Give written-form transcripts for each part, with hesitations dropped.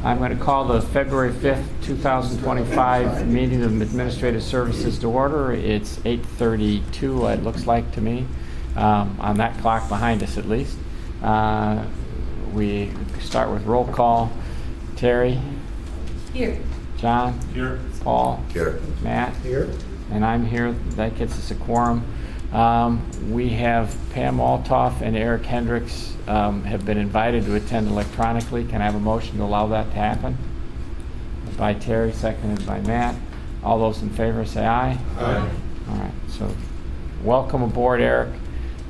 I'm going to call the February 5th, 2025 meeting of Administrative Services to order. It's 8:32, it looks like to me, on that clock behind us at least. We start with roll call. Terry? Here. John? Here. Paul? Here. Matt? Here. And I'm here. That gets us a quorum. We have Pam Altoff and Eric Hendricks have been invited to attend electronically. Can I have a motion to allow that to happen? By Terry, seconded by Matt. All those in favor say aye. Aye. All right, so welcome aboard, Eric,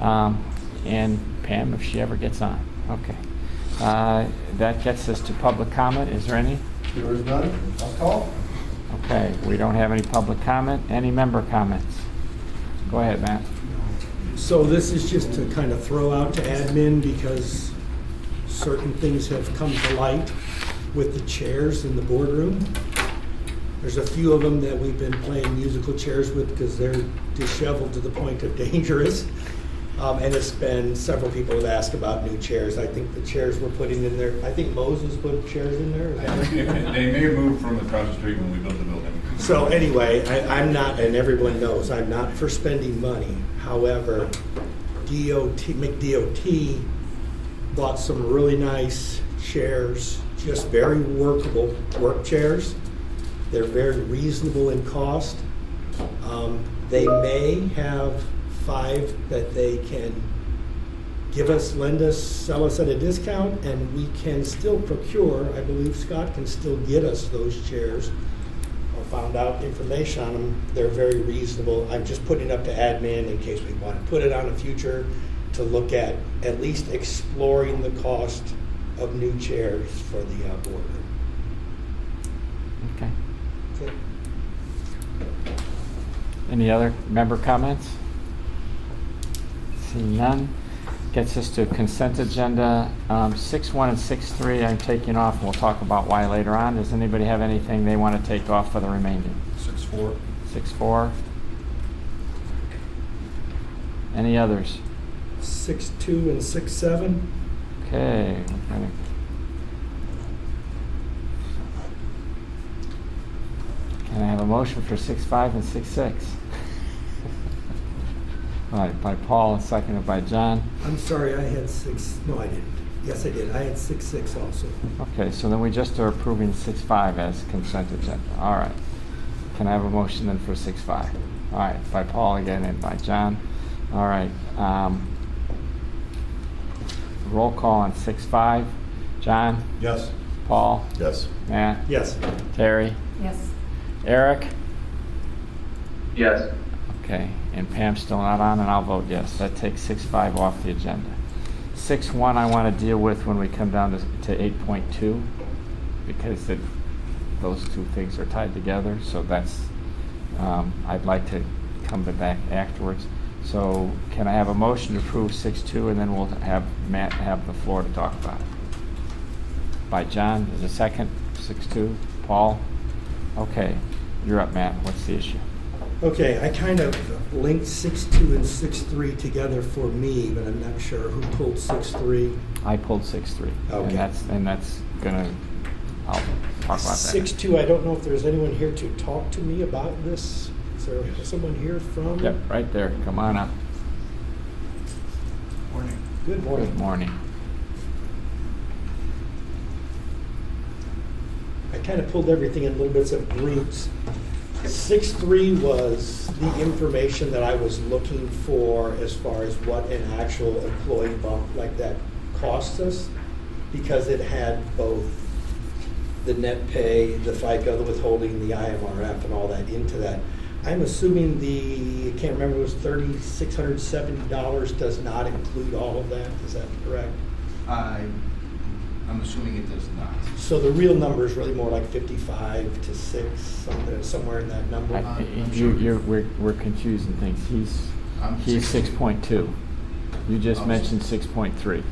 and Pam if she ever gets on. Okay. That gets us to public comment. Is there any? There is none. I'll call. Okay, we don't have any public comment. Any member comments? Go ahead, Matt. So this is just to kind of throw out to admin because certain things have come to light with the chairs in the boardroom. There's a few of them that we've been playing musical chairs with because they're disheveled to the point of dangerous. And it's been several people have asked about new chairs. I think the chairs we're putting in there, I think Moses put chairs in there. They may have moved from across the street when we built the building. So anyway, I'm not, and everyone knows, I'm not for spending money. However, McDOT bought some really nice chairs, just very workable work chairs. They're very reasonable in cost. They may have 5 that they can give us, lend us, sell us at a discount, and we can still procure. I believe Scott can still get us those chairs. I found out information on them. They're very reasonable. I'm just putting up to admin in case we want to put it on a future to look at least exploring the cost of new chairs for the boardroom. Okay. That's it. Any other member comments? Seeing none. Gets us to consent agenda. 6.1 and 6.3 I'm taking off, and we'll talk about why later on. Does anybody have anything they want to take off for the remainder? 6.4. 6.4. Any others? 6.2 and 6.7. Okay. Can I have a motion for 6.5 and 6.6? All right, by Paul, seconded by John. I'm sorry, I had 6. No, I didn't. Yes, I did. I had 6.6 also. Okay, so then we just are approving 6.5 as consent agenda. All right. Can I have a motion then for 6.5? All right, by Paul again and by John. All right. Roll call on 6.5. John? Yes. Paul? Yes. Matt? Yes. Terry? Yes. Eric? Yes. Okay, and Pam's still not on, and I'll vote yes. That takes 6.5 off the agenda. 6.1 I want to deal with when we come down to 8.2 because those two things are tied together. So that's, I'd like to come back afterwards. So can I have a motion to approve 6.2 and then we'll have Matt have the floor to talk about it. By John, is a second, 6.2, Paul? Okay, you're up, Matt. What's the issue? Okay, I kind of linked 6.2 and 6.3 together for me, but I'm not sure who pulled 6.3. I pulled 6.3. Okay. And that's gonna, I'll talk about that. 6.2, I don't know if there's anyone here to talk to me about this. Is there someone here from? Yep, right there. Come on up. Morning. Good morning. Good morning. I kind of pulled everything in little bits of groups. 6.3 was the information that I was looking for as far as what an actual employee bump like that costs us, because it had both the net pay, the FICA, the withholding, the IMRF, and all that into that. I'm assuming I can't remember, it was $3,670 does not include all of that. Is that correct? I'm assuming it does not. So the real number is really more like 55 to 6, somewhere in that number. We're confusing things. He's 6.2. You just mentioned 6.3.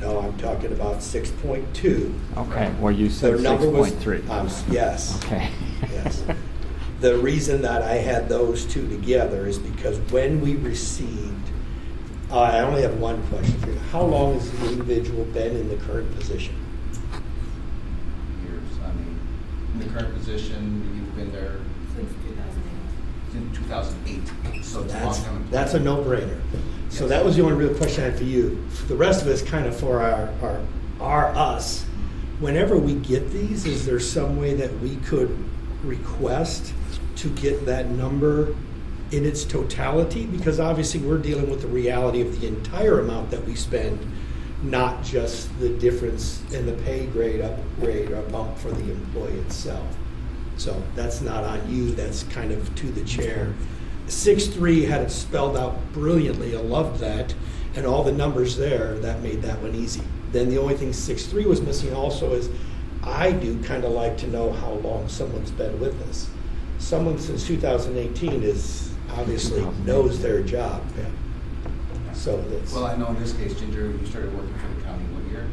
No, I'm talking about 6.2. Okay, well you said 6.3. Yes. Okay. Yes. The reason that I had those two together is because when we received, I only have one question for you. How long has the individual been in the current position? Years. in the current position, you've been there Since 2008. since 2008. So it's a long That's, time. that's a no-brainer. So that was the only real question I had for you. The rest of it's kind of for our us. Whenever we get these, is there some way that we could request to get that number in its totality? Because obviously we're dealing with the reality of the entire amount that we spend, not just the difference in the pay grade upgrade or bump for the employee itself. So that's not on you, that's kind of to the chair. 6.3 had it spelled out brilliantly, I loved that, and all the numbers there, that made that one easy. Then the only thing 6.3 was missing also is, I do kind of like to know how long someone's been with us. Someone since 2018 is obviously knows their job. Yeah. So that's. Well, I know in this case, Ginger, you started working for the county what year?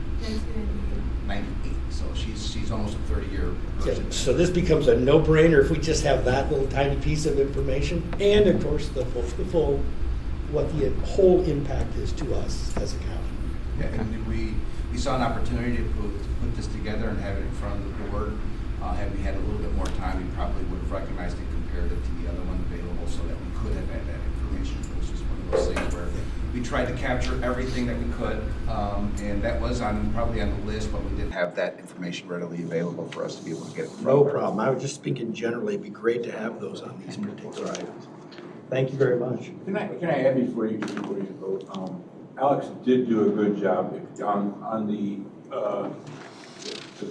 98. So she's almost a 30-year person. So this becomes a no-brainer if we just have that little tiny piece of information, and of course the full what the whole impact is to us as a county. Yeah, and we saw an opportunity to put this together and have it in front of the board. Had we had a little bit more time, we probably would have recognized it compared it to the other one available, so that we could have had that information. It was just one of those things where we tried to capture everything that we could, and that was probably on the list, but we didn't have that information readily available for us to be able to get it. No problem. I was just thinking generally it'd be great to have those on these particular items. Thank you very much. Can I add before you vote? Alex did do a good job on the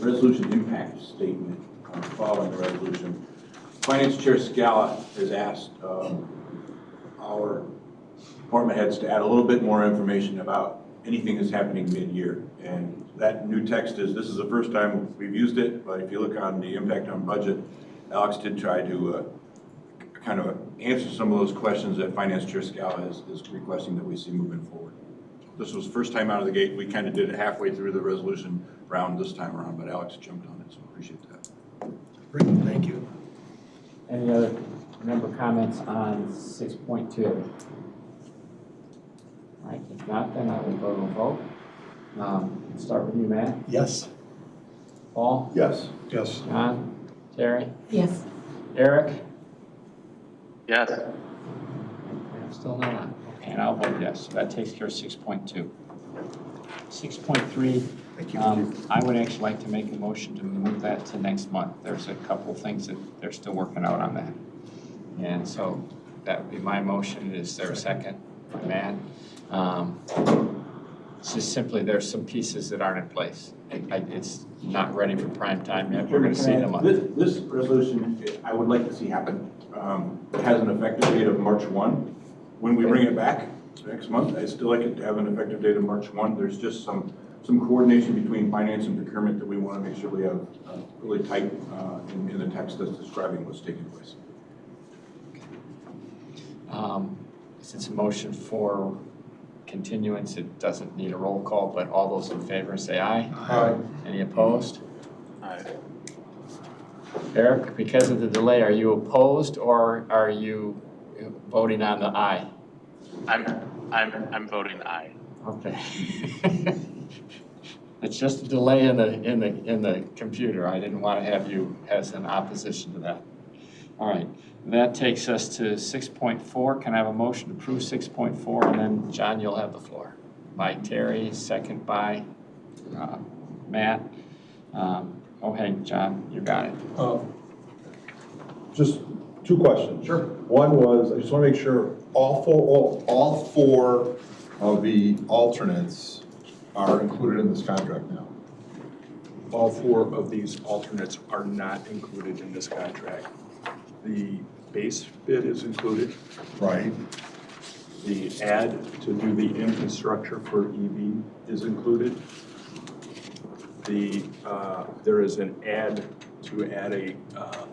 resolution impact statement following the resolution. Finance Chair Scala has asked our department heads to add a little bit more information about anything that's happening mid-year. And that new text is, this is the first time we've used it, but if you look on the impact on budget, Alex did try to kind of answer some of those questions that Finance Chair Scala is requesting that we see moving forward. This was first time out of the gate. We kind of did it halfway through the resolution round this time around, but Alex jumped on it, so appreciate that. Great, thank you. Any other member comments on 6.2? All right, if not, then I will go to a vote. Start with you, Matt. Yes. Paul? Yes. Yes. John? Terry? Yes. Eric? Yes. I'm still not on. Okay, and I'll vote yes. So that takes care of 6.2. 6.3, Thank you. I would actually like to make a motion to move that to next month. There's a couple things that they're still working out on that. And so that would be my motion. Is there a second? Matt? It's just simply there's some pieces that aren't in place. It's not ready for prime time yet. We're going to see them on. This resolution, I would like to see happen. It has an effective date of March 1. When we bring it back next month, I'd still like it to have an effective date of March 1. There's just some coordination between finance and procurement that we want to make sure we have really tight in the text that's describing what's taking place. Since a motion for continuance, it doesn't need a roll call, but all those in favor say aye. Aye. Any opposed? Aye. Eric, because of the delay, are you opposed or are you voting on the aye? I'm voting aye. Okay. It's just a delay in the computer. I didn't want to have you as an opposition to that. All right. That takes us to 6.4. Can I have a motion to approve 6.4? And then, John, you'll have the floor. By Terry, second by Matt. Hey, John, you got it. Just two questions. Sure. One was, I just want to make sure all four of the alternates are included in this contract now. All four of these alternates are not included in this contract. The base bid is included. Right. The add to do the infrastructure for EV is included. There is an add to add a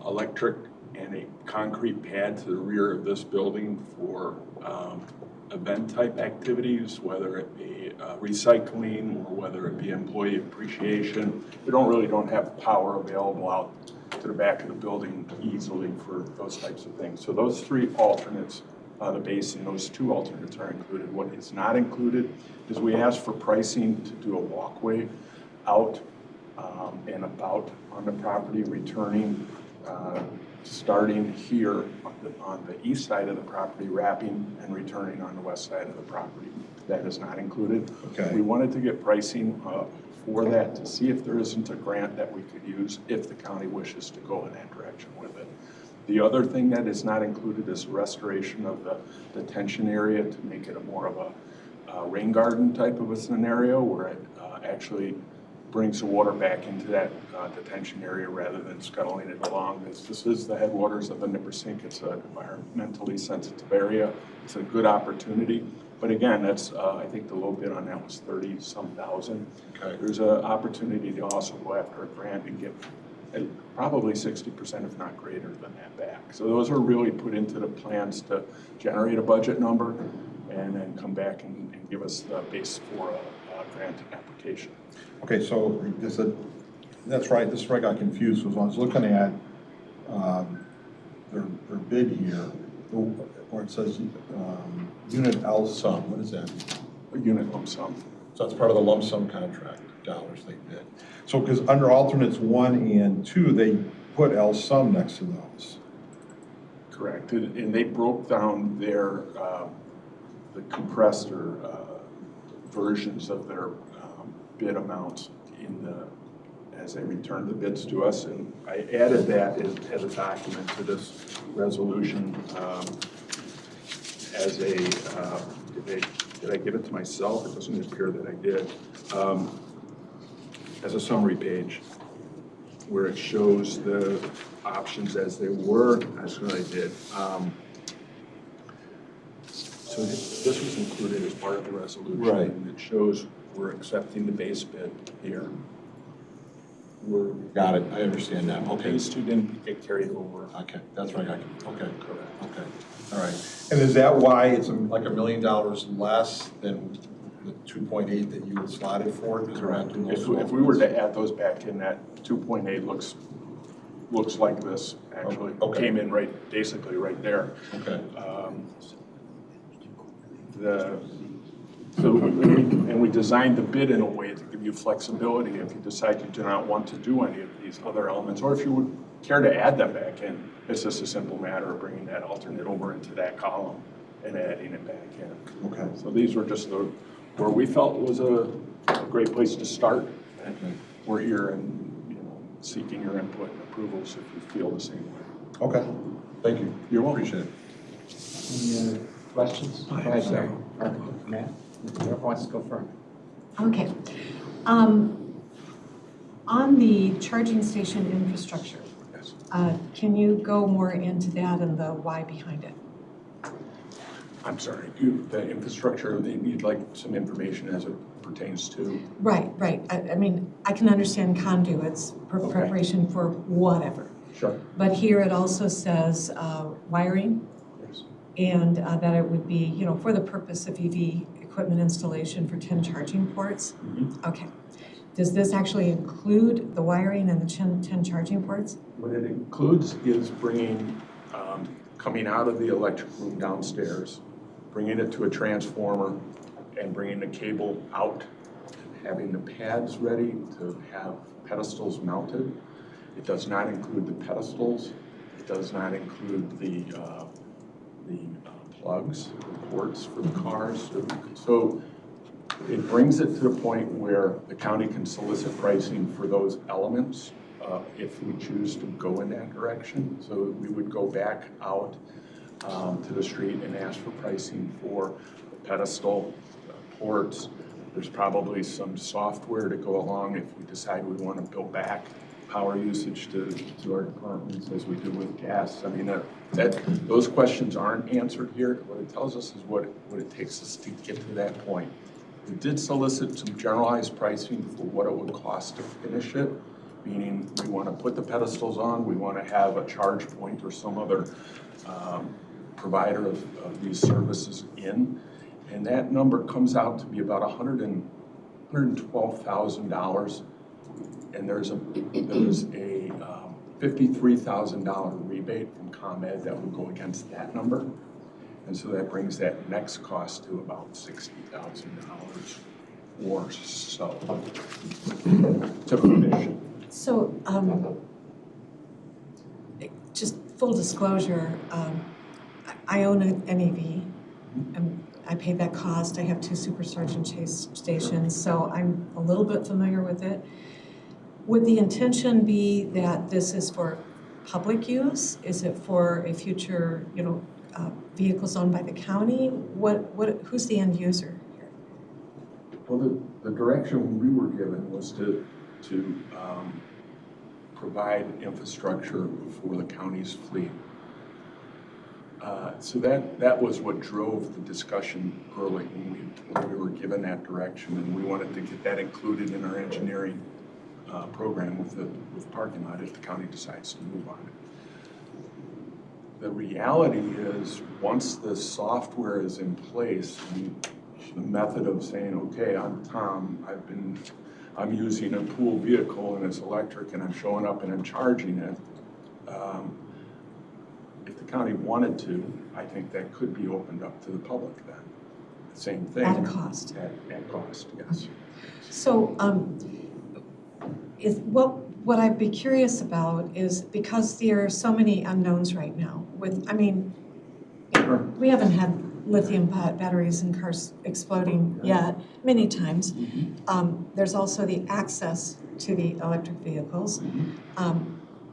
electric and a concrete pad to the rear of this building for event type activities, whether it be recycling or whether it be employee appreciation. We don't have power available out to the back of the building easily for those types of things. So those three alternates, the base and those two alternates are included. What is not included is we asked for pricing to do a walkway out and about on the property, returning, starting here on the east side of the property, wrapping and returning on the west side of the property. That is not included. Okay. We wanted to get pricing for that to see if there isn't a grant that we could use if the county wishes to go in that direction with it. The other thing that is not included is restoration of the detention area to make it a more of a rain garden type of a scenario where it actually brings the water back into that detention area rather than scuttling it along. This is the headwaters of the Nippersink. It's an environmentally sensitive area. It's a good opportunity. But again, that's I think the low bid on that was 30-some thousand. Okay. There's an opportunity to also go after a grant and get probably 60%, if not greater than that back. So those are really put into the plans to generate a budget number and then come back and give us the base for a grant application. Okay, so that's right, this is where I got confused, was when I was looking at their bid here, where it says unit L sum, what is that? A unit lump sum. So that's part of the lump sum contract dollars they bid. So because under alternates 1 and 2, they put L sum next to those. Correct, and they broke down their the compressed or versions of their bid amounts in the as they returned the bids to us, and I added that as a document to this resolution as a did I give it to myself? It doesn't appear that I did. As a summary page where it shows the options as they were. That's what I did. So this was included as part of the resolution. Right. And it shows we're accepting the base bid here. Got it, I understand that, okay. Phase 2 didn't get carried over. Okay, that's right, okay, Correct. okay, all right. And is that why it's like $1 million less than the 2.8 that you had slotted for? Correct. If we were to add those back in, that 2.8 looks like this, actually. Okay. Came in basically right there. Okay. And we designed the bid in a way to give you flexibility if you decide you do not want to do any of these other elements, or if you would care to add them back in. It's just a simple matter of bringing that alternate over into that column and adding it back in. Okay. So these were just where we felt was a great place to start. And we're here and seeking your input and approvals if you feel the same way. Okay, thank you. You're welcome. Appreciate it. Any other questions? Go ahead, Sarah. Matt, whoever wants to go first. Okay. On the charging station infrastructure, Yes. can you go more into that and the why behind it? I'm sorry, the infrastructure, you'd like some information as it pertains to? Right. I mean, I can understand conduits for Okay. preparation for whatever. Sure. But here it also says wiring Yes. and that it would be, for the purpose of EV equipment installation for 10 charging ports. Mm-hmm. Okay. Does this actually include the wiring and the 10 charging ports? What it includes is bringing, coming out of the electric room downstairs, bringing it to a transformer, and bringing the cable out, having the pads ready to have pedestals mounted. It does not include the pedestals. It does not include the plugs, the ports for the cars. So it brings it to the point where the county can solicit pricing for those elements if we choose to go in that direction. So we would go back out to the street and ask for pricing for the pedestal, ports. There's probably some software to go along if we decide we want to build back power usage to our departments as we do with gas. I mean, those questions aren't answered here. What it tells us is what it takes us to get to that point. We did solicit some generalized pricing for what it would cost to finish it, meaning we want to put the pedestals on, we want to have a charge point or some other provider of these services in, and that number comes out to be about $112,000, and there's a $53,000 rebate from ComEd that will go against that number, and so that brings that next cost to about $60,000. or so. To provision. So, just full disclosure, I own an MEV, and I paid that cost. I have 2 supercharging stations, so I'm a little bit familiar with it. Would the intention be that this is for public use? Is it for a future, vehicles owned by the county? Who's the end user here? Well, the direction we were given was to provide infrastructure for the county's fleet. So that was what drove the discussion early when we were given that direction, and we wanted to get that included in our engineering program with the parking lot if the county decides to move on it. The reality is, once the software is in place, the method of saying, okay, I'm Tom, I'm using a pool vehicle and it's electric and I'm showing up and I'm charging it. If the county wanted to, I think that could be opened up to the public then. Same thing. At a cost. At cost, yes. So, what I'd be curious about is, because there are so many unknowns right now Sure. we haven't had lithium batteries in cars exploding yet, many times. There's also the access to the electric vehicles,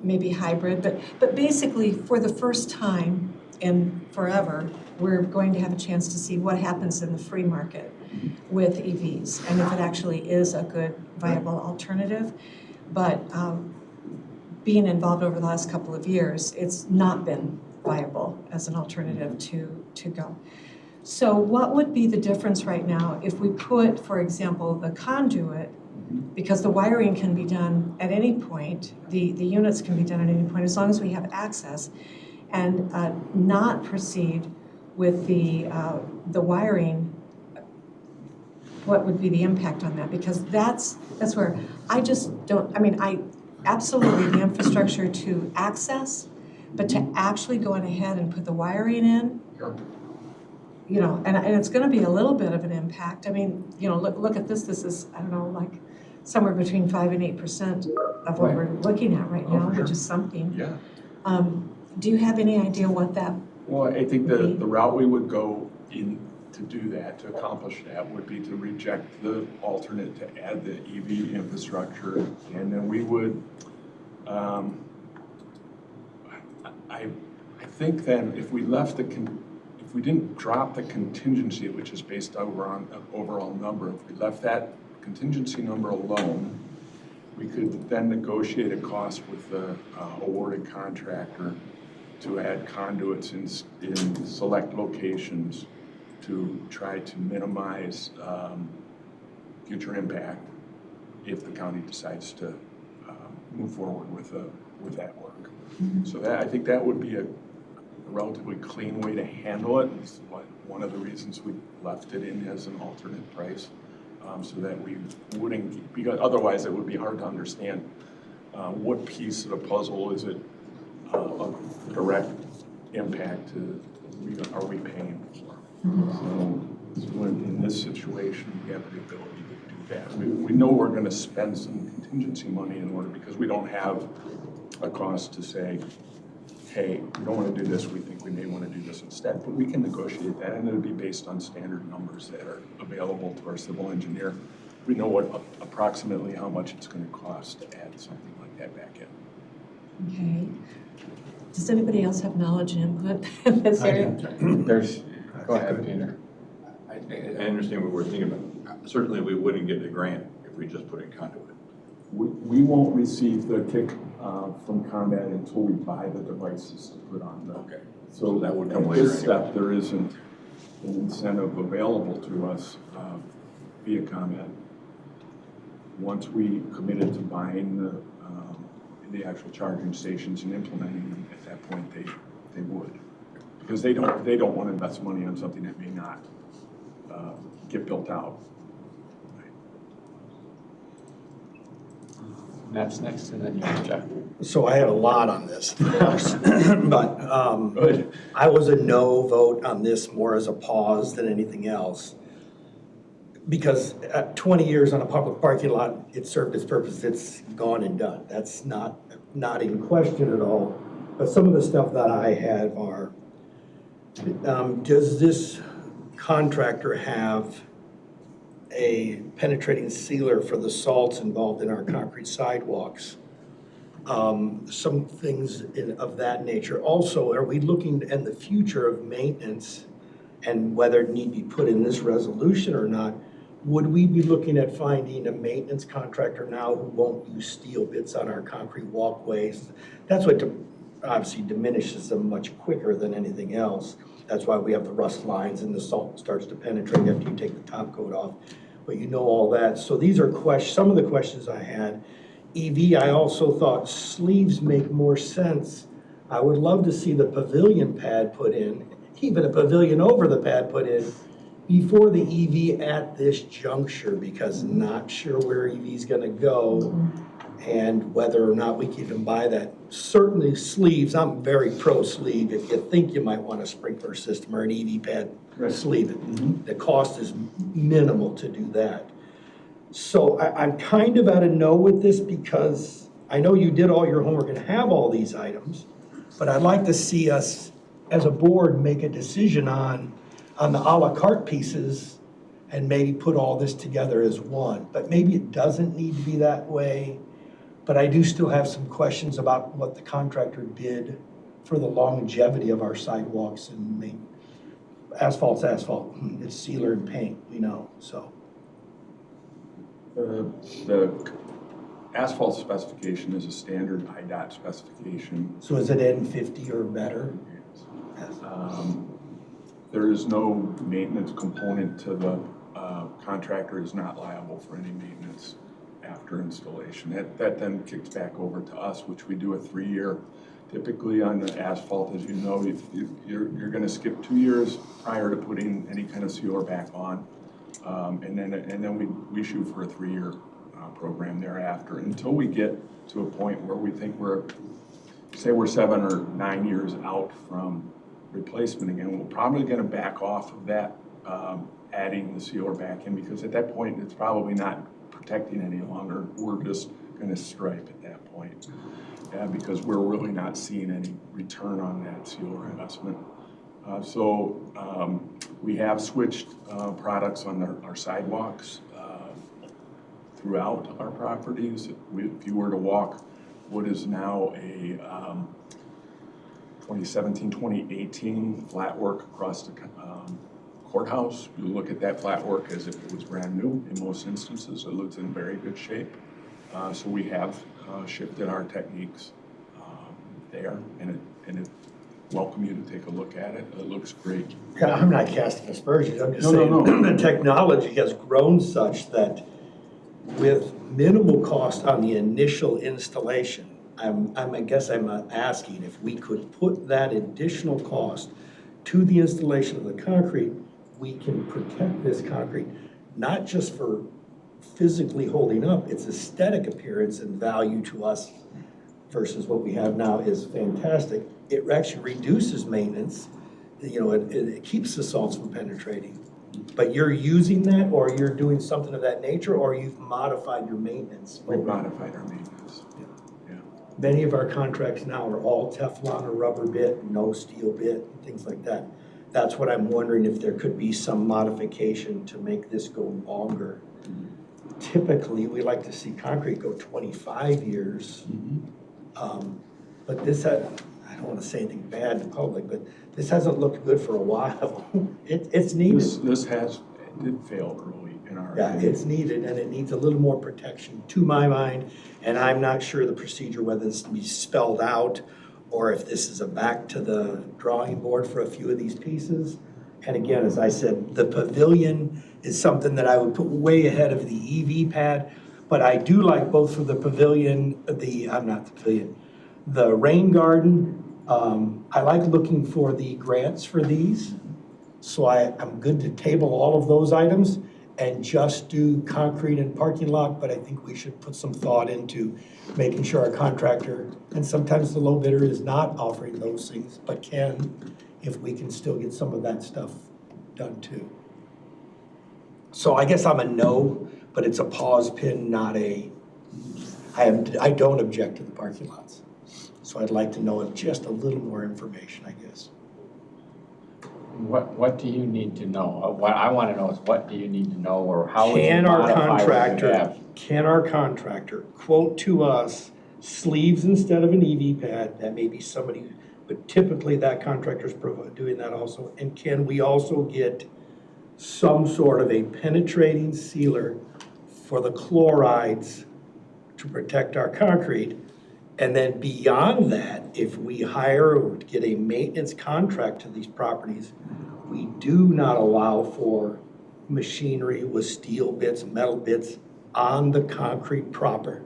maybe hybrid, but basically for the first time in forever, we're going to have a chance to see what happens in the free market with EVs, and if it actually is a good, viable alternative. But being involved over the last couple of years, it's not been viable as an alternative to go. So what would be the difference right now if we put, for example, the conduit, because the wiring can be done at any point, the units can be done at any point as long as we have access, and not proceed with the wiring? What would be the impact on that? Because that's where I just don't, absolutely the infrastructure to access, but to actually go on ahead and put the wiring in, and it's going to be a little bit of an impact. Look at this. This is, like somewhere between 5 and 8% of what we're looking at right now, which is something. Yeah. Do you have any idea what that? Well, I think the route we would go in to do that, to accomplish that, would be to reject the alternate to add the EV infrastructure, and then we would. I think then if we didn't drop the contingency, which is based over on an overall number, if we left that contingency number alone, we could then negotiate a cost with the awarded contractor to add conduits in select locations to try to minimize future impact if the county decides to move forward with that work. So I think that would be a relatively clean way to handle it. It's one of the reasons we left it in as an alternate price, so that we wouldn't, because otherwise it would be hard to understand what piece of the puzzle is it of direct impact are we paying for. So in this situation, we have the ability to do that. We know we're going to spend some contingency money in order, because we don't have a cost to say, hey, we don't want to do this, we think we may want to do this instead, but we can negotiate that, and it'll be based on standard numbers that are available to our civil engineer. We know approximately how much it's going to cost to add something like that back in. Okay. Does anybody else have knowledge and input in this area? Go ahead, Peter. I understand what we're thinking about. Certainly we wouldn't get a grant if we just put in conduit. We won't receive the kick from Combat until we buy the devices to put on the. Okay. So that would come later. This step, there isn't an incentive available to us via Combat. Once we committed to buying the actual charging stations and implementing them, at that point they would, because they don't want to invest money on something that may not get built out. That's next, and then you have Jeff. So I had a lot on this, but I was a no vote on this more as a pause than anything else. because 20 years on a public parking lot, it served its purpose, it's gone and done. That's not in question at all. But some of the stuff that I had are, does this contractor have a penetrating sealer for the salts involved in our concrete sidewalks? Some things of that nature. Also, are we looking in the future of maintenance and whether it need be put in this resolution or not? Would we be looking at finding a maintenance contractor now who won't use steel bits on our concrete walkways? That's what obviously diminishes them much quicker than anything else. That's why we have the rust lines and the salt starts to penetrate after you take the top coat off. But you know all that. So these are some of the questions I had. EV, I also thought sleeves make more sense. I would love to see the pavilion pad put in, even a pavilion over the pad put in, before the EV at this juncture, because not sure where EV's gonna go and whether or not we can even buy that. Certainly sleeves, I'm very pro sleeve. If you think you might want a sprinkler system or an EV pad, sleeve it. The cost is minimal to do that. So I'm kind of at a no with this because I know you did all your homework and have all these items, but I'd like to see us as a board make a decision on the a la carte pieces and maybe put all this together as one. But maybe it doesn't need to be that way. But I do still have some questions about what the contractor did for the longevity of our sidewalks and asphalt's asphalt. It's sealer and paint, we know, so. The asphalt specification is a standard IDOT specification. So is it N50 or better? Yes. There is no maintenance component to the contractor is not liable for any maintenance after installation. That then kicks back over to us, which we do a 3-year. Typically on the asphalt, as you know, you're going to skip 2 years prior to putting any kind of sealer back on, and then we shoot for a 3-year program thereafter until we get to a point where we think we're 7 or 9 years out from replacement again. We're probably going to back off of that, adding the sealer back in, because at that point it's probably not protecting any longer. We're just going to stripe at that point, because we're really not seeing any return on that sealer investment. So we have switched products on our sidewalks throughout our properties. If you were to walk what is now a 2017, 2018 flat work across the courthouse, you look at that flat work as if it was brand new. In most instances, it looks in very good shape. So we have shifted our techniques there, and it welcome you to take a look at it. It looks great. Yeah, I'm not casting aspersions. I'm just saying the technology has grown such that with minimal cost on the initial installation, I guess I'm asking if we could put that additional cost to the installation of the concrete, we can protect this concrete, not just for physically holding up, its aesthetic appearance and value to us versus what we have now is fantastic. It actually reduces maintenance. You know, it keeps the salts from penetrating. But you're using that, or you're doing something of that nature, or you've modified your maintenance? We've modified our maintenance. Yeah. Many of our contracts now are all Teflon or rubber bit, no steel bit, things like that. That's what I'm wondering, if there could be some modification to make this go longer. Typically, we like to see concrete go 25 years. But this I don't want to say anything bad in public, but this hasn't looked good for a while. It's needed. It did fail early in our opinion. It's needed, and it needs a little more protection to my mind. And I'm not sure the procedure, whether this can be spelled out or if this is a back to the drawing board for a few of these pieces. And again, as I said, the pavilion is something that I would put way ahead of the EV pad. But I do like both for the pavilion, the rain garden. I like looking for the grants for these. So I'm good to table all of those items and just do concrete and parking lot, but I think we should put some thought into making sure our contractor, and sometimes the low bidder is not offering those things, but can, if we can still get some of that stuff done too. So I guess I'm a no, but it's a pause pin, not a, I don't object to the parking lots. So I'd like to know just a little more information, I guess. What do you need to know? What I want to know is what do you need to know, or how would you Can our modify what you contractor, have? can our contractor quote to us sleeves instead of an EV pad? That may be somebody, but typically that contractor's doing that also. And can we also get some sort of a penetrating sealer for the chlorides to protect our concrete? And then beyond that, if we hire or get a maintenance contract to these properties, we do not allow for machinery with steel bits, metal bits on the concrete proper.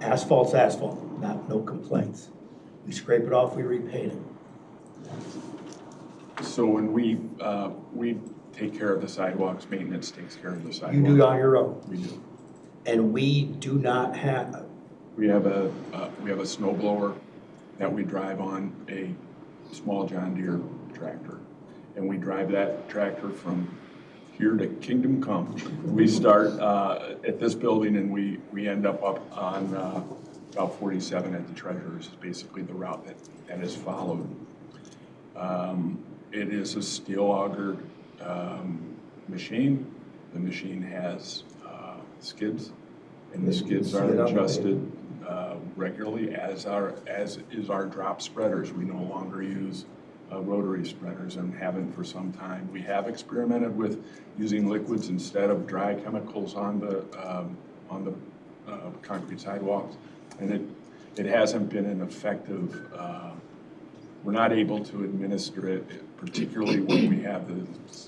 Asphalt's asphalt, no complaints. We scrape it off, we repaint it. So when we take care of the sidewalks, maintenance takes care of the sidewalks. You do on your own. We do. And we do not have, We have a snow blower that we drive on a small John Deere tractor. And we drive that tractor from here to Kingdom Come. We start at this building and we end up on Route 47 at the Treasurer's, is basically the route that is followed. It is a steel auger machine. The machine has skids, and the skids are adjusted regularly, as is our drop spreaders. We no longer use rotary spreaders and haven't for some time. We have experimented with using liquids instead of dry chemicals on the concrete sidewalks, and it hasn't been an effective. We're not able to administer it, particularly when we have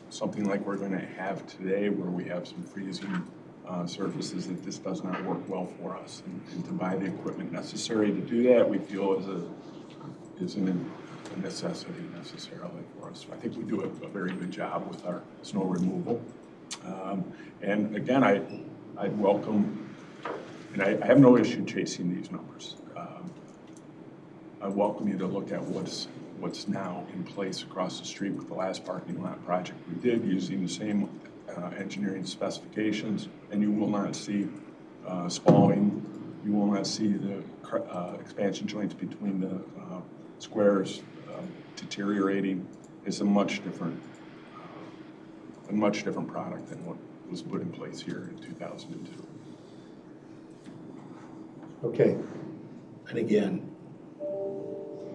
something like we're going to have today, where we have some freezing surfaces, that this does not work well for us. And to buy the equipment necessary to do that, we feel isn't a necessity necessarily for us. So I think we do a very good job with our snow removal. And again, I'd welcome, and I have no issue chasing these numbers. I welcome you to look at what's now in place across the street with the last parking lot project we did, using the same engineering specifications, and you will not see spalling. You will not see the expansion joints between the squares deteriorating. It's a much different product than what was put in place here in 2002. okay. And again,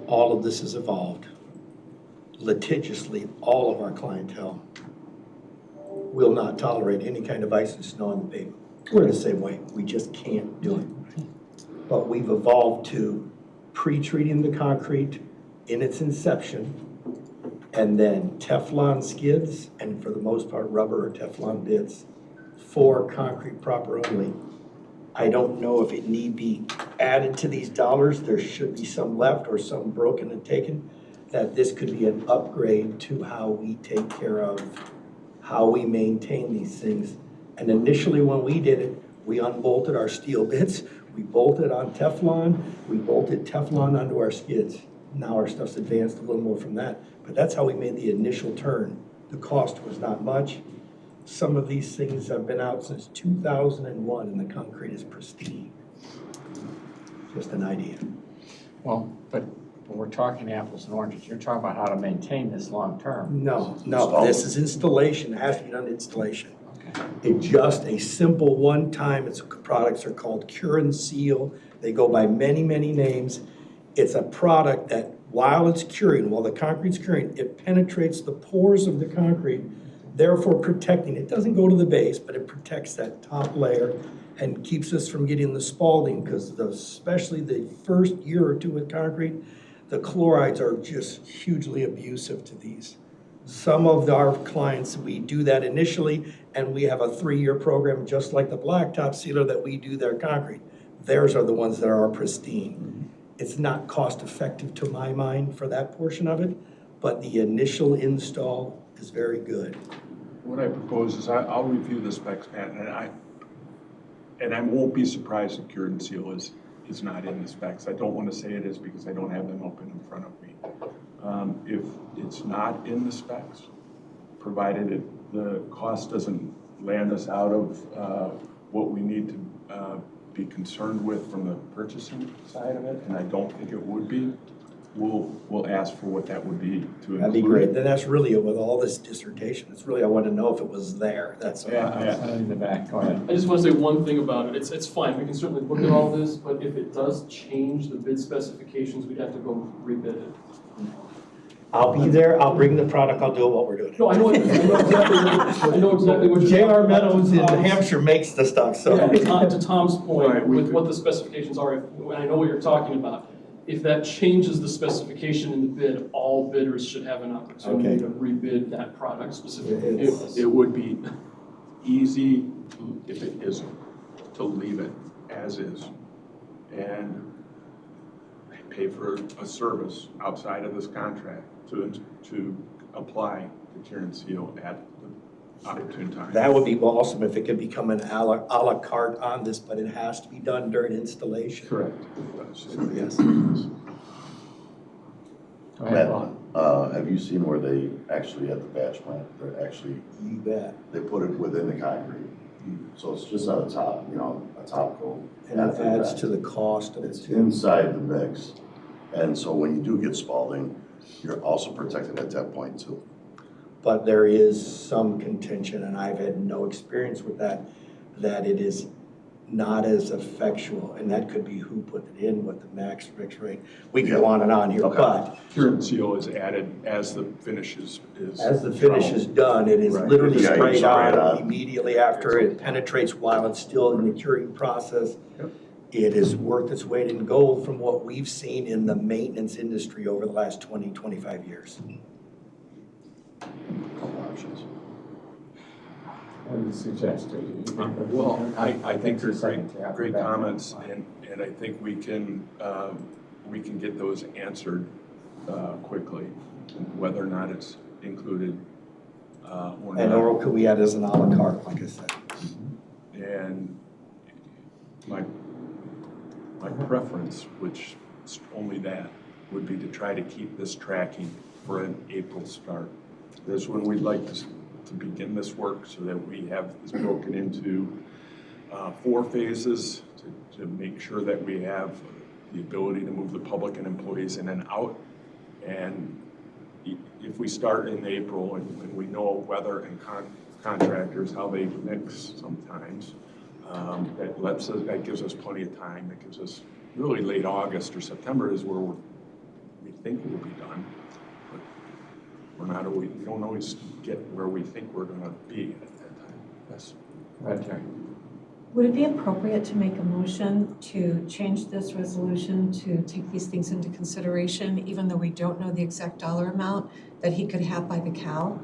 all of this has evolved litigiously. All of our clientele will not tolerate any kind of ice and snow on the pavement. We're the same way. We just can't do it. But we've evolved to pre-treating the concrete in its inception, and then Teflon skids, and for the most part, rubber or Teflon bits for concrete proper only. I don't know if it need be added to these dollars. There should be some left or some broken and taken, that this could be an upgrade to how we take care of, how we maintain these things. And initially when we did it, we unbolted our steel bits, we bolted on Teflon, we bolted Teflon onto our skids. Now our stuff's advanced a little more from that, but that's how we made the initial turn. The cost was not much. Some of these things have been out since 2001 and the concrete is pristine. Just an idea. Well, but when we're talking apples and oranges, you're talking about how to maintain this long term. No, this is installation. It has to be done installation. Okay. It's just a simple one-time, products are called Cure and Seal. They go by many, many names. It's a product that while it's curing, while the concrete's curing, it penetrates the pores of the concrete, therefore protecting. It doesn't go to the base, but it protects that top layer and keeps us from getting the spalling, because especially the first year or two with concrete, the chlorides are just hugely abusive to these. Some of our clients, we do that initially, and we have a 3-year program, just like the blacktop sealer that we do their concrete. Theirs are the ones that are pristine. It's not cost effective to my mind for that portion of it, but the initial install is very good. What I propose is I'll review the specs, Pat, and I won't be surprised if Cure and Seal is not in the specs. I don't want to say it is because I don't have them open in front of me. If it's not in the specs, provided the cost doesn't land us out of what we need to be concerned with from the purchasing side of it, and I don't think it would be, we'll ask for what that would be to That'd be include. great. Then that's really, with all this dissertation, it's really, I want to know if it was there. That's all. In the back, go ahead. I just want to say one thing about it. It's fine, we can certainly look at all this, but if it does change the bid specifications, we'd have to go rebid it. I'll be there, I'll bring the product, I'll do what we're doing. No, I know exactly what you're J.R. Meadows in New Hampshire makes the stuff, so. Yeah, to Tom's point, Right, with what the specifications are, and I know what you're talking about, if that changes the specification in the bid, all bidders should have an opportunity Okay. to rebid that product specifically. It would be easy, if it isn't, to leave it as is and pay for a service outside of this contract to apply the cure and seal at the opportune time. That would be awesome if it could become an a la carte on this, but it has to be done during installation. Correct. Yes. Go ahead, Paul. Matt, have you seen where they actually, at the batch plant, they're actually, You bet. they put it within the concrete? So it's just on the top, a top coat. And it adds to the cost of it It's too. inside the mix. And so when you do get spalling, you're also protected at that point too. But there is some contention, and I've had no experience with that it is not as effectual, and that could be who put it in, what the max fix rate. We can go on and on here, Okay. but Cure and seal is added as the finish is. as the finish is done, it is Right. literally Yeah, sprayed it's sprayed on on. immediately after it penetrates while it's still in the curing process. Yep. It is worth its weight in gold from what we've seen in the maintenance industry over the last 20, 25 years. Couple options. What do you suggest? Well, I think they're great comments, and I think we can get those answered quickly, whether or not it's included or And not. or could we add as an a la carte, like I said? And my preference, which is only that, would be to try to keep this tracking for an April start. That's when we'd like to begin this work, so that we have this broken into 4 phases to make sure that we have the ability to move the public and employees in and out. And if we start in April and we know weather and contractors, how they mix sometimes, that gives us plenty of time. That gives us really late August or September is where we think we'll be done. But we don't always get where we think we're going to be at that time. Yes. Right, Terry. Would it be appropriate to make a motion to change this resolution to take these things into consideration, even though we don't know the exact dollar amount that he could have by the cow?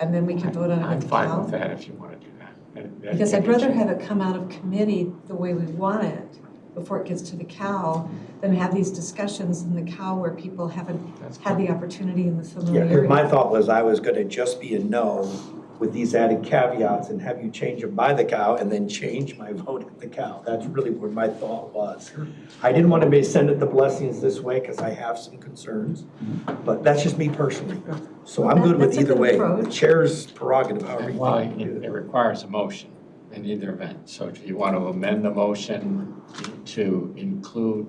And then we can vote on it I'm at the fine cow? with that if you want to do that. Because I'd rather have it come out of committee the way we want it before it gets to the cow than have these discussions in the cow where people haven't had the opportunity and the Yeah, familiarity. 'cause my thought was I was gonna just be a no with these added caveats and have you change them by the cow and then change my vote at the cow. That's really where my thought was. I didn't want to send it the blessings this way because I have some concerns, but that's just me personally. So I'm good with That's a either good way. approach. The chair's prerogative, however you Well, want to do it it. requires a motion in either event. So if you want to amend the motion to include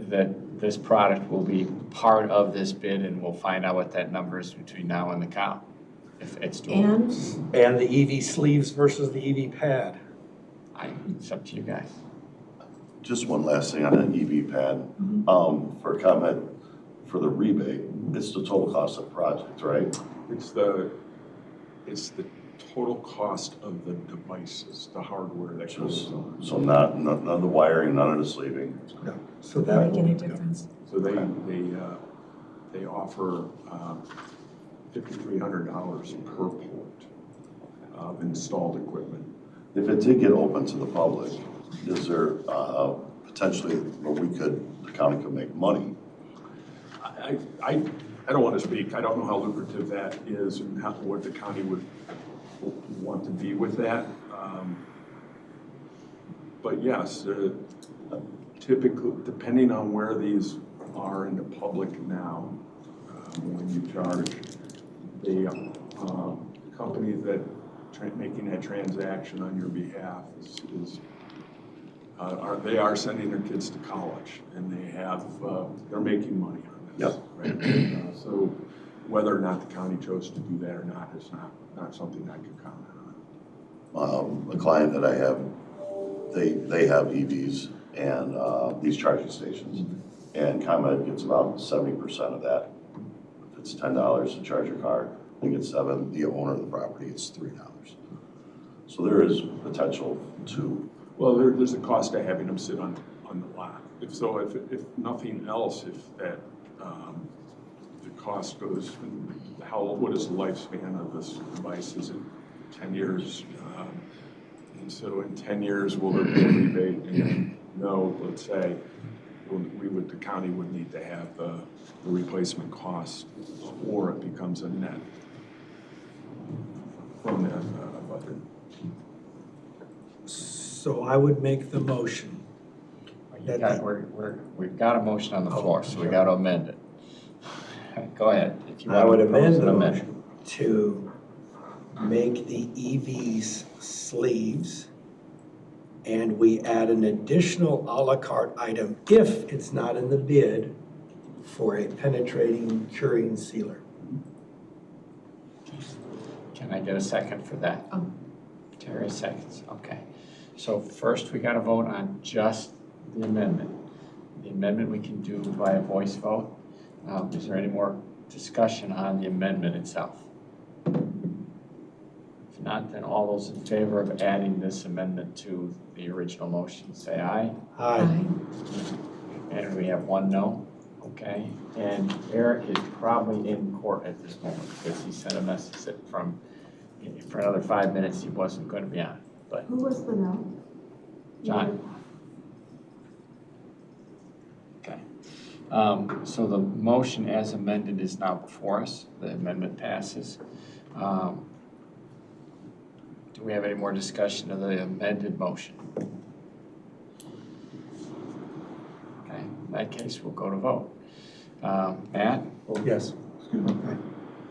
that this product will be part of this bid and we'll find out what that number is between now and the cow, if it's doable. And And the EV sleeves versus the EV pad. It's up to you guys. Just one last thing on an EV pad, for comment, for the rebate, it's the total cost of the project, right? It's the total cost of the devices, the hardware that goes Just, on. so none of the wiring, none of the sleeving. No. So doesn't that make any difference. So they offer $5,300 per port of installed equipment. If it did get open to the public, is there potentially where the county could make money? I don't want to speak. I don't know how lucrative that is and what the county would want to be with that. But yes, typically, depending on where these are in the public now, when you charge, the company that making that transaction on your behalf they are sending their kids to college, and they're making money on this. Yep. Right? So whether or not the county chose to do that or not is not something I can comment on. A client that I have, they have EVs and these charging stations, and ComEd gets about 70% of that. If it's $10 to charge your car, they get $7. The owner of the property, it's $3. So there is potential to. Well, there's a cost to having them sit on the lot. If nothing else, if that the cost goes, what is the lifespan of this device? Is it 10 years? And so in 10 years, will there be a rebate? And no, let's say the county would need to have the replacement cost, or it becomes a net from that budget. So I would make the motion. We've got a motion on the floor, so we got to amend it. Go ahead. If you I want would to propose amend an the amendment. motion to make the EVs sleeves, and we add an additional a la carte item if it's not in the bid for a penetrating curing sealer. Can I get a second for that? Oh. Terry seconds, okay. So first, we got to vote on just the amendment. The amendment we can do via voice vote. Is there any more discussion on the amendment itself? If not, then all those in favor of adding this amendment to the original motion, say aye. Aye. And we have one no, okay? And Eric is probably in court at this moment because he sent a message that for another 5 minutes, he wasn't going to be on. But Who was the no? John? Okay. So the motion as amended is now before us. The amendment passes. Do we have any more discussion of the amended motion? Okay, in that case, we'll go to vote. Matt? Yes. Excuse me.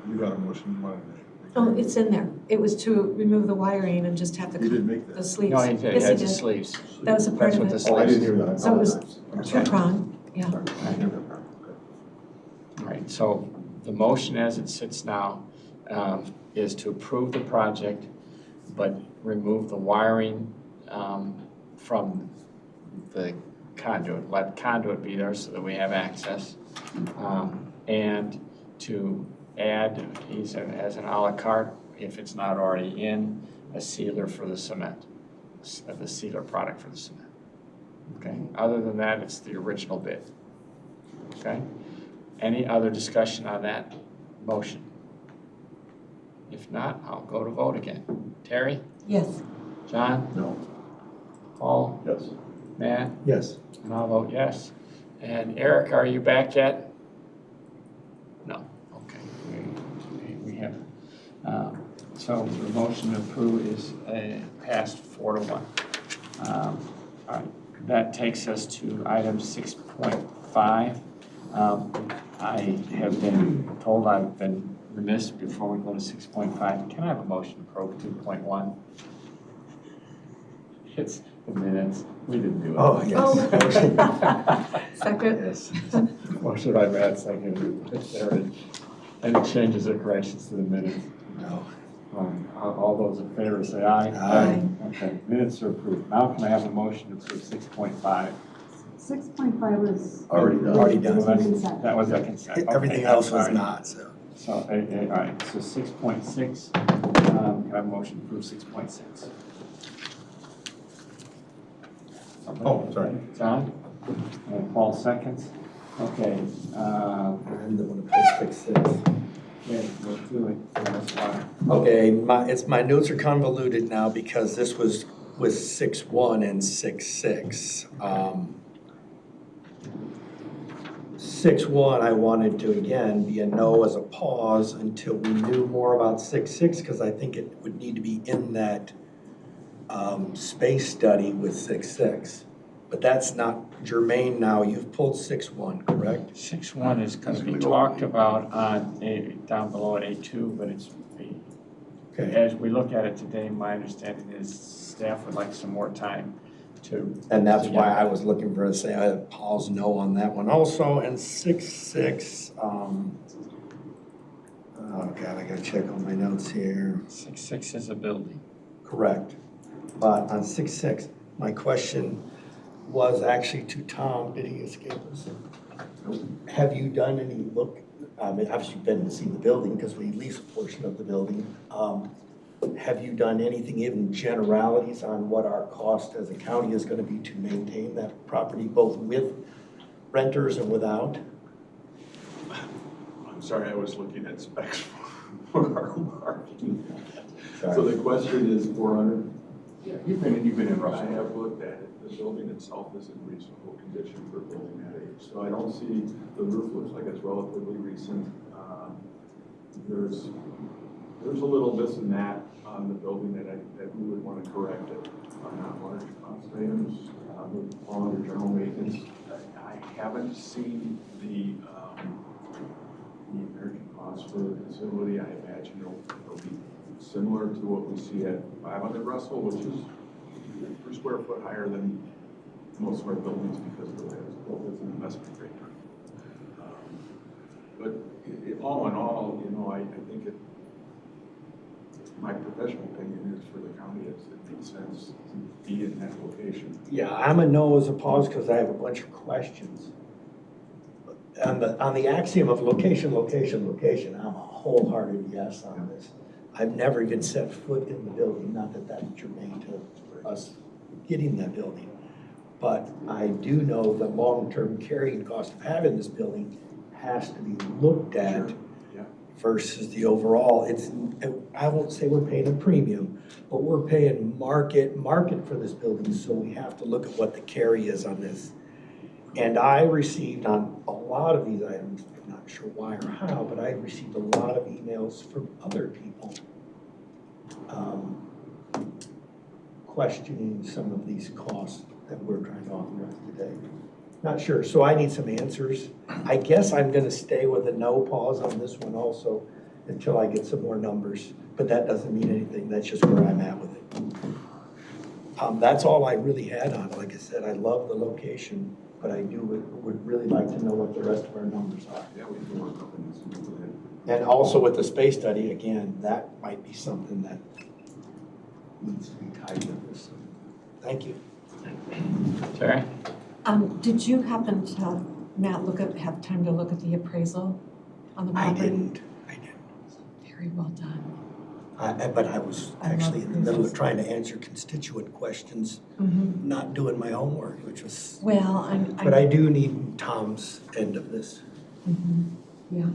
You got a motion you wanted to make? Oh, it's in there. It was to remove the wiring and just have You didn't make that. the sleeves. No, he did. Yes, He had the sleeves. That was a part That's of what the it. Oh, I sleeves. didn't hear that. So it was I'm sorry. two-prong, yeah. I didn't hear that part. Okay. All right, so the motion as it sits now is to approve the project, but remove the wiring from the conduit. Let conduit be there so that we have access. And to add, as an a la carte, if it's not already in, a sealer for the cement, the sealer product for the cement. Okay, other than that, it's the original bid. Okay, any other discussion on that motion? If not, I'll go to vote again. Terry? Yes. John? No. Paul? Yes. Matt? Yes. And I'll vote yes. And Eric, are you back yet? No. Okay. We have. So the motion to approve is passed 4-1. All right. That takes us to item 6.5. I have been told I've been remiss before we go to 6.5. Can I have a motion to approve 2.1? It's the minutes. We didn't do it. Oh, yes. Second. Yes. Motion by Matt, second. If there are any changes or corrections to the minutes? No. All those in favor say aye. Aye. Okay, minutes are approved. Now can I have a motion to approve 6.5? 6.5 was. Already done. Already done. Was a consent. That was a consent. Okay, Everything else was sorry. not, so. So, all right, so 6.6, can I have a motion to approve 6.6? Oh, sorry. John? And Paul seconds. Okay. I'm the one who put 6.6. Okay, we'll do it. That's why. Okay, my notes are convoluted now because this was with 6.1 and 6.6. 6.1, I wanted to, again, be a no as a pause until we knew more about 6.6, because I think it would need to be in that space study with 6.6. But that's not germane now. You've pulled 6.1, correct? 6.1 is going to be talked about on down below at A2, but it's Okay. as we look at it today, my understanding is staff would like some more time to. And that's why I was looking for a say, Paul's no on that one also, and 6.6, oh God, I gotta check on my notes here. 6.6 is a building. Correct. But on 6.6, my question was actually to Tom, did he escape us? Have you done any look, I mean, obviously you've been to see the building because we lease a portion of the building. Have you done anything, even generalities on what our cost as a county is gonna be to maintain that property, both with renters and without? I'm sorry, I was looking at specs for our parking. Sorry. So the question is 400? Yeah, you've been in I Russell. have looked at it. The building itself is in reasonable condition for a building that age. So I don't see, the roof looks like it's relatively recent. There's a little this and that on the building that we would want to correct it on non-large cost items, with all under general maintenance. I haven't seen the American cost for the facility. I imagine it'll be similar to what we see at 500 Russell, which is per square foot higher than most of our buildings because of the way it's built as an investment grade. But all in all, you know, I think my professional opinion is for the county, it makes sense to be in that location. Yeah, I'm a no as opposed because I have a bunch of questions. On the axiom of location, I'm a wholehearted yes on this. I've never even set foot in the building, not that that's germane to us getting that building. But I do know the long-term carrying cost of having this building has to be looked at versus the overall. I won't say we're paying a premium, but we're paying market for this building, so we have to look at what the carry is on this. And I received on a lot of these items, I'm not sure why or how, but I received a lot of emails from other people questioning some of these costs that we're trying to authorize today. Not sure, so I need some answers. I guess I'm gonna stay with a no pause on this one also until I get some more numbers, but that doesn't mean anything, that's just where I'm at with it. That's all I really had on it. Like I said, I love the location, but I would really like to know what the rest of our numbers are. Yeah, we can work up in this. And also with the space study, again, that might be something that needs to be tied with this. Thank you. Terry? Did you happen to, Matt, have time to look at the appraisal on the property? I didn't. Very well done. But I was actually in the middle of trying to answer constituent questions, not doing my homework, which was. Well, But I do need Tom's end of this. Yeah.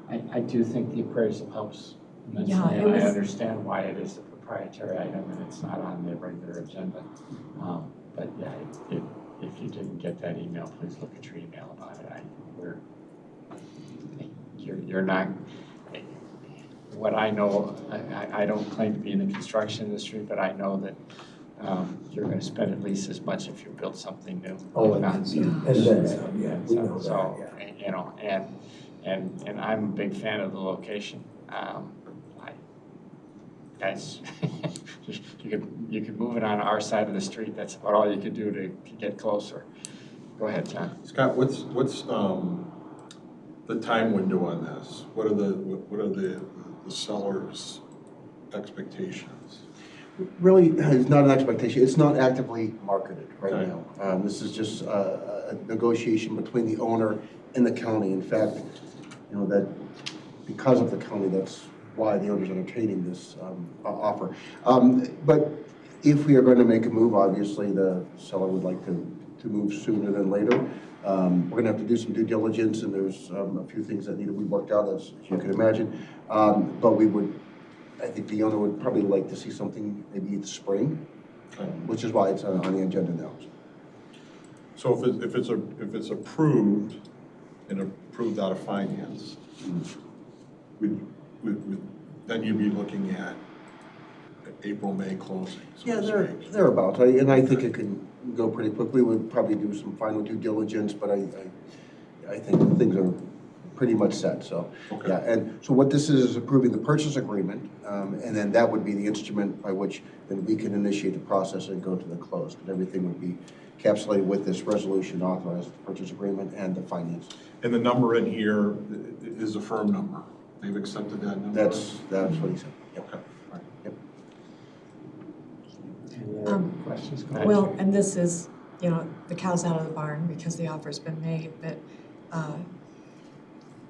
I do think the appraisal helps. Yeah, And it was. I understand why it is a proprietary item and it's not on the regular agenda. But yeah, if you didn't get that email, please look at your email about it. You're not, what I know, I don't claim to be in the construction industry, but I know that you're going to spend at least as much if you build something new. Oh, and Not- then, yeah, we know So, that, yeah. you know, and I'm a big fan of the location. Guys, you could move it on our side of the street. That's about all you could do to get closer. Go ahead, John. Scott, what's the time window on this? What are the seller's expectations? Really, it's not an expectation. It's not actively marketed right Okay. now. This is just a negotiation between the owner and the county. In fact, you know, that because of the county, that's why the owner's entertaining this offer. But if we are going to make a move, obviously the seller would like to move sooner than later. We're going to have to do some due diligence, and there's a few things that need to be worked out, as you can imagine. But I think the owner would probably like to see something maybe in the spring, which is why it's on the agenda now. So if it's approved and approved out of finance, then you'd be looking at April, May closing. Yeah, thereabouts. And I think it can go pretty quickly. We'd probably do some final due diligence, but I think things are pretty much set, so. Okay. Yeah, and so what this is approving the purchase agreement, and then that would be the instrument by which then we can initiate the process and go to the close. But everything would be encapsulated with this resolution authorizing the purchase agreement and the finance. And the number in here is a firm number. They've accepted that number? That's what he said. Yep. Okay. All right. Yep. Any other questions? Go ahead, Well, Judy. and this is, you know, the cow's out of the barn because the offer's been made, but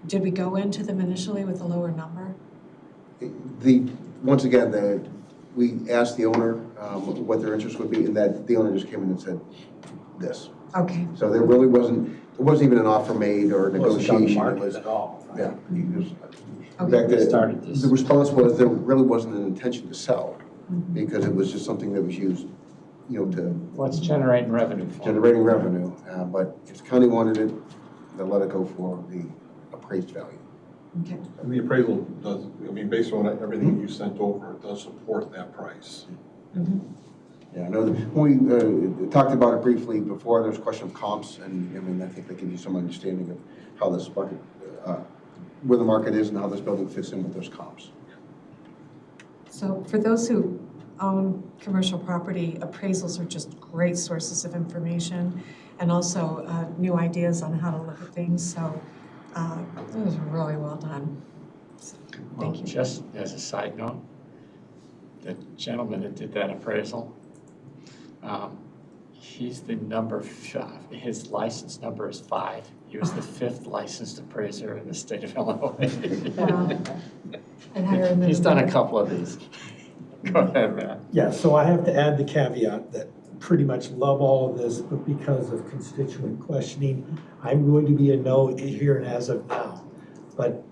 did we go into them initially with a lower number? Once again, we asked the owner what their interest would be, and that the owner just came in and said this. Okay, So there really wasn't even an offer made or a negotiation. It was, at all. yeah. He was, in Okay. fact, Started this. the response was there really wasn't an intention to sell because it was just something that was used, you know, to What's generating revenue for? generating revenue. But if the county wanted it, they'll let it go for the appraised value. okay. And the appraisal does, I mean, based on everything you sent over, it does support that price. Yeah, I know that when we talked about it briefly before, there was a question of comps, and I mean, I think that gives you some understanding of how this market, where the market is and how this building fits in with those comps. So for those who own commercial property, appraisals are just great sources of information and also new ideas on how to look at things. So it was really well done. So, Well, thank you. just as a side note, the gentleman that did that appraisal, he's the number, his license number is 5. He was the 5th licensed appraiser in the state of Illinois. Wow. And higher than He's done a couple of these. Go ahead, Matt. Yeah, so I have to add the caveat that pretty much love all of this, but because of constituent questioning, I'm going to be a no here and as of now. But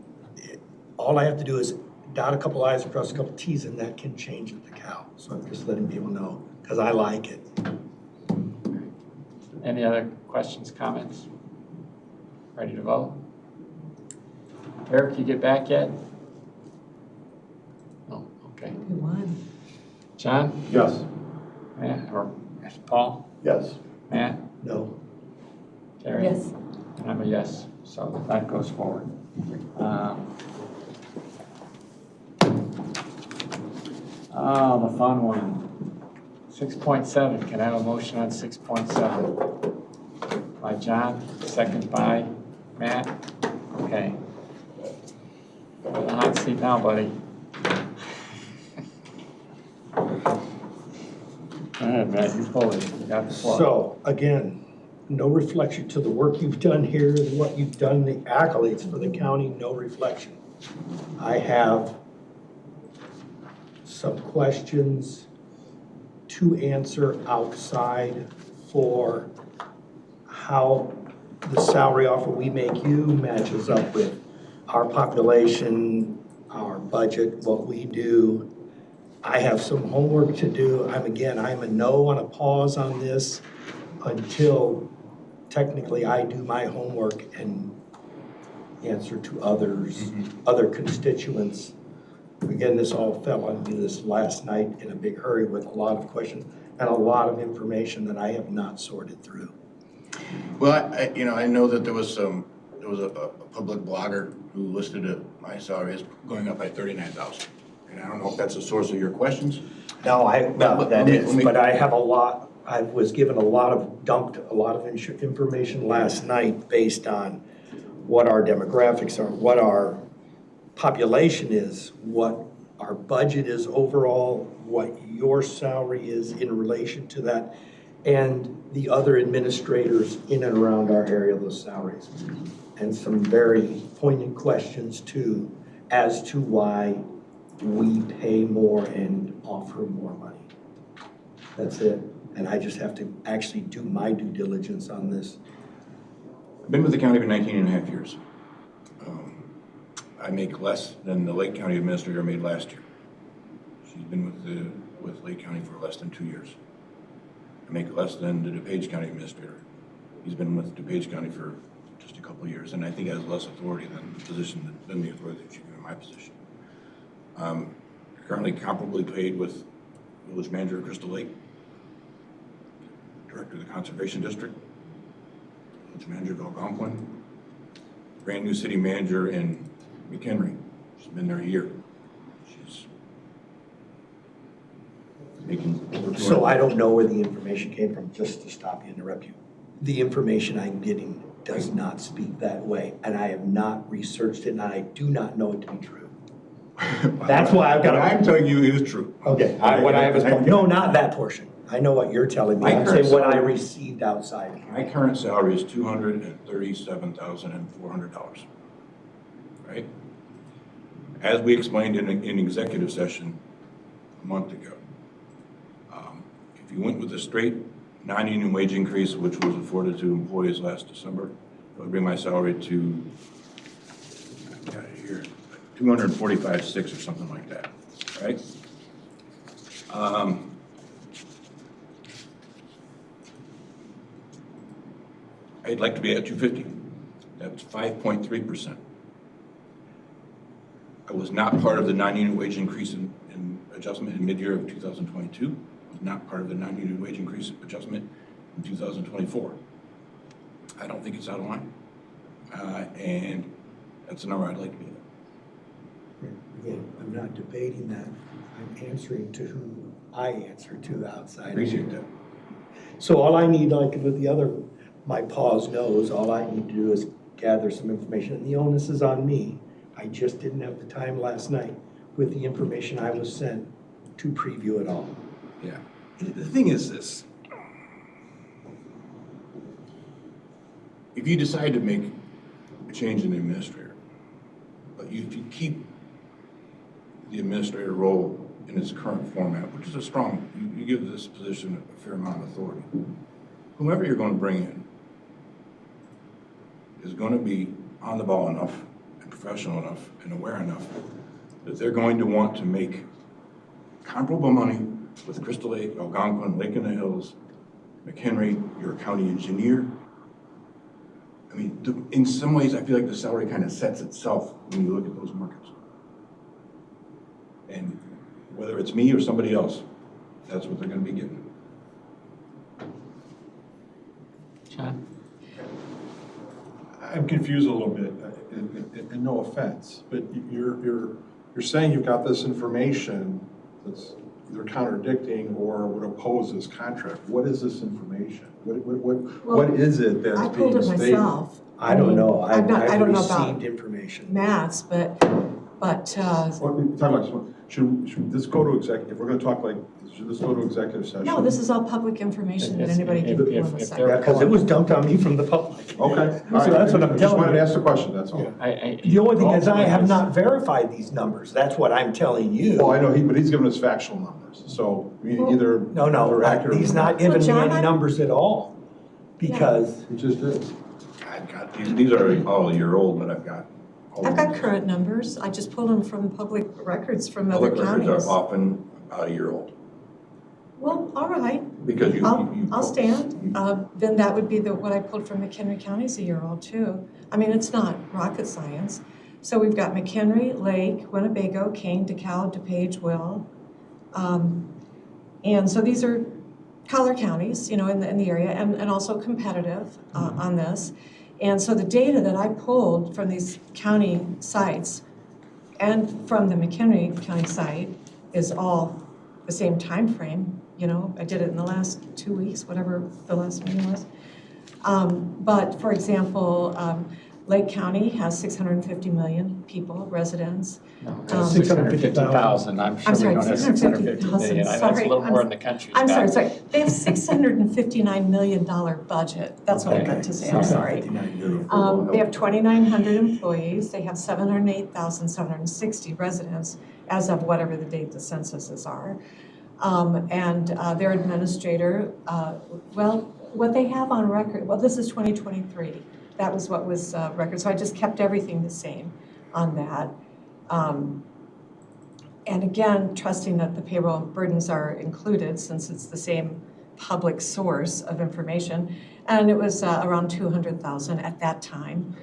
all I have to do is dot a couple I's, cross a couple T's, and that can change at the cow. So I'm just letting people know, because I like it. Any other questions, comments? Ready to vote? Eric, you get back yet? No, okay. Who won? John? Yes. Matt, or Paul? Yes. Matt? No. Terry? Yes. And I'm a yes, so that goes forward. Oh, the fun one. 6.7, can I have a motion on 6.7? By John, second by Matt? Okay. You're in the hot seat now, buddy. Go ahead, Matt, you pull it, you got the floor. So, again, no reflection to the work you've done here, and what you've done, the accolades for the county, no reflection. I have some questions to answer outside for how the salary offer we make you matches up with our population, our budget, what we do. I have some homework to do. I'm a no on a pause on this until technically I do my homework and answer to others, other constituents. Again, this all fell on me this last night in a big hurry with a lot of questions and a lot of information that I have not sorted through. Well, I know that there was a public blogger who listed my salary as going up by $39,000. And I don't know if that's the source of your questions. No, But that let is, me- but I have a lot, I was given dumped a lot of information last night based on what our demographics are, what our population is, what our budget is overall, what your salary is in relation to that, and the other administrators in and around our area, those salaries. And some very poignant questions too, as to why we pay more and offer more money. That's it. And I just have to actually do my due diligence on this. I've been with the county for 19 and a half years. I make less than the Lake County administrator made last year. She's been with Lake County for less than 2 years. I make less than the DuPage County administrator. He's been with DuPage County for just a couple of years, and I think has less authority than the authority that you give in my position. Currently comparably paid with village manager of Crystal Lake, director of the Conservation District, village manager of Algonquin, brand new city manager in McHenry. She's been there a year. She's making over So I don't know where the information came from, just to stop you, interrupt you. The information I'm getting does not speak that way, and I have not researched it, and I do not know it to be true. That's why I've got. What I'm telling you is true. Okay, what I have is, no, not that portion. I know what you're telling me. I'm saying what I received outside. My current salary is $237,400, right? As we explained in executive session a month ago, if you went with a straight non-union wage increase, which was afforded to employees last December, it would bring my salary to, I've got it here, 245,600 or something like that, right? I'd like to be at 250. That's 5.3%. I was not part of the non-union wage increase in adjustment in mid-year of 2022. I was not part of the non-union wage increase adjustment in 2024. I don't think it's out of line. And that's the number I'd like to be at. Again, I'm not debating that. I'm answering to who I answer to outside. Appreciate that. So all I need, like with the other, my pause knows, all I need to do is gather some information, and the onus is on me. I just didn't have the time last night with the information I was sent to preview it all. Yeah. The thing is this. If you decide to make a change in the administrator, but if you keep the administrator role in its current format, which is a strong, you give this position a fair amount of authority, whomever you're going to bring in is going to be on the ball enough and professional enough and aware enough that they're going to want to make comparable money with Crystal Lake, Algonquin, Lake in the Hills, McHenry, you're a county engineer. I mean, in some ways, I feel like the salary kind of sets itself when you look at those markets. And whether it's me or somebody else, that's what they're going to be getting. John? I'm confused a little bit, and no offense, but you're saying you've got this information that's either contradicting or would oppose this contract. What is this information? What is it that's I being pulled it stated? myself. I don't know. I don't know about received information. Matt's, but Should this go to executive? If we're going to talk like, should this go to executive session? no, this is all public information that anybody can pull on the site. Yeah, because it was dumped on me from the public. Okay. All right. So that's what I'm Just telling wanted to you. ask the question, that's all. The only thing is I have not verified these numbers. That's what I'm telling you. Well, I know but he's giving us factual numbers, so either. No, they're accurate he's or not giving me John, any numbers at all. Because He just did. I've got these are all a year old, but I've got. I've got current numbers. I just pulled them from public records from other Public counties. records are often about a year old. Well, all right. Because I'll stand. Then that would be what I pulled from McHenry County is a year old too. I mean, it's not rocket science. So we've got McHenry, Lake, Winnebago, Kane, DeKalb, DuPage, Will. And so these are collar counties, in the area, and also competitive on this. And so the data that I pulled from these county sites and from the McHenry County site is all the same time frame. I did it in the last 2 weeks, whatever the last meeting was. But for example, Lake County has 650 million people, residents. No, 650,000. I'm sure we don't have 650 million. That's a little more in the country. I'm sorry. They have $659 million budget. That's what I meant to say. I'm sorry. They have 2,900 employees. They have 708,760 residents as of whatever the date the censuses are. And their administrator, what they have on record, this is 2023. That was what was record. So I just kept everything the same on that. And again, trusting that the payroll burdens are included since it's the same public source of information. And it was around 200,000 at that time.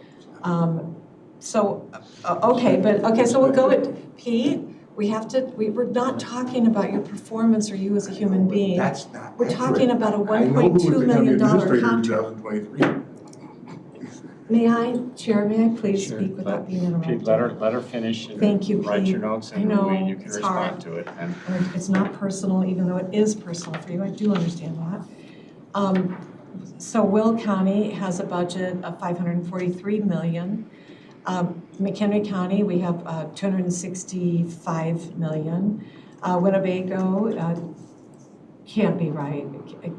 So we'll go at Pete. We're not talking about your performance or you as a human being. That's not. We're talking about a $1.2 million contract. May I, Chair, may I please Sure, speak without but being interrupted? Pete, let her finish. And Thank you, write Pete. your notes I and know, you can it's respond hard. to it. And It's not personal, even though it is personal for you. I do understand that. So Will County has a budget of $543 million. McHenry County, we have $265 million. Winnebago can't be right. It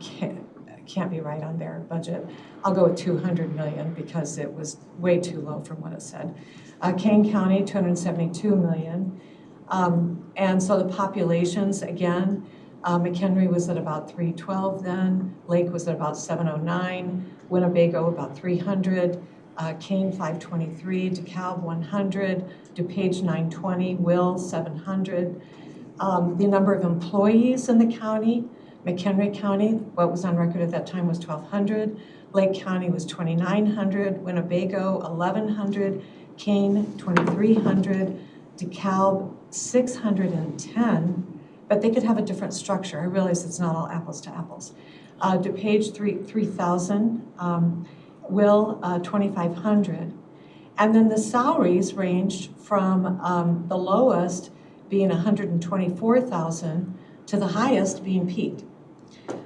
can't be right on their budget. I'll go with $200 million because it was way too low from what it said. Kane County, $272 million. And so the populations, again, McHenry was at about 312 then, Lake was at about 709, Winnebago about 300, Kane 523, DeKalb 100, DuPage 920, Will 700. The number of employees in the county, McHenry County, what was on record at that time was 1,200, Lake County was 2,900, Winnebago 1,100, Kane 2,300, DeKalb 610, but they could have a different structure. I realize it's not all apples to apples. DuPage 3,000, Will 2,500. And then the salaries ranged from the lowest being 124,000 to the highest being Pete.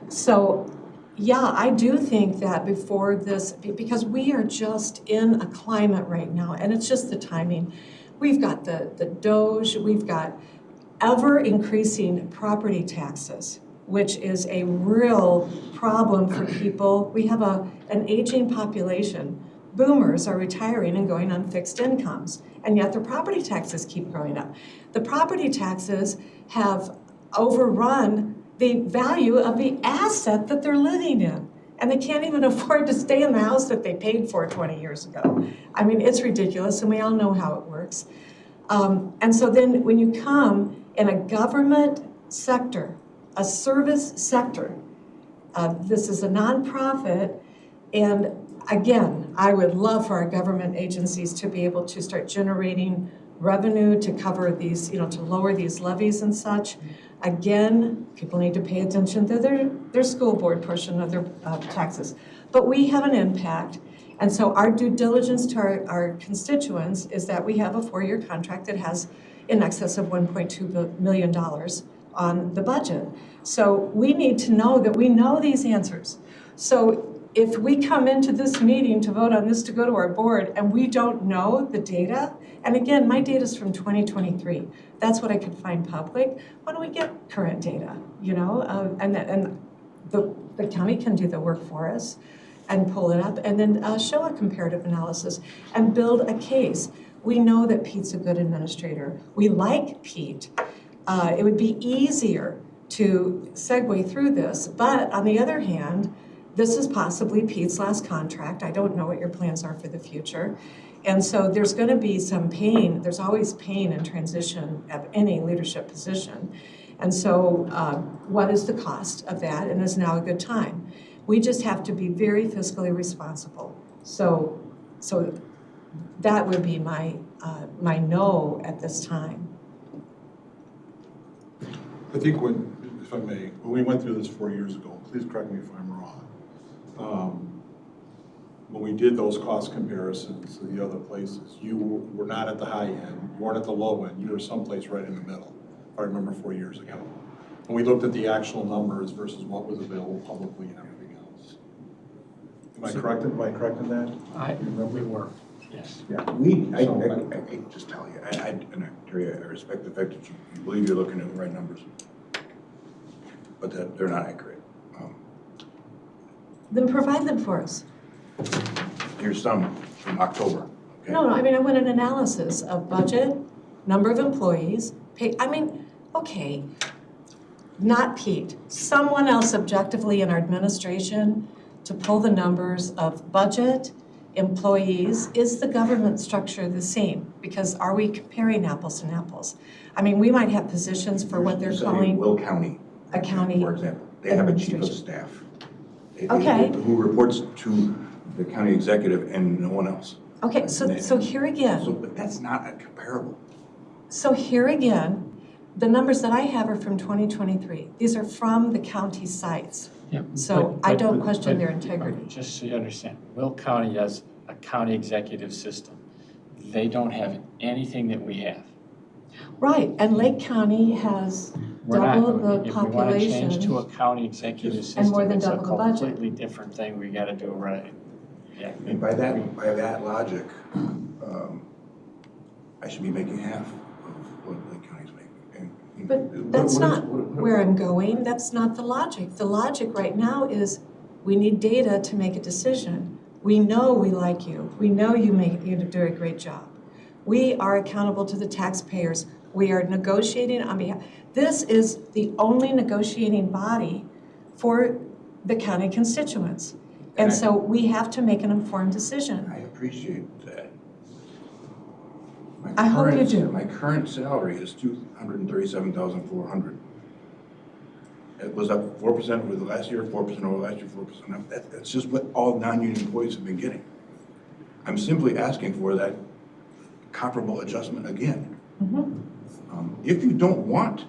So yeah, I do think that before this, because we are just in a climate right now, and it's just the timing. We've got the Doge, we've got ever increasing property taxes, which is a real problem for people. We have an aging population. Boomers are retiring and going on fixed incomes, and yet their property taxes keep growing up. The property taxes have overrun the value of the asset that they're living in, and they can't even afford to stay in the house that they paid for 20 years ago. I mean, it's ridiculous, and we all know how it works. And so then when you come in a government sector, a service sector, this is a nonprofit, and again, I would love for our government agencies to be able to start generating revenue to cover these, to lower these levies and such. Again, people need to pay attention to their school board portion of their taxes. But we have an impact. And so our due diligence to our constituents is that we have a 4-year contract that has in excess of $1.2 million on the budget. So we need to know that we know these answers. So if we come into this meeting to vote on this to go to our board and we don't know the data, and again, my data is from 2023. That's what I could find public. Why don't we get current data, and the county can do the work for us and pull it up and then show a comparative analysis and build a case. We know that Pete's a good administrator. We like Pete. It would be easier to segue through this, but on the other hand, this is possibly Pete's last contract. I don't know what your plans are for the future. And so there's going to be some pain. There's always pain in transition of any leadership position. And so what is the cost of that? And is now a good time? We just have to be very fiscally responsible. So that would be my no at this time. I think if I may, when we went through this 4 years ago, please correct me if I'm wrong. When we did those cost comparisons to the other places, you were not at the high end, you weren't at the low end, you were someplace right in the middle, if I remember 4 years ago. When we looked at the actual numbers versus what was available publicly and everything else. Am I correct in that? we were, yes. Yeah, I just tell you, Terry, I respect the fact that you believe you're looking at the right numbers, but that they're not accurate. Then provide them for us. Here's some from October. Okay? No, I mean, I want an analysis of budget, number of employees, pay. I mean, okay, not Pete, someone else objectively in our administration to pull the numbers of budget, employees. Is the government structure the same? Because are we comparing apples and apples? I mean, we might have positions for what they're calling Will County, a county, for example. They have a chief of staff. Okay. Who reports to the county executive and no one else. Okay, so here again. But that's not a comparable. So here again, the numbers that I have are from 2023. These are from the county sites. Yeah, So I don't question their integrity. Just so you understand, Will County has a county executive system. They don't have anything that we have. Right, and Lake County has We're not, double the if we want to change to a population. county executive And system, more than it's a double the budget. completely different thing we got to do right. Yeah. And by that logic, I should be making half of what Lake County's making. And But that's not where I'm going. That's not the logic. The logic right now is we need data to make a decision. We know we like you. We know you do a great job. We are accountable to the taxpayers. We are negotiating on behalf. This is the only negotiating body for the county constituents. And so we have to make an informed decision. I appreciate that. I hope you do. My current salary is $237,400. It was up 4% over the last year, 4% over last year, 4% up. That's just what all non-union employees have been getting. I'm simply asking for that comparable adjustment again. Mm-hmm. If you don't want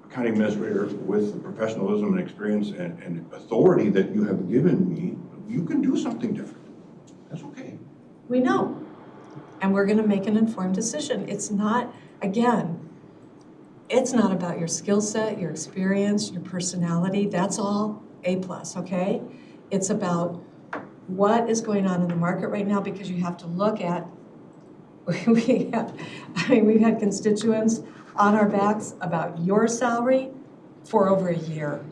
a county administrator with the professionalism and experience and authority that you have given me, you can do something different. That's okay. We know. And we're going to make an informed decision. It's not, again, it's not about your skill set, your experience, your personality. That's all A+, okay? It's about what is going on in the market right now, because you have to look at, we've had constituents on our backs about your salary for over a year.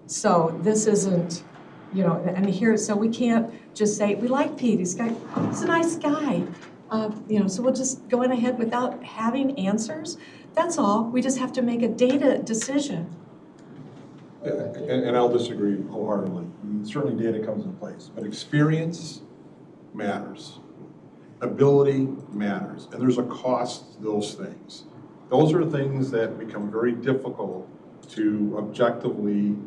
So this isn't, so we can't just say, we like Pete, he's a nice guy. So we'll just go on ahead without having answers. That's all. We just have to make a data decision. And I'll disagree wholeheartedly. Certainly data comes into place, but experience matters. Ability matters, and there's a cost to those things. Those are things that become very difficult to objectively,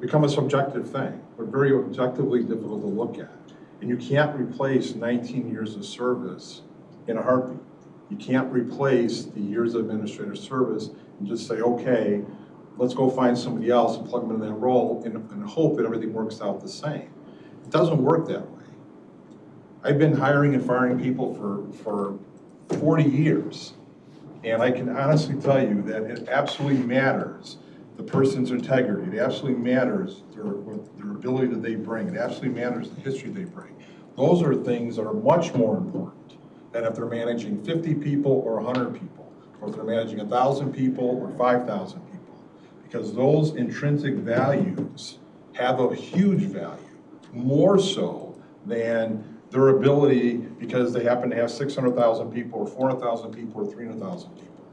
become a subjective thing, but very objectively difficult to look at. And you can't replace 19 years of service in a heartbeat. You can't replace the years of administrative service and just say, okay, let's go find somebody else and plug them into that role and hope that everything works out the same. It doesn't work that way. I've been hiring and firing people for 40 years, and I can honestly tell you that it absolutely matters the person's integrity. It absolutely matters their ability that they bring. It absolutely matters the history they bring. Those are things that are much more important than if they're managing 50 people or 100 people, or if they're managing 1,000 people or 5,000 people. Because those intrinsic values have a huge value, more so than their ability because they happen to have 600,000 people or 400,000 people or 300,000 people.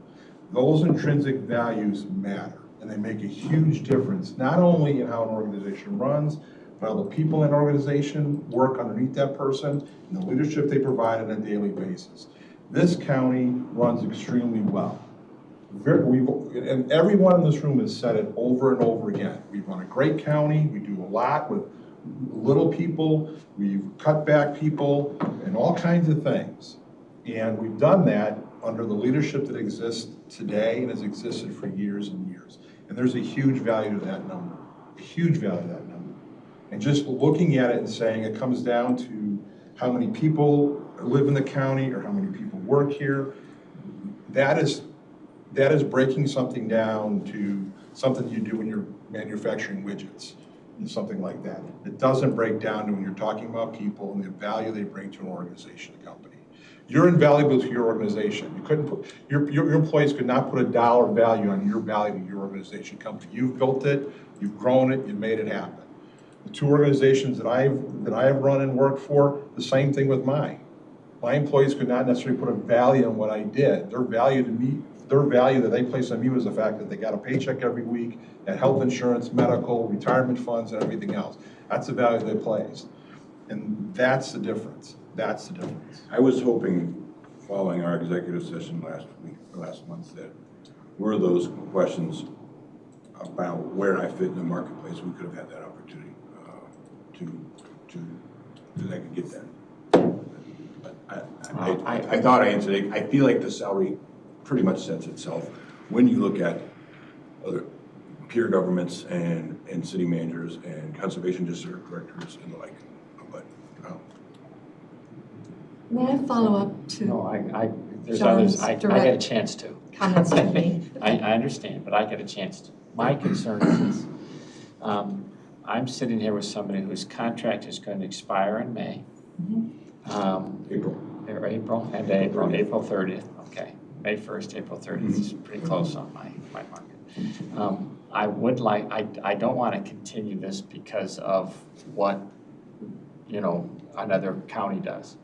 Those intrinsic values matter, and they make a huge difference, not only in how an organization runs, but how the people in an organization work underneath that person and the leadership they provide on a daily basis. This county runs extremely well. And everyone in this room has said it over and over again. We run a great county, we do a lot with little people, we've cut back people, and all kinds of things. And we've done that under the leadership that exists today and has existed for years and years. And there's a huge value to that number, a huge value to that number. And just looking at it and saying it comes down to how many people live in the county or how many people work here, that is breaking something down to something you do when you're manufacturing widgets and something like that. It doesn't break down to when you're talking about people and the value they bring to an organization, a company. You're invaluable to your organization. You couldn't put, your employees could not put a dollar value on your value to your organization, company. You've built it, you've grown it, you've made it happen. The two organizations that I have run and worked for, the same thing with mine. My employees could not necessarily put a value on what I did. Their value to me, their value that they placed on me was the fact that they got a paycheck every week, had health insurance, medical, retirement funds, and everything else. That's the value they placed. And that's the difference. That's the difference. I was hoping, following our executive session last month, that were those questions about where I fit in the marketplace, we could have had that opportunity that I could get that. But I thought I answered it. I feel like the salary pretty much sets itself when you look at other peer governments and city managers and conservation district directors and the like. But May I follow up to No, there's John's others, I get a direct chance to. comments to me? I understand, but I get a chance to. My concern is this. I'm sitting here with somebody whose contract is going to expire in May. April. End of April 30th, okay. May 1st, April 30th is pretty close on my market. I would like, I don't want to continue this because of what, another county does.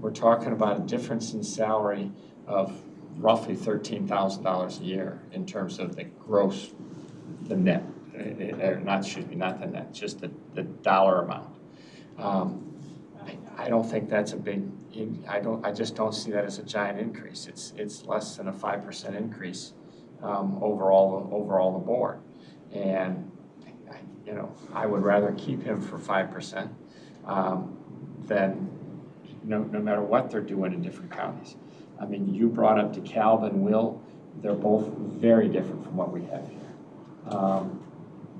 We're talking about a difference in salary of roughly $13,000 a year in terms of the gross, the net, not the net, just the dollar amount. I don't think that's a big, I just don't see that as a giant increase. It's less than a 5% increase overall the board. And, I would rather keep him for 5% than no matter what they're doing in different counties. I mean, you brought up DeKalb and Will. They're both very different from what we have here.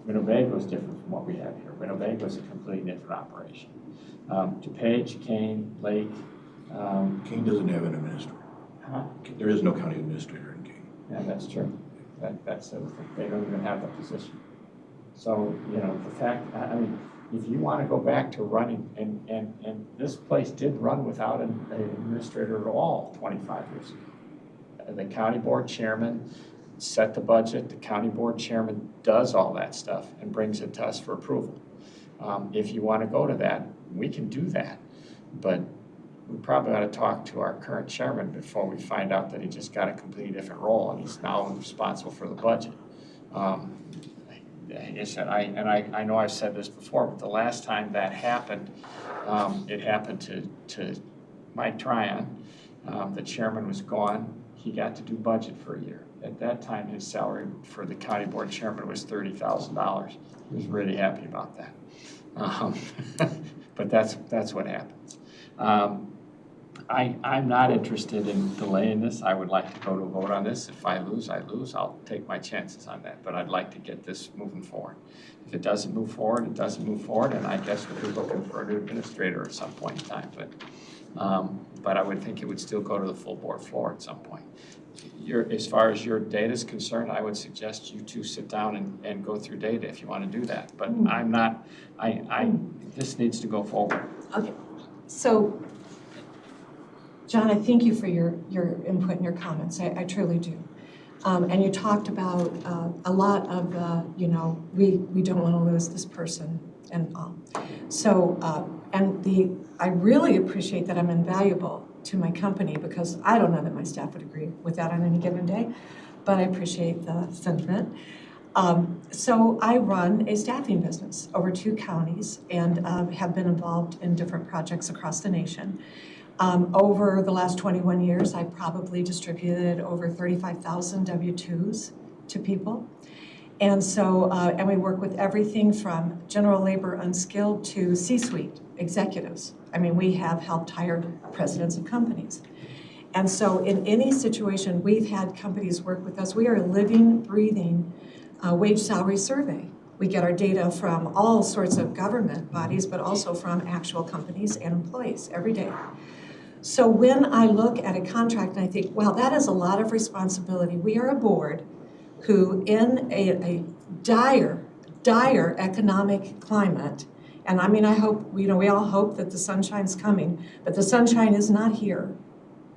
Winnebago is different from what we have here. Winnebago is a completely different operation. DuPage, Kane, Lake. Kane doesn't have an administrator. Huh? There is no county administrator in Kane. Yeah, that's true. That's the thing. They don't even have the position. So, the fact, I mean, if you want to go back to running, and this place did run without an administrator at all 25 years ago. The county board chairman set the budget. The county board chairman does all that stuff and brings it to us for approval. If you want to go to that, we can do that. But we probably ought to talk to our current chairman before we find out that he just got a completely different role and he's now responsible for the budget. Like I said, I know I've said this before, but the last time that happened, it happened to Mike Tryon. The chairman was gone. He got to do budget for a year. At that time, his salary for the county board chairman was $30,000. He was really happy about that. But that's what happens. I'm not interested in delaying this. I would like to go to a vote on this. If I lose, I lose. I'll take my chances on that. But I'd like to get this moving forward. If it doesn't move forward, it doesn't move forward, and I guess we'll be looking for a new administrator at some point in time. But I would think it would still go to the full board floor at some point. As far as your data is concerned, I would suggest you two sit down and go through data if you want to do that. But I'm not, this needs to go forward. Okay, so John, I thank you for your input and your comments. I truly do. And you talked about a lot of we don't want to lose this person and all. So I really appreciate that I'm invaluable to my company because I don't know that my staff would agree with that on any given day, but I appreciate the sentiment. So I run a staffing business over 2 counties and have been involved in different projects across the nation. Over the last 21 years, I probably distributed over 35,000 W-2s to people. And so, and we work with everything from general labor unskilled to C-suite executives. I mean, we have helped hire presidents of companies. And so in any situation, we've had companies work with us. We are a living, breathing wage salary survey. We get our data from all sorts of government bodies, but also from actual companies and employees every day. So when I look at a contract and I think, wow, that is a lot of responsibility. We are a board who in a dire economic climate, and I mean, I hope, we all hope that the sunshine's coming, but the sunshine is not here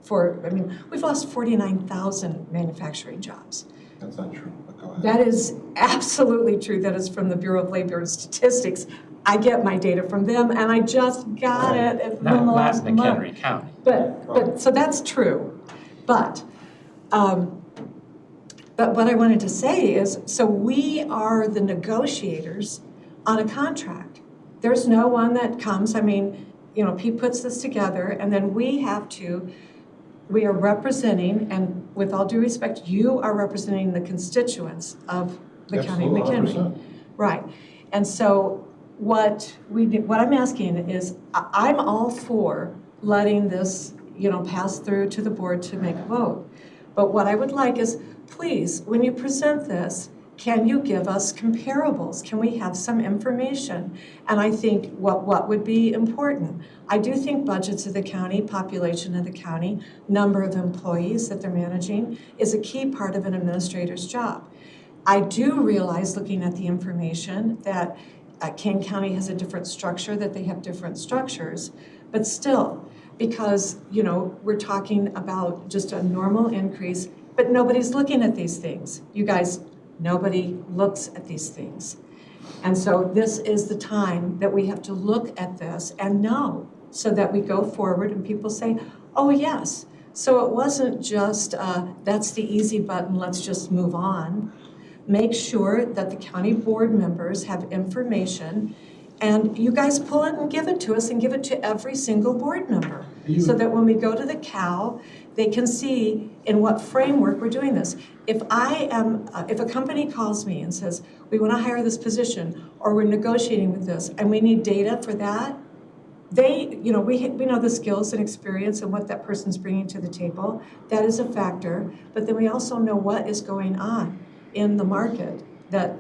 we've lost 49,000 manufacturing jobs. That's not true, but go ahead. That is absolutely true. That is from the Bureau of Labor Statistics. I get my data from them, and I just got it from the last month. Not McHenry County. But so that's true. But what I wanted to say is, so we are the negotiators on a contract. There's no one that comes. I mean, Pete puts this together, and then we are representing, and with all due respect, you are representing the constituents of the county of McHenry. 100%. Right. And so what I'm asking is, I'm all for letting this, pass through to the board to make a vote. But what I would like is, please, when you present this, can you give us comparables? Can we have some information? And I think what would be important? I do think budgets of the county, population of the county, number of employees that they're managing is a key part of an administrator's job. I do realize, looking at the information, that Kane County has a different structure, that they have different structures, but still, because, you know, we're talking about just a normal increase, but nobody's looking at these things. You guys, nobody looks at these things. And so this is the time that we have to look at this and know, so that we go forward and people say, oh yes. So it wasn't just, that's the easy button, let's just move on. Make sure that the county board members have information, and you guys pull it and give it to us and give it to every single board member. So that when we go to the COW, they can see in what framework we're doing this. If a company calls me and says, we want to hire this position, or we're negotiating with this, and we need data for that, we know the skills and experience and what that person's bringing to the table. That is a factor, but then we also know what is going on in the market that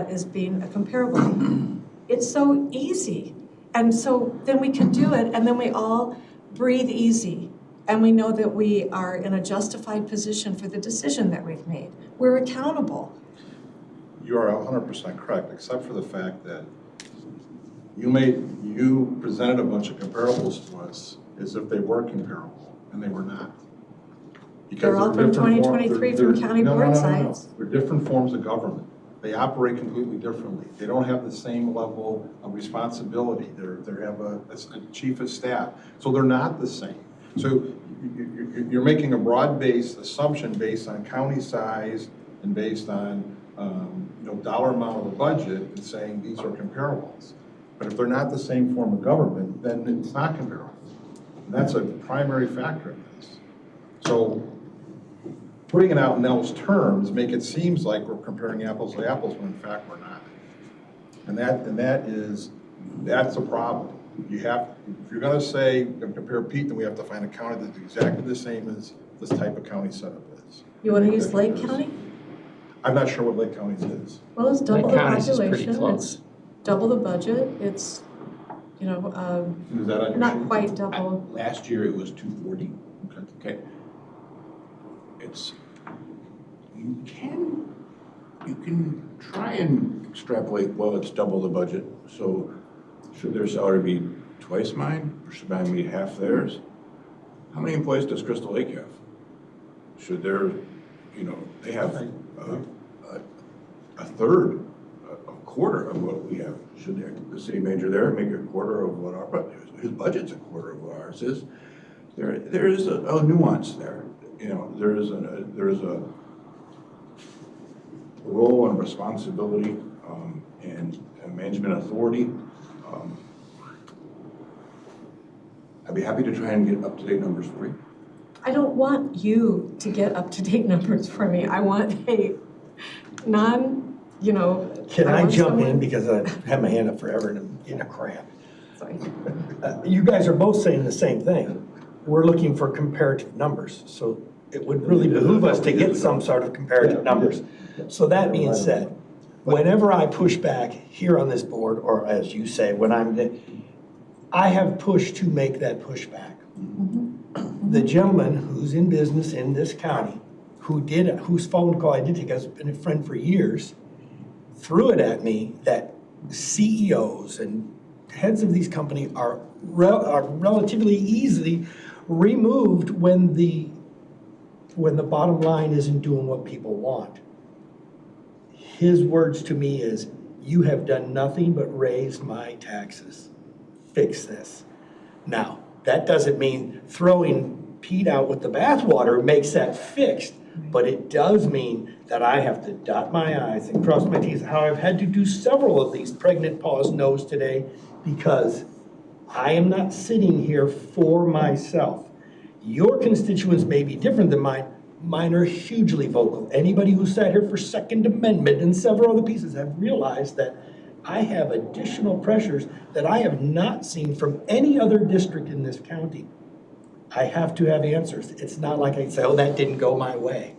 is being comparable. It's so easy. And so then we can do it, and then we all breathe easy. And we know that we are in a justified position for the decision that we've made. We're accountable. You are 100% correct, except for the fact that you presented a bunch of comparables to us as if they were comparable, and they were not. They're all from 2023 from county board sites. They're different forms of government. They operate completely differently. They don't have the same level of responsibility. They have a chief of staff. So they're not the same. So you're making a broad-based assumption based on county size and based on dollar amount of the budget and saying these are comparables. But if they're not the same form of government, then it's not comparable. And that's a primary factor in this. So putting it out in those terms make it seems like we're comparing apples to apples when in fact we're not. And that's a problem. If you're going to say compare Pete, then we have to find a county that's exactly the same as this type of county setup is. You want to use Lake County? I'm not sure what Lake County's is. Well, it's double the Lake County's is pretty population. close. It's double the budget. It's, Is that on your not sheet? quite double. Last year it was 240. Okay. You can try and extrapolate, well, it's double the budget, so should their salary be twice mine, or should mine be half theirs? How many employees does Crystal Lake have? Should they have a third, a quarter of what we have? Should the city manager there make a quarter of what our budget is? His budget's a quarter of what ours is. There is a nuance there. There is a role and responsibility and management authority. I'd be happy to try and get up-to-date numbers for you. I don't want you to get up-to-date numbers for me. I want a Can I jump in, because I've had my hand up forever and I'm in a cramp. Sorry. You guys are both saying the same thing. We're looking for comparative numbers, so it would really behoove us to get some sort of comparative numbers. So that being said, whenever I push back here on this board, or as you say, I have pushed to make that pushback. The gentleman who's in business in this county, whose phone call I did take, has been a friend for years, threw it at me that CEOs and heads of these companies are relatively easily removed when the bottom line isn't doing what people want. His words to me is, you have done nothing but raise my taxes. Fix this. Now, that doesn't mean throwing Pete out with the bathwater makes that fixed, but it does mean that I have to dot my I's and cross my T's, how I've had to do several of these pregnant pause no's today, because I am not sitting here for myself. Your constituents may be different than mine. Mine are hugely vocal. Anybody who sat here for Second Amendment and several other pieces have realized that I have additional pressures that I have not seen from any other district in this county. I have to have answers. It's not like I say, oh, that didn't go my way.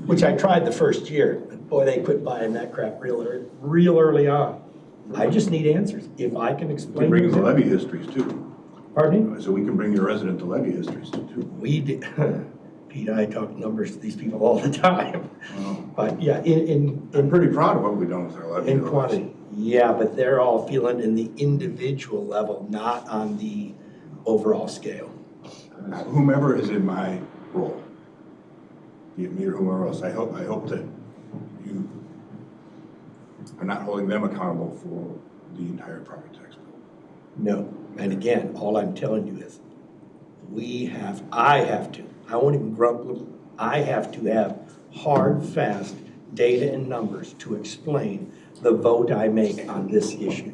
which I tried the first year, but boy, they quit buying that crap real early on. I just need answers. If I can We explain. can bring them the to- levy histories too. Pardon me? So we can bring your resident the levy histories too. We did, Pete, I talk numbers to these people all the time. Well, But yeah, I'm pretty proud of what we've done with our levy. in quantity. Yeah, but they're all feeling in the individual level, not on the overall scale. Whomever is in my role, be it me or whomever else, I hope that you are not holding them accountable for the entire property tax bill. No, and again, all I'm telling you is, I won't even grumble, I have to have hard, fast data and numbers to explain the vote I make on this issue.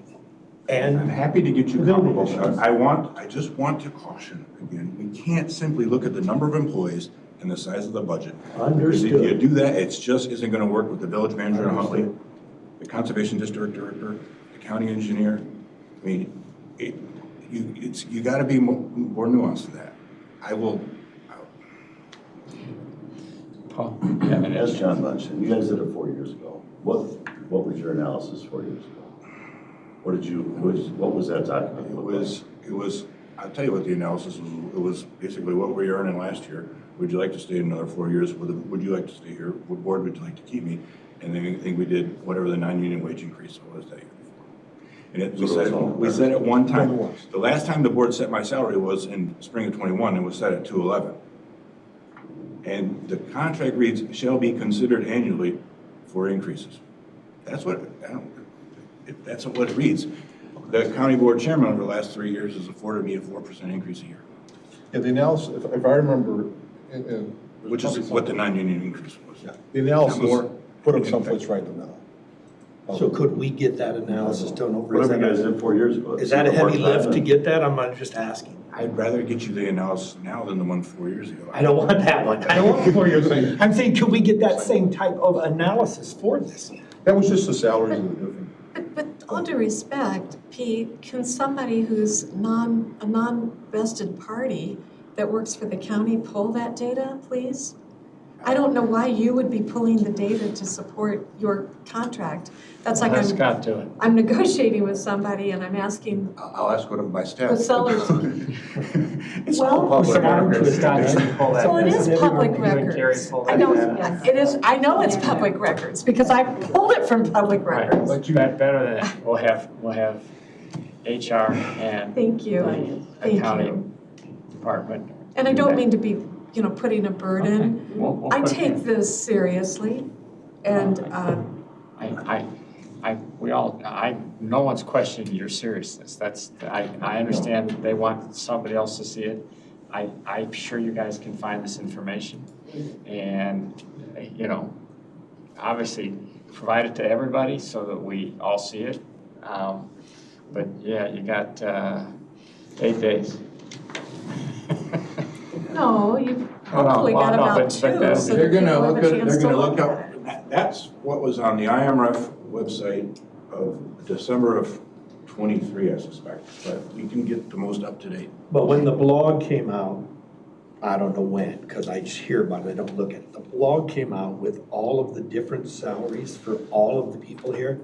I'm And happy to get you The building comparable. issues. I just want to caution again, we can't simply look at the number of employees and the size of the budget. Because if you understood. do that, it's just isn't gonna work with the village manager in Huntley, Understood. the conservation district director, the county engineer. I mean, you gotta be more nuanced than that. Paul, you have an As issue? John mentioned, you guys did it 4 years ago. What was your analysis 4 years ago? What was that document? It was, I'll tell you what the analysis was. It was basically what were you earning last year? Would you like to stay another 4 years? Would you like to stay here? What board would you like to keep me? And then I think we did whatever the non-union wage increase was that year before. And we said it one time. The last time the board set my salary was in spring of '21, and was set at $211. And the contract reads, shall be considered annually for increases. That's what it reads. The county board chairman over the last 3 years has afforded me a 4% increase a year, Yeah, the analysis, if I remember, which is what the non-union increase was. Yeah, the analysis More- put them someplace right in the middle. So could we get that analysis done over? Whatever you guys did 4 years ago. Is that a heavy lift to get that? I'm not just asking. I'd rather get you the analysis now than the one 4 years ago. I don't want that one. I don't want 4 years. I'm saying, could we get that same type of analysis for this? That was just the salaries that were different. But all due respect, Pete, can somebody who's a non-vested party that works for the county pull that data, please? I don't know why you would be pulling the data to support your contract. That's like Let Scott do it. I'm negotiating with somebody and I'm asking I'll ask one of my staff. the sellers. It's Well- all public record. Scott should pull that. Well, it is public You and Gary records. pull I that know, data. it is, I know it's public records because I pulled it from public Right, records. but better than that, we'll have HR and Thank you, thank accounting you. department. And I don't mean to be, putting a burden. Okay, we'll I put it take in. this seriously and, No one's questioning your seriousness. I understand they want somebody else to see it. I'm sure you guys can find this information and, obviously provide it to everybody so that we all see it. But yeah, you got 8 days. no, you've hopefully well, got no, about but 2, that's- so They're that people gonna have look a at, chance they're to gonna look look at it. up, that's what was on the IMRF website of December of '23, I suspect, but you can get the most up to date. But when the blog came out, I don't know when, because I just hear about it, I don't look at it. The blog came out with all of the different salaries for all of the people here.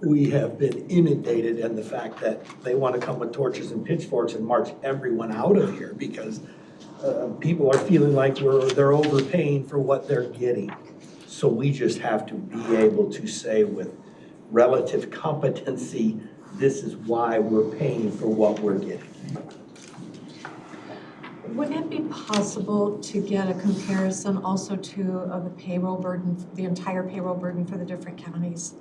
We have been inundated in the fact that they want to come with torches and pitchforks and march everyone out of here because people are feeling like they're overpaying for what they're getting. So we just have to be able to say with relative competency, this is why we're paying for what we're getting. Would it be possible to get a comparison also of the payroll burden, the entire payroll burden for the different counties?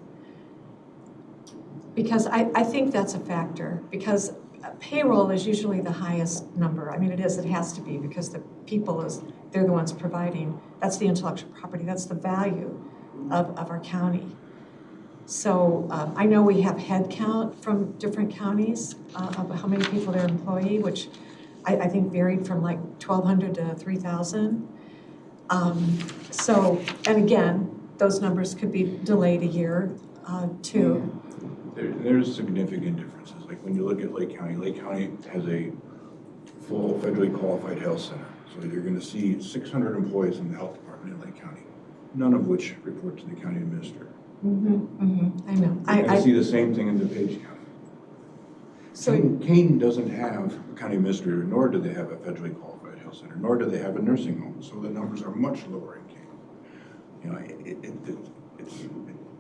Because I think that's a factor, because payroll is usually the highest number. I mean, it has to be, because the people they're the ones providing. That's the intellectual property, that's the value of our county. So I know we have head count from different counties of how many people they're employee, which I think varied from like 1,200 to 3,000. So, and again, those numbers could be delayed a year too. There's significant differences. Like when you look at Lake County has a full federally qualified health center. So you're gonna see 600 employees in the health department in Lake County, none of which report to the county administrator. I know. You're gonna see the same thing in DuPage County. So, Kane doesn't have a county administrator, nor do they have a federally qualified health center, nor do they have a nursing home, so the numbers are much lower in Kane. You know,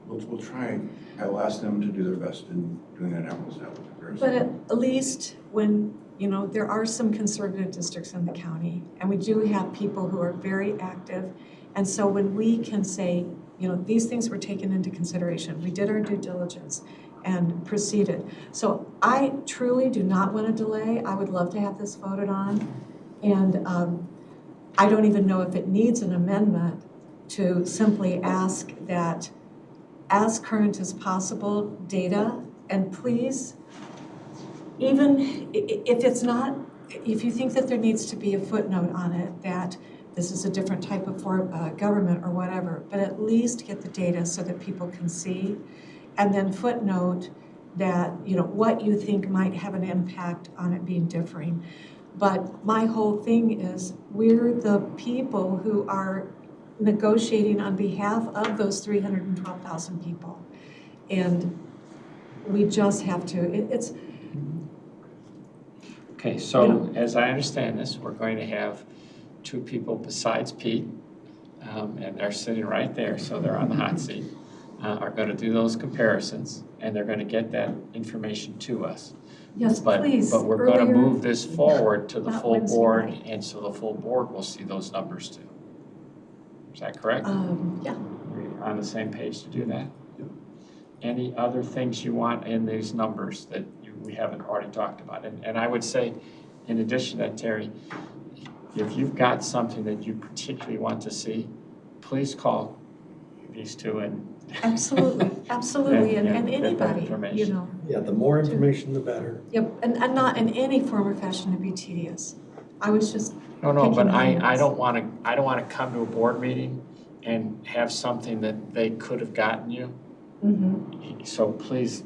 we'll try, I'll ask them to do their best in doing an apples-to-apples comparison. but at least when, you know, there are some conservative districts in the county, and we do have people who are very active. And so when we can say, you know, these things were taken into consideration, we did our due diligence and proceeded. So I truly do not want to delay. I would love to have this voted on. And I don't even know if it needs an amendment to simply ask that as current as possible data, and please, even if it's not, if you think that there needs to be a footnote on it that this is a different type of government or whatever, but at least get the data so that people can see, and then footnote that, you know, what you think might have an impact on it being differing. But my whole thing is we're the people who are negotiating on behalf of those 312,000 people. And we just have to, it's... Okay, so You know. as I understand this, we're going to have two people besides Pete, and they're sitting right there, so they're on the hot seat, are going to do those comparisons, and they're going to get that information to us. Yes, please. But we're going to Earlier, move this forward to the not full Wednesday board, night. and so the full board will see those numbers too. Is that correct? Yeah. We're on the same page to do that? Any other things you want in these numbers that we haven't already talked about? And I would say, in addition to that, Terry, if you've got something that you particularly want to see, please call these two and Absolutely, absolutely, and get that anybody, information. you know. Yeah, the more information, the better. Yep, and not in any form or fashion to be tedious. I was just No, but picking I highlights. don't want to come to a board meeting and have something that they could have gotten you. So please,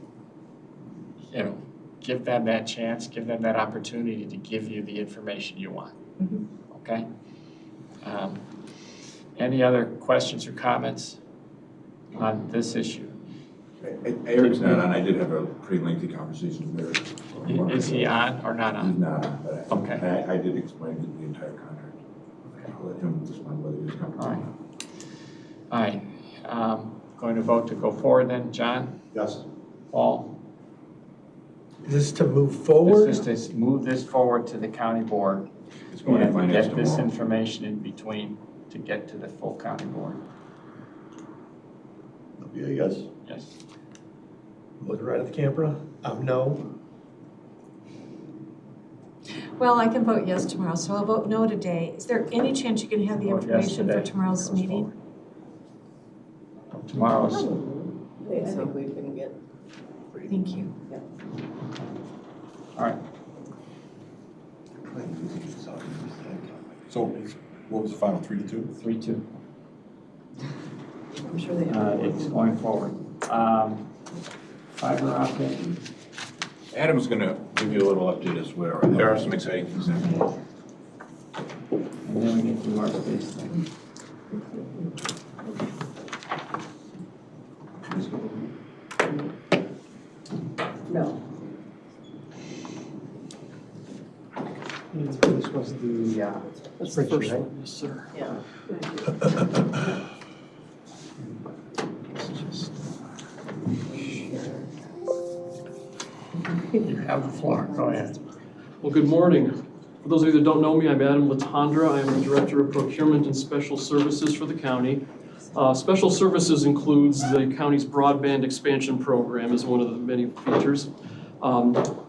you know, give them that chance, give them that opportunity to give you the information you want. Okay? Any other questions or comments on this issue? Eric's not on, I did have a pretty lengthy conversation with Eric. Is he on or not He's on? not on, but Okay. I did explain the entire contract. I'll let him respond whether he's comfortable. All right. All right. Going to vote to go forward then, John? Yes. Paul? Is this to move forward? This is to move this forward to the county board. It's going to And finance get this tomorrow. information in between to get to the full county board. That'll be a yes. Yes. Looking right at the camera? No. Well, I can vote yes tomorrow, so I'll vote no today. Is there any chance you can have the Vote yes information for today. tomorrow's Goes meeting? forward. Tomorrow's, I think we can get, Thank you. all right. So what was the final, 3-2? 3-2. I'm sure they have. It's going forward. Fiber optic. Adam's going to give you a little update as well. There are some exciting things happening. And then we get to our space thing. No. This was the That's the first right? one, yes, sir. Yeah. You have the floor. Go ahead. Well, good morning. For those of you that don't know me, I'm Adam Latondra. I am the Director of Procurement and Special Services for the county. Special Services includes the county's broadband expansion program as one of the many features.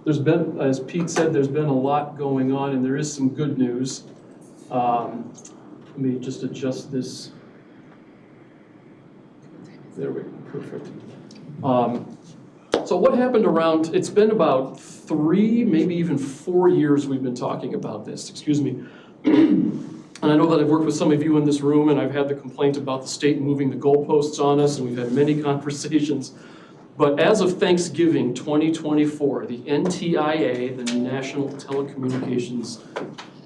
There's been, as Pete said, there's been a lot going on, and there is some good news. Let me just adjust this. There we go, perfect. So what happened around, it's been about 3, maybe even 4 years we've been talking about this, excuse me. And I know that I've worked with some of you in this room, and I've had the complaint about the state moving the goalposts on us, and we've had many conversations. But as of Thanksgiving 2024, the NTIA, the National Telecommunications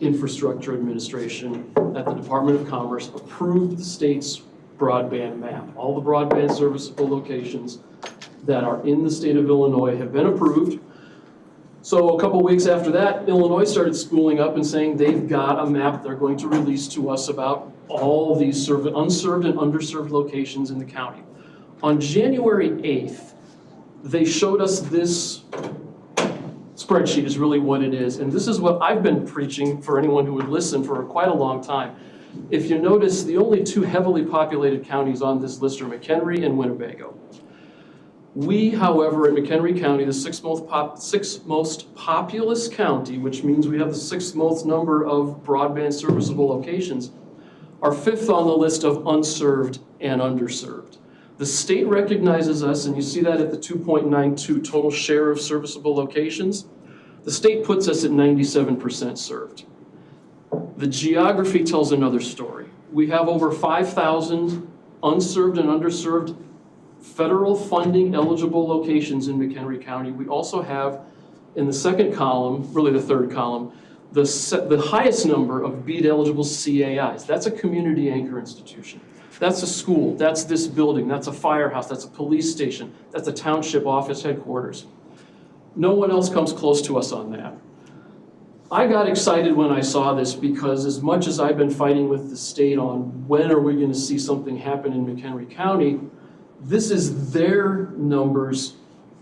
Infrastructure Administration at the Department of Commerce approved the state's broadband map. All the broadband serviceable locations that are in the state of Illinois have been approved. So a couple weeks after that, Illinois started spooling up and saying they've got a map they're going to release to us about all these unserved and underserved locations in the county. On January 8th, they showed us this spreadsheet is really what it is. And this is what I've been preaching for anyone who would listen for quite a long time. If you notice, the only two heavily populated counties on this list are McHenry and Winnebago. We, however, in McHenry County, the sixth most populous county, which means we have the sixth most number of broadband serviceable locations, are fifth on the list of unserved and underserved. The state recognizes us, and you see that at the 2.92 total share of serviceable locations. The state puts us at 97% served. The geography tells another story. We have over 5,000 unserved and underserved federal funding eligible locations in McHenry County. We also have, in the second column, really the third column, the highest number of BEAD eligible CAIs. That's a community anchor institution. That's a school, that's this building, that's a firehouse, that's a police station, that's a township office headquarters. No one else comes close to us on that. I got excited when I saw this because as much as I've been fighting with the state on when are we going to see something happen in McHenry County, this is their numbers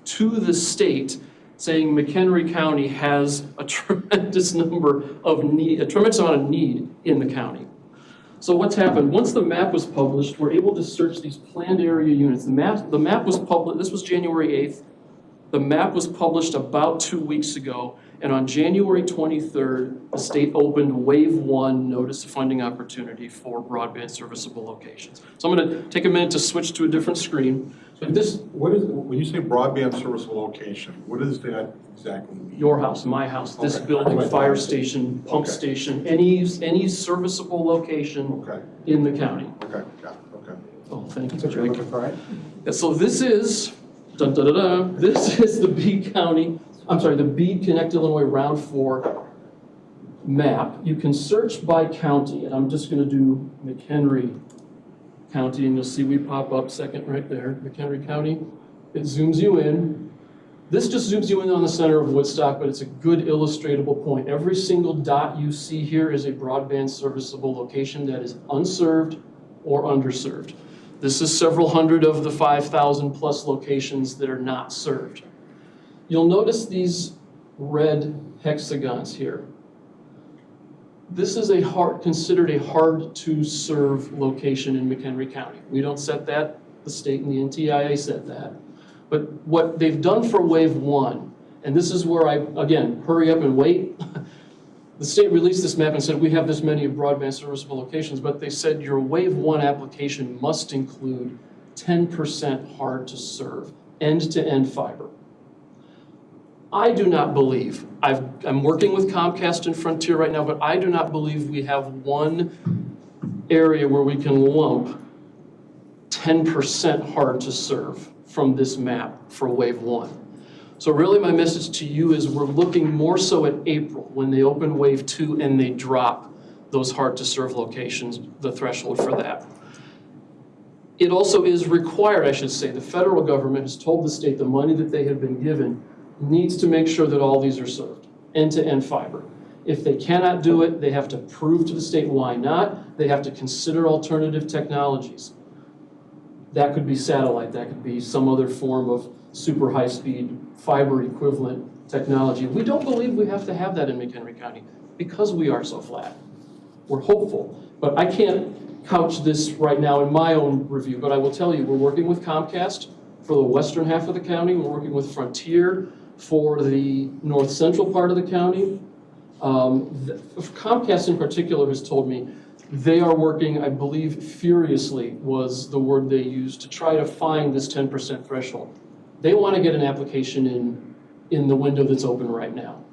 to the state saying McHenry County has a tremendous number of need, a tremendous amount of need in the county. So what's happened? Once the map was published, we're able to search these planned area units. The map was published, this was January 8th. The map was published about 2 weeks ago, and on January 23rd, the state opened Wave 1 Notice of Funding Opportunity for broadband serviceable locations. So I'm going to take a minute to switch to a different screen. So this, when you say broadband serviceable location, what does that exactly mean? Your house, my house, this Okay. building, fire station, pump Okay. station, any serviceable location Okay. in the county. Okay, got it, okay. Oh, thank you, That's what you're Jake. looking for, right? Yeah, so this is, this is the Bede County, I'm sorry, the Bede Connect Illinois Round 4 map. You can search by county, and I'm just going to do McHenry County, and you'll see we pop up second right there, McHenry County. It zooms you in. This just zooms you in on the center of Woodstock, but it's a good illustratable point. Every single dot you see here is a broadband serviceable location that is unserved or underserved. This is several hundred of the 5,000 plus locations that are not served. You'll notice these red hexagons here. This is considered a hard to serve location in McHenry County. We don't set that, the state and the NTIA set that. But what they've done for Wave 1, and this is where again, hurry up and wait. The state released this map and said we have this many broadband serviceable locations, but they said your Wave 1 application must include 10% hard to serve, end-to-end fiber. I do not believe, I'm working with Comcast and Frontier right now, but I do not believe we have one area where we can lump 10% hard to serve from this map for Wave 1. So really my message to you is we're looking more so at April when they open Wave 2 and they drop those hard to serve locations, the threshold for that. It also is required, I should say, the federal government has told the state the money that they have been given needs to make sure that all these are served, end-to-end fiber. If they cannot do it, they have to prove to the state why not. They have to consider alternative technologies. That could be satellite, that could be some other form of super high-speed fiber equivalent technology. We don't believe we have to have that in McHenry County because we are so flat. We're hopeful, but I can't couch this right now in my own review, but I will tell you, we're working with Comcast for the western half of the county. We're working with Frontier for the north central part of the county. Comcast in particular has told me they are working, I believe furiously was the word they used, to try to find this 10% threshold. They want to get an application in the window that's open right now.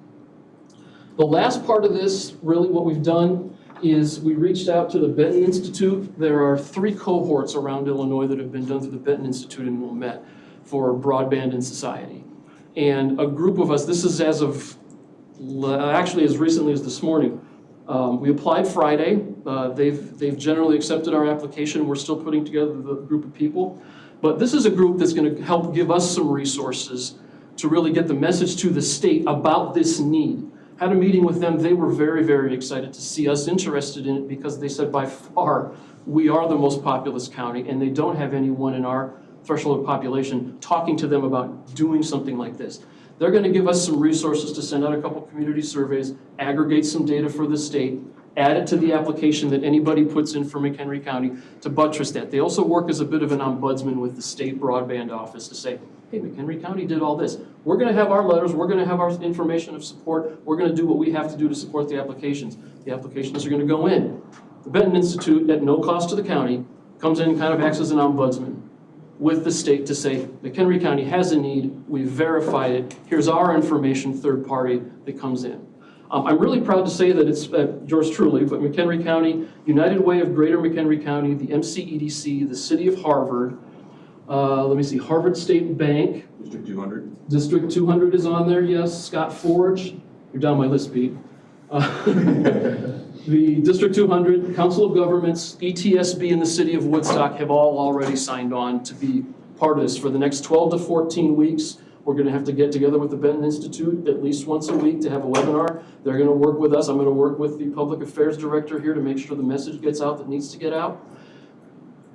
The last part of this, really what we've done, is we reached out to the Benton Institute. There are 3 cohorts around Illinois that have been done through the Benton Institute in Wilmette for broadband in society. And a group of us, this is as of, actually as recently as this morning, We applied Friday. They've generally accepted our application. We're still putting together the group of people. But this is a group that's going to help give us some resources to really get the message to the state about this need. Had a meeting with them. They were very, very excited to see us interested in it because they said by far we are the most populous county and they don't have anyone in our threshold of population talking to them about doing something like this. They're going to give us some resources to send out a couple community surveys, aggregate some data for the state, add it to the application that anybody puts in for McHenry County to buttress that. They also work as a bit of an ombudsman with the state broadband office to say, hey, McHenry County did all this. We're going to have our letters. We're going to have our information of support. We're going to do what we have to do to support the applications. The applications are going to go in. The Benton Institute, at no cost to the county, comes in and kind of acts as an ombudsman with the state to say, McHenry County has a need. We've verified it. Here's our information, third party, that comes in. I'm really proud to say that it's yours truly, but McHenry County, United Way of Greater McHenry County, the MCEDC, the City of Harvard, let me see, Harvard State Bank. District 200. District 200 is on there, yes. Scott Forge, you're down my list, Pete. The District 200, Council of Governments, ETSB, and the City of Woodstock have all already signed on to be part of this. For the next 12 to 14 weeks, we're going to have to get together with the Benton Institute at least once a week to have a webinar. They're going to work with us. I'm going to work with the Public Affairs Director here to make sure the message gets out that needs to get out.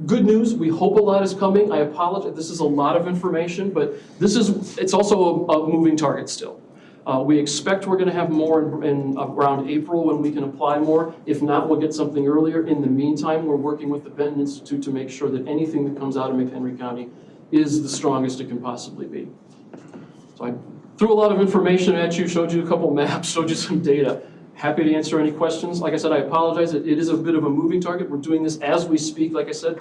Good news, we hope a lot is coming. I apologize, this is a lot of information, but it's also a moving target still. We expect we're going to have more in around April when we can apply more. If not, we'll get something earlier. In the meantime, we're working with the Benton Institute to make sure that anything that comes out of McHenry County is the strongest it can possibly be. So I threw a lot of information at you, showed you a couple maps, showed you some data. Happy to answer any questions. Like I said, I apologize. It is a bit of a moving target. We're doing this as we speak. Like I said,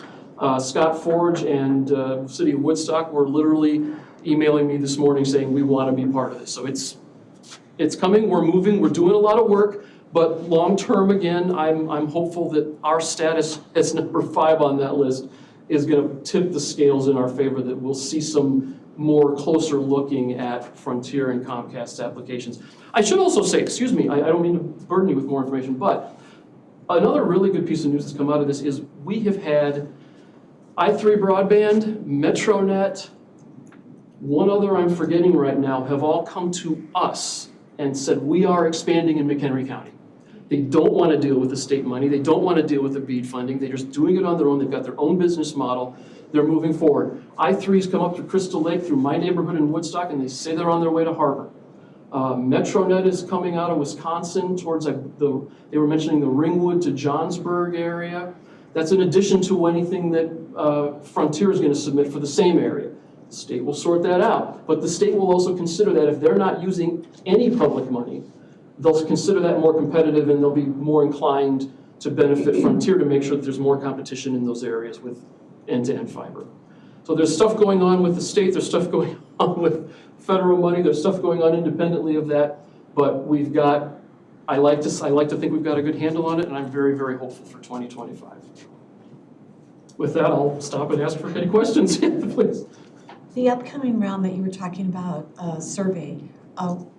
Scott Forge and City of Woodstock were literally emailing me this morning saying we want to be part of this. So it's coming. We're moving. We're doing a lot of work. But long term, again, I'm hopeful that our status as number 5 on that list is going to tip the scales in our favor, that we'll see some more closer looking at Frontier and Comcast applications. I should also say, excuse me, I don't mean to burden you with more information, but another really good piece of news that's come out of this is we have had i3 Broadband, MetroNet, one other I'm forgetting right now, have all come to us and said we are expanding in McHenry County. They don't want to deal with the state money. They don't want to deal with the BEAD funding. They're just doing it on their own. They've got their own business model. They're moving forward. I3's come up to Crystal Lake through my neighborhood in Woodstock, and they say they're on their way to Harvard. MetroNet is coming out of Wisconsin towards, they were mentioning the Ringwood to Johnsburg area. That's in addition to anything that Frontier is going to submit for the same area. The state will sort that out. But the state will also consider that if they're not using any public money, they'll consider that more competitive and they'll be more inclined to benefit Frontier to make sure that there's more competition in those areas with end-to-end fiber. So there's stuff going on with the state, there's stuff going on with federal money, there's stuff going on independently of that, but we've got, I like to think we've got a good handle on it, and I'm very, very hopeful for 2025. With that, I'll stop and ask for any questions, please. The upcoming round that you were talking about, survey,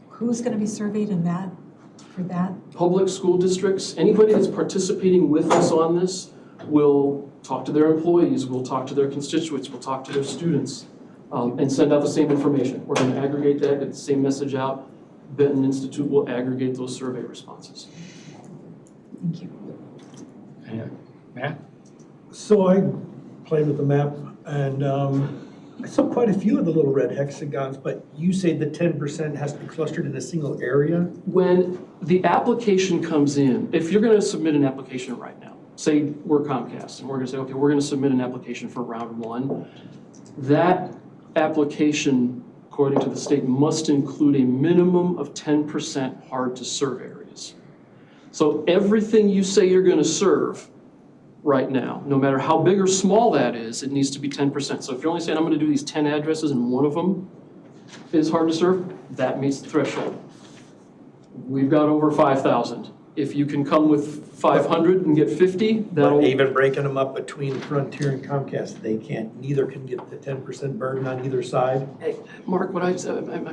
who's going to be surveyed in that, for that? Public school districts, anybody that's participating with us on this will talk to their employees, will talk to their constituents, will talk to their students, and send out the same information. We're going to aggregate that, get the same message out. Benton Institute will aggregate those survey responses. Thank you. Yeah. Matt? So I played with the map, and I saw quite a few of the little red hexagons, but you say the 10% has to be clustered in a single area? When the application comes in, if you're going to submit an application right now, say we're Comcast, and we're going to say, okay, we're going to submit an application for round 1, that application, according to the state, must include a minimum of 10% hard-to-serve areas. So everything you say you're going to serve right now, no matter how big or small that is, it needs to be 10%. So if you're only saying I'm going to do these 10 addresses and one of them is hard to serve, that meets the threshold. We've got over 5,000 if you can come with 500 and get 50, that'll. But even breaking them up between Frontier and Comcast, neither can get the 10% burden on either side. Hey, Mark, I'm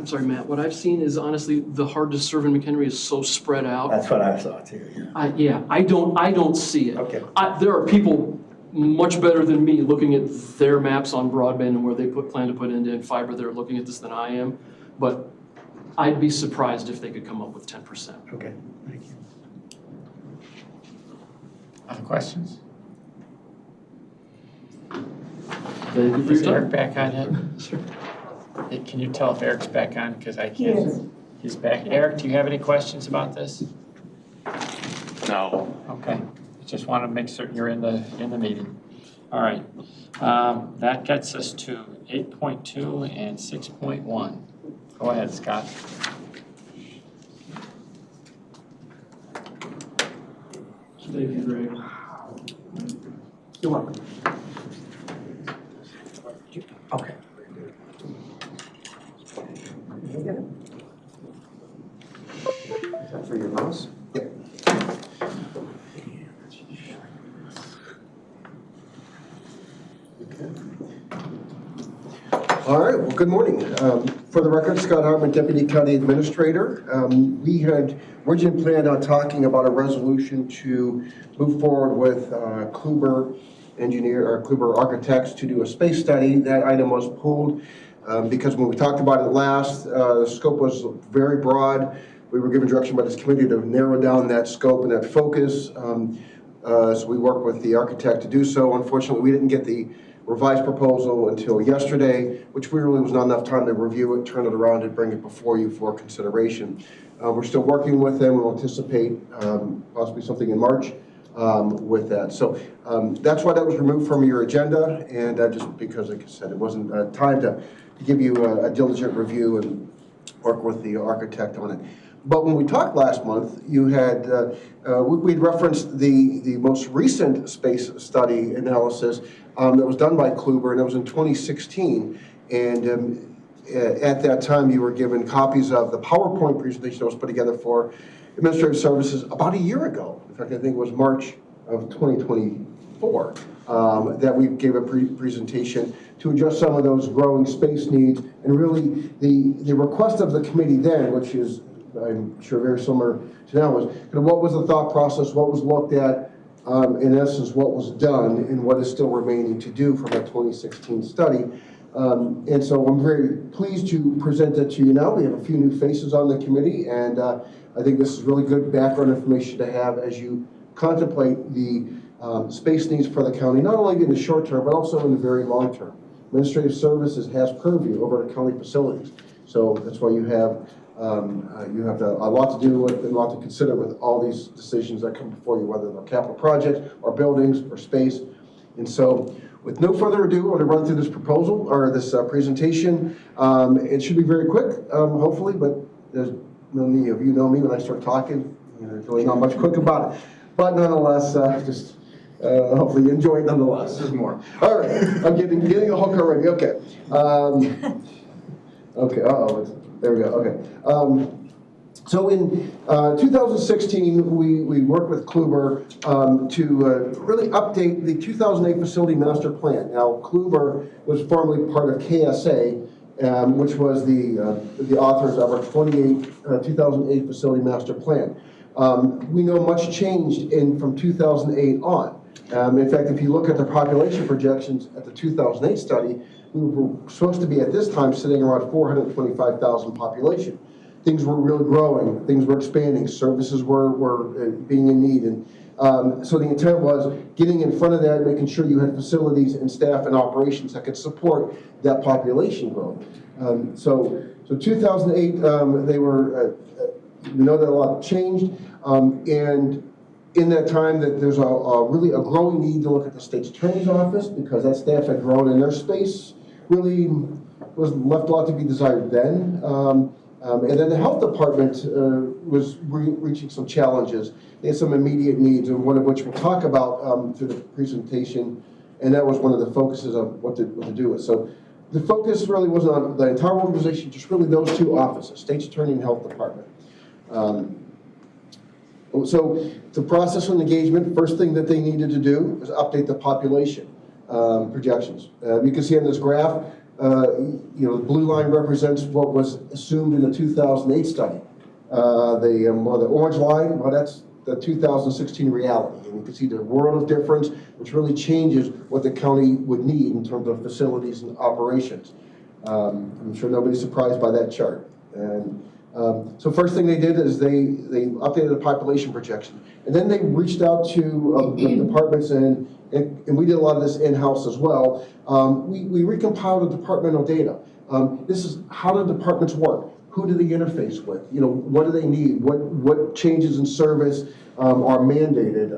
sorry, Matt, what I've seen is honestly, the hardest serve in McHenry is so spread out. That's what I saw too, yeah. I don't see it. Okay. There are people much better than me looking at their maps on broadband and where they plan to put in fiber. They're looking at this than I am, but I'd be surprised if they could come up with 10%. Okay, thank you. Other questions? Thank you Is for your Eric time. back on yet? Sure. Hey, can you tell if Eric's back on? Because I He can't. is. He's back. Eric, do you have any questions about this? No. Okay. Just want to make certain you're in the meeting. All right. That gets us to 8.2 and 6.1. Go ahead, Scott. Thank you, Greg. You're welcome. Okay. Is that for your mouse? Yep. All right, well, good morning. For the record, Scott Hartman, Deputy County Administrator. We had originally planned on talking about a resolution to move forward with Kluber Architects to do a space study. That item was pulled because when we talked about it last, the scope was very broad. We were given direction by this committee to narrow down that scope and that focus. So we worked with the architect to do so. Unfortunately, we didn't get the revised proposal until yesterday, which really was not enough time to review it, turn it around, and bring it before you for consideration. We're still working with them. We'll anticipate possibly something in March with that. So that's why that was removed from your agenda, and just because, like I said, it wasn't time to give you a diligent review and work with the architect on it. But when we talked last month, you had we'd referenced the most recent space study analysis that was done by Kluber, and it was in 2016. And at that time, you were given copies of the PowerPoint presentation that was put together for Administrative Services about a year ago. In fact, I think it was March of 2024 that we gave a presentation to address some of those growing space needs. And really, the request of the committee then, which is I'm sure very similar to now, was kind of what was the thought process, what was looked at, in essence, what was done, and what is still remaining to do from that 2016 study. And so I'm very pleased to present it to you now. We have a few new faces on the committee, and I think this is really good background information to have as you contemplate the space needs for the county, not only in the short term, but also in the very long term. Administrative Services has purview over the county facilities. So that's why you have a lot to do with and a lot to consider with all these decisions that come before you, whether they're capital projects or buildings or space. And so with no further ado, I'm going to run through this proposal or this presentation. It should be very quick, hopefully, but there's many of you know me when I start talking. There's really not much quick about it. But nonetheless, hopefully you enjoy it nonetheless. There's more. All right, I'm getting a hook already. Okay. Okay, there we go, okay. So in 2016, we worked with Kluber to really update the 2008 Facility Master Plan. Now, Kluber was formerly part of KSA, which was the authors of our 2008 Facility Master Plan. We know much changed from 2008 on. In fact, if you look at the population projections at the 2008 study, we were supposed to be at this time sitting around 425,000 population. Things were really growing, things were expanding, services were being in need. And so the intent was getting in front of that, making sure you had facilities and staff and operations that could support that population growth. So 2008, they were, we know that a lot changed. And in that time, that there's really a growing need to look at the state's attorney's office because that staff had grown in their space, really was left a lot to be desired then. And then the health department was reaching some challenges. They had some immediate needs, and one of which we'll talk about through the presentation, and that was one of the focuses of what to do with. So the focus really wasn't on the entire organization, just really those two offices, state's attorney and health department. So the process of engagement, first thing that they needed to do is update the population projections. You can see on this graph, the blue line represents what was assumed in the 2008 study. The orange line, well, that's the 2016 reality. And you can see the world of difference, which really changes what the county would need in terms of facilities and operations. I'm sure nobody's surprised by that chart. And so first thing they did is they updated the population projection. And then they reached out to the departments, and we did a lot of this in-house as well. We recompiled the departmental data. This is how do departments work? Who do they interface with? What do they need? What changes in service are mandated?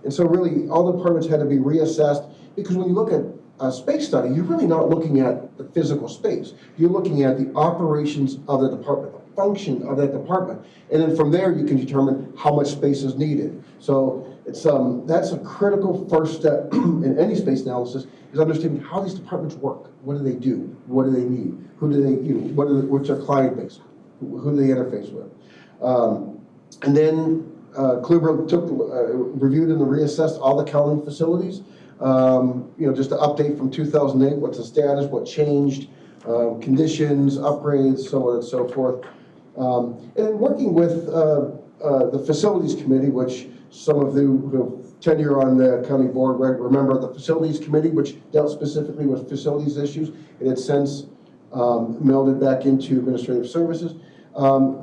And so really all departments had to be reassessed, because when you look at a space study, you're really not looking at the physical space. You're looking at the operations of the department, the function of that department. And then from there, you can determine how much space is needed. So it's that's a critical first step in any space analysis, is understanding how these departments work. What do they do? What do they need? Who do they, what's their client base? Who do they interface with? And then Kluber reviewed and reassessed all the county facilities. Just an update from 2008, what's the status, what changed, conditions, upgrades, so on and so forth. And working with the Facilities Committee, which some of you who have tenure on the county board remember, the Facilities Committee, which dealt specifically with facilities issues, and it's since melded back into Administrative Services.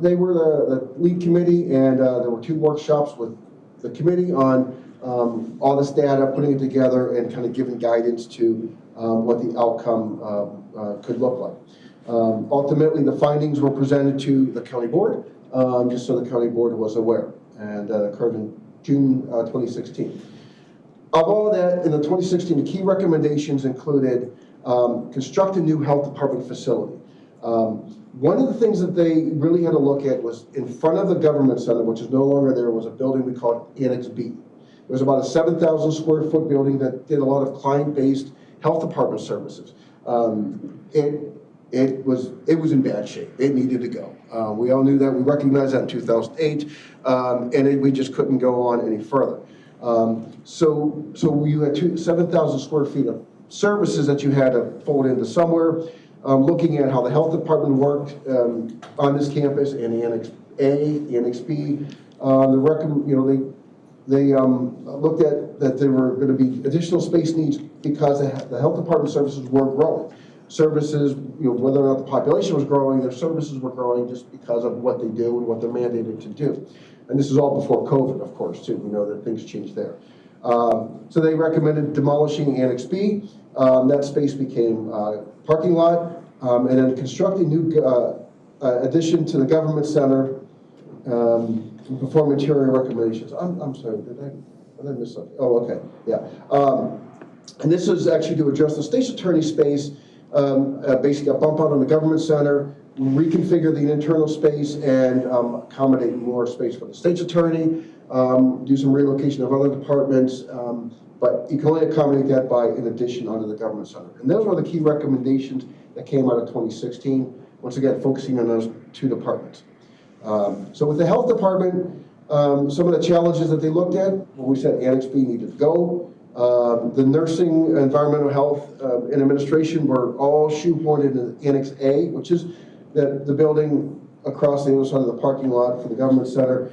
They were the lead committee, and there were 2 workshops with the committee on all this data, putting it together, and kind of giving guidance to what the outcome could look like. Ultimately, the findings were presented to the county board, just so the county board was aware, and occurred in June 2016. Of all that, in the 2016, the key recommendations included construct a new health department facility. One of the things that they really had to look at was in front of the government center, which is no longer there, was a building we called Annex B. It was about a 7,000 square foot building that did a lot of client-based health department services. It was in bad shape. It needed to go. We all knew that. We recognized that in 2008, and we just couldn't go on any further. So you had 7,000 square feet of services that you had to fold into somewhere. Looking at how the health department worked on this campus, and Annex A, Annex B, they looked at that there were going to be additional space needs because the health department services were growing. Services, whether or not the population was growing, their services were growing just because of what they do and what they're mandated to do. And this is all before COVID, of course, too. We know that things changed there. So they recommended demolishing Annex B. That space became parking lot, and then constructing new addition to the government center. Before material recommendations. I'm sorry, did I miss something? Oh, okay, yeah. And this is actually to address the state's attorney space, basically a bump out on the government center, reconfigure the internal space, and accommodate more space for the state's attorney, do some relocation of other departments, but you can only accommodate that by an addition onto the government center. And those were the key recommendations that came out of 2016, once again, focusing on those 2 departments. So with the health department, some of the challenges that they looked at, we said Annex B needed to go. The nursing, environmental health, and administration were all shoehorned into Annex A, which is the building across the other side of the parking lot for the government center.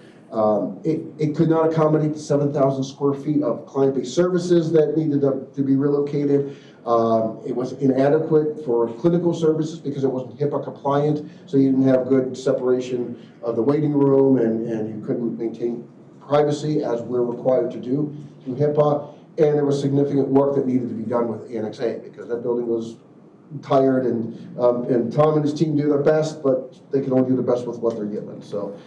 It could not accommodate the 7,000 square feet of client-based services that needed to be relocated. It was inadequate for clinical services because it wasn't HIPAA compliant, so you didn't have good separation of the waiting room, and you couldn't maintain privacy as we're required to do through HIPAA. And there was significant work that needed to be done with Annex A because that building was tired, and Tom and his team do their best, but they can only do the best with what they're given. So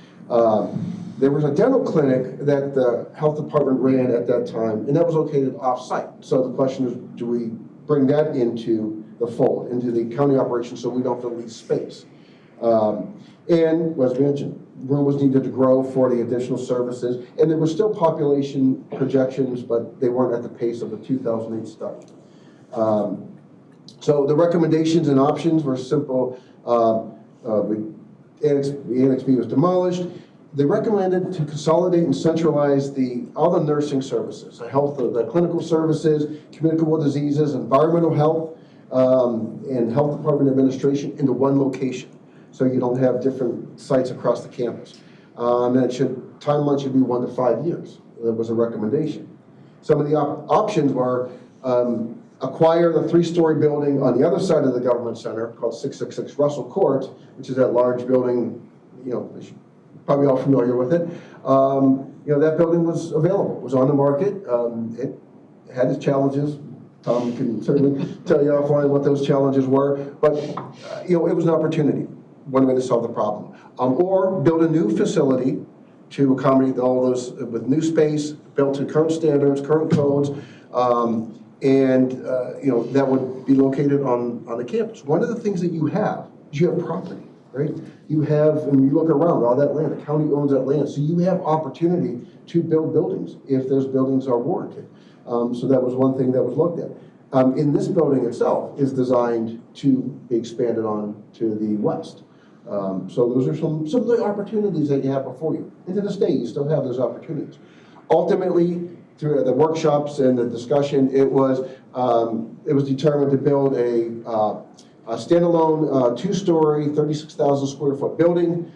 there was a dental clinic that the health department ran at that time, and that was located off-site. So the question is, do we bring that into the fold, into the county operation, so we don't have to lease space? And as mentioned, room was needed to grow for the additional services, and there were still population projections, but they weren't at the pace of the 2008 study. So the recommendations and options were simple. The Annex B was demolished. they recommended to consolidate and centralize all the nursing services, the clinical services, communicable diseases, environmental health, and health department administration into one location. So you don't have different sites across the campus. And timeline should be 1 to 5 years. That was a recommendation. Some of the options were acquire the 3-story building on the other side of the government center called 666 Russel Court, which is that large building, you're probably all familiar with it. That building was available, was on the market. It had its challenges. Tom can certainly tell you offline what those challenges were, but it was an opportunity, one way to solve the problem. Or build a new facility to accommodate all those with new space, built to current standards, current codes, that would be located on the campus. One of the things that you have is you have property, right? You have, and you look around, all that land, the county owns that land, so you have opportunity to build buildings if those buildings are warranted. So that was one thing that was looked at. In this building itself is designed to be expanded on to the west. So those are some of the opportunities that you have before you. And to this day, you still have those opportunities. Ultimately, through the workshops and the discussion, it was determined to build a standalone 2-story, 36,000 square foot building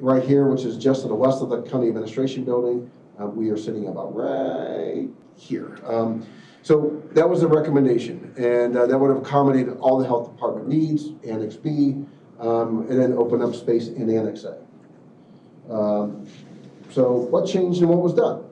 right here, which is just to the west of the county administration building. We are sitting about right here. So that was the recommendation, and that would have accommodated all the health department needs, Annex B, and then open up space in Annex A. So what changed and what was done?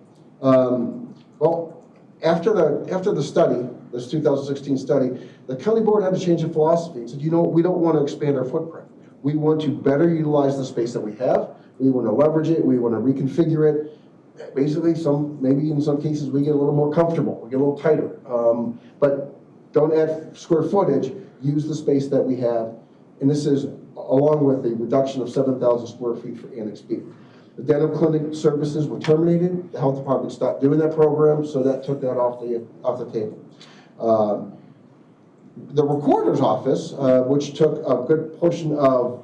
Well, after the study, this 2016 study, the county board had to change the philosophy and said, we don't want to expand our footprint. We want to better utilize the space that we have. We want to leverage it. We want to reconfigure it. Basically, maybe in some cases we get a little more comfortable. We get a little tighter. But don't add square footage. Use the space that we have. And this is along with the reduction of 7,000 square feet for Annex B. The dental clinic services were terminated. The health department stopped doing that program, so that took that off the table. The recorder's office, which took a good portion of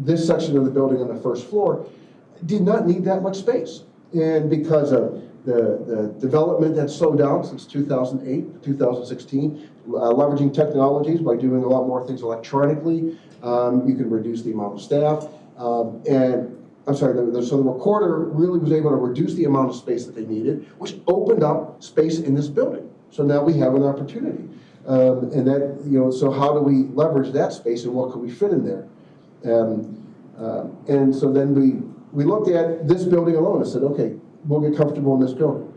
this section of the building on the first floor, did not need that much space. And because of the development that's slowed down since 2008, 2016, leveraging technologies by doing a lot more things electronically, you can reduce the amount of staff. So the recorder really was able to reduce the amount of space that they needed, which opened up space in this building. So now we have an opportunity. So how do we leverage that space and what can we fit in there? And so then we looked at this building alone and said, okay, we'll get comfortable in this building.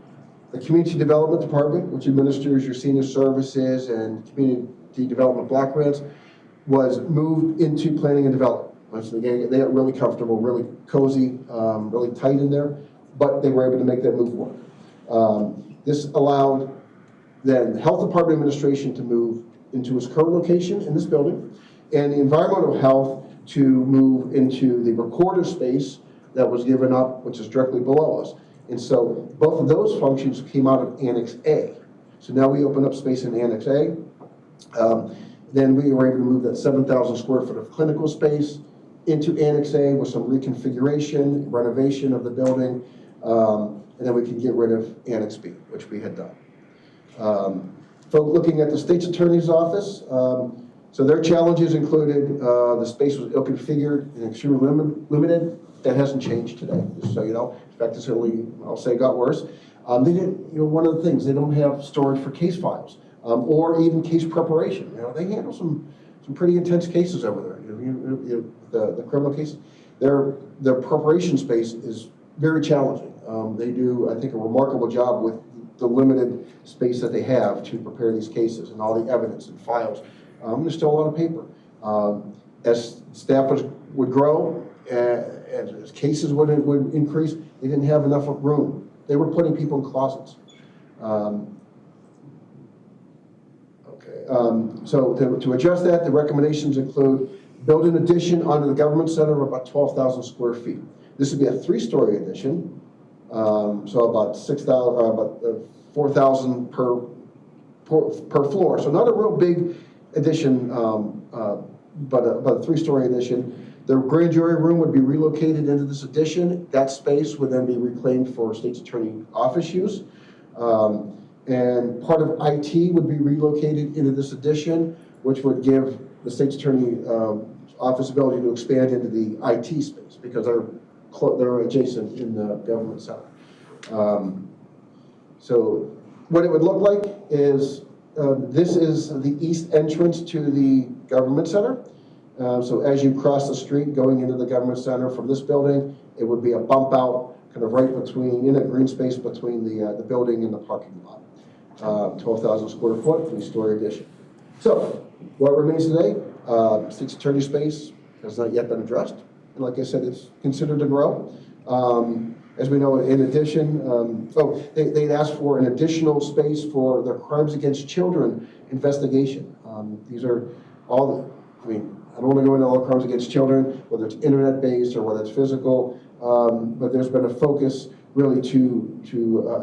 The Community Development Department, which administers your senior services and community development block grants, was moved into planning and development. So they got really comfortable, really cozy, really tight in there, but they were able to make that move work. This allowed then the Health Department administration to move into its current location in this building, and the environmental health to move into the recorder space that was given up, which is directly below us. And so both of those functions came out of Annex A. So now we open up space in Annex A. Then we were able to move that 7,000 square foot of clinical space into Annex A with some reconfiguration, renovation of the building, and then we could get rid of Annex B, which we had done. Looking at the state's attorney's office, so their challenges included the space was ill-configured and extremely limited. That hasn't changed today, just so you know. In fact, it's only, I'll say, got worse. They didn't, one of the things, they don't have storage for case files or even case preparation. They handle some pretty intense cases over there. The criminal cases, their preparation space is very challenging. They do, I think, a remarkable job with the limited space that they have to prepare these cases and all the evidence and files. There's still a lot of paper. As staff would grow, as cases would increase, they didn't have enough room. They were putting people in closets. So to address that, the recommendations include build an addition onto the government center of about 12,000 square feet. This would be a 3-story addition, so about 4,000 per floor. So not a real big addition, but a 3-story addition The grand jury room would be relocated into this addition. That space would then be reclaimed for state's attorney office use. And part of IT would be relocated into this addition, which would give the state's attorney office ability to expand into the IT space because they're adjacent in the government center. So what it would look like is this is the east entrance to the government center. So as you cross the street going into the government center from this building, it would be a bump out kind of right between, in a green space between the building and the parking lot. 12,000 square foot, 3-story addition. So what remains today? State's attorney space has not yet been addressed. And like I said, it's considered to grow. As we know, in addition, they'd asked for an additional space for their crimes against children investigation. These are all, I don't want to go into all crimes against children, whether it's internet-based or whether it's physical, but there's been a focus really to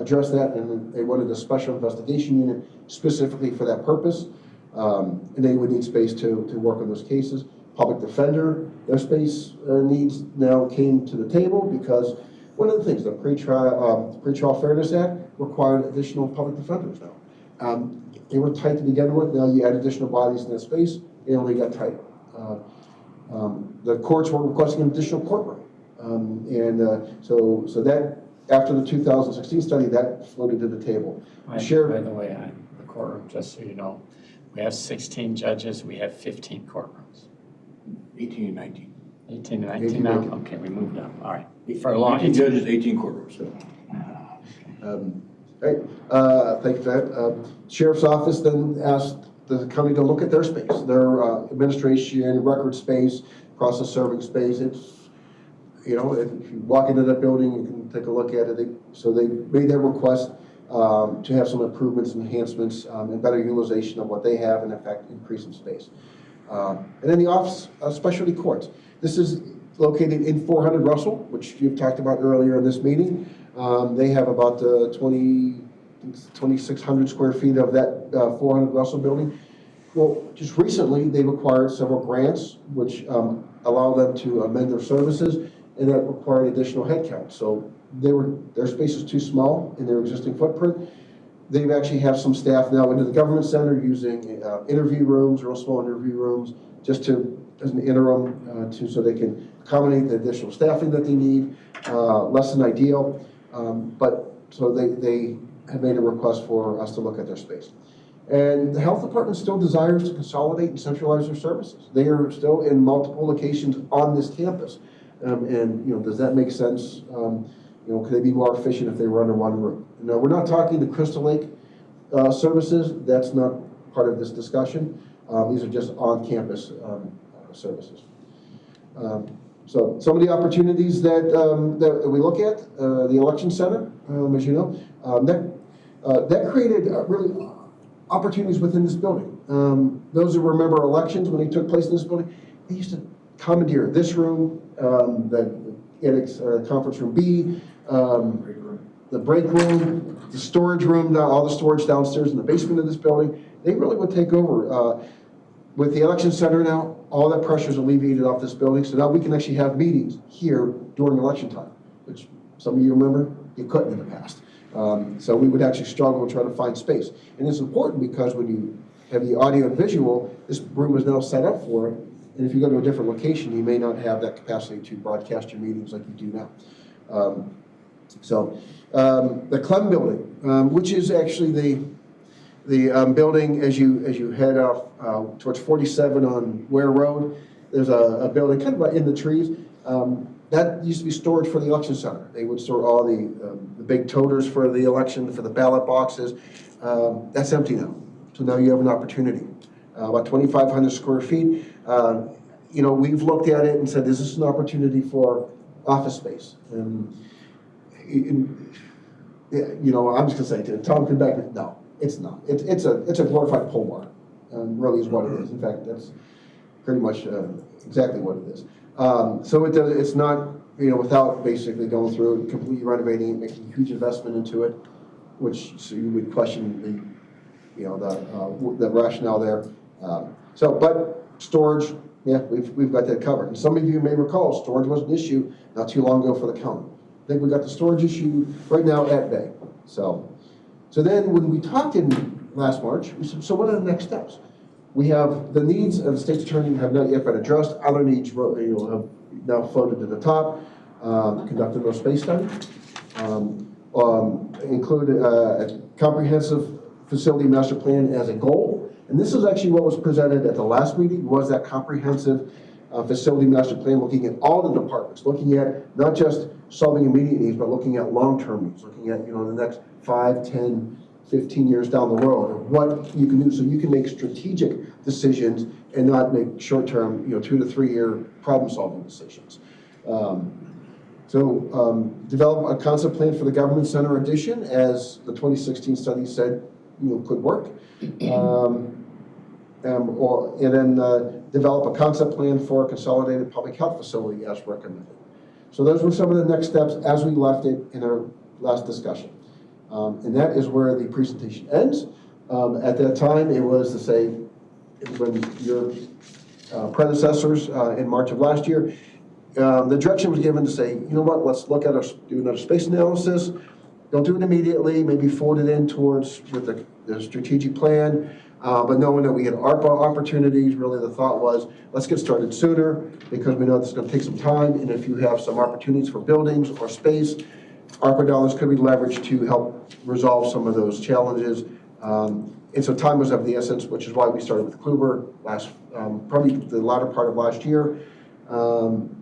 address that, and they wanted a special investigation unit specifically for that purpose, and they would need space to work on those cases. Public defender, their space needs now came to the table because one of the things, the Pretrial Fairness Act required additional public defenders now. They were tight to begin with, now you add additional bodies in that space, they only got tighter. The courts were requesting an additional courtroom. So that, after the 2016 study, that floated to the table. By the way, the courtroom, just so you know, we have 16 judges, we have 15 courtrooms. 18 and 19. 18 and 19 now? Okay, we moved up, all right. For a long 18 judges, 18 courtrooms. Thank you for that. Sheriff's Office then asked the county to look at their space, their administration, record space, process serving space. It's, you know, if you walk into that building, you can take a look at it. So they made their request to have some improvements, enhancements, and better utilization of what they have, and in fact, increase some space. And then the Office of Specialty Courts. This is located in 400 Russel, which you've talked about earlier in this meeting. They have about 2,600 square feet of that 400 Russel building. Well, just recently, they've acquired several grants, which allow them to amend their services, and that required additional headcount. So their space is too small in their existing footprint. They actually have some staff now into the government center using interview rooms, real small interview rooms, just as an interim, so they can accommodate the additional staffing that they need. Less than ideal, but so they have made a request for us to look at their space. And the health department still desires to consolidate and centralize their services. They are still in multiple locations on this campus. And, you know, does that make sense? You know, could they be more efficient if they were under one roof? No, we're not talking the Crystal Lake services. That's not part of this discussion. These are just on-campus services. So some of the opportunities that we look at, the election center, as you know, that created really opportunities within this building. Those who remember elections when they took place in this building, they used to commandeer this room, the annex conference room B, the break room, the storage room, all the storage downstairs in the basement of this building. They really would take over. With the election center now, all that pressure is alleviated off this building, so now we can actually have meetings here during election time, which some of you remember you couldn't in the past. So we would actually struggle to try to find space. And it's important because when you have the audio and visual, this room is now set up for it. And if you go to a different location, you may not have that capacity to broadcast your meetings like you do now. The Clem building, which is actually the building as you head off towards 47 on Ware Road, there's a building kind of in the trees. That used to be storage for the election center. They would store all the big toters for the election, for the ballot boxes. That's empty now. So now you have an opportunity. About 2,500 square feet. You know, we've looked at it and said, is this an opportunity for office space? And you know, I'm just gonna say to Tom, come back. No, it's not. It's a glorified pole barn. Really is what it is. In fact, that's pretty much exactly what it is. So it's not, you know, without basically going through and completely renovating it, making a huge investment into it, which so you would question the rationale there. But storage, Yeah, we've got that covered. And some of you may recall, storage was an issue not too long ago for the county. I think we got the storage issue right now at bay. So then when we talked in last March, we said, so what are the next steps? We have the needs of the state's attorney have not yet been addressed. Other needs, have now floated to the top. Conducted no space study. Included a comprehensive facility master plan as a goal. And this is actually what was presented at the last meeting, was that comprehensive facility master plan, looking at all the departments, looking at not just solving immediate needs, but looking at long-term needs, looking at, the next 5, 10, 15 years down the road, and what you can do so you can make strategic decisions and not make short-term, 2 to 3 year problem-solving decisions. Develop a concept plan for the government center addition, as the 2016 study said, could work. Develop a concept plan for a consolidated public health facility as recommended. So those were some of the next steps as we left it in our last discussion. And that is where the presentation ends. At that time, it was to say, when your predecessors in March of last year, the direction was given to say, let's look at do another space analysis. Don't do it immediately, maybe fold it in with the strategic plan. But knowing that we had ARPA opportunities, really the thought was, let's get started sooner, because we know this is going to take some time. And if you have some opportunities for buildings or space, ARPA dollars could be leveraged to help resolve some of those challenges. And so time was of the essence, which is why we started with Kluber probably the latter part of last year,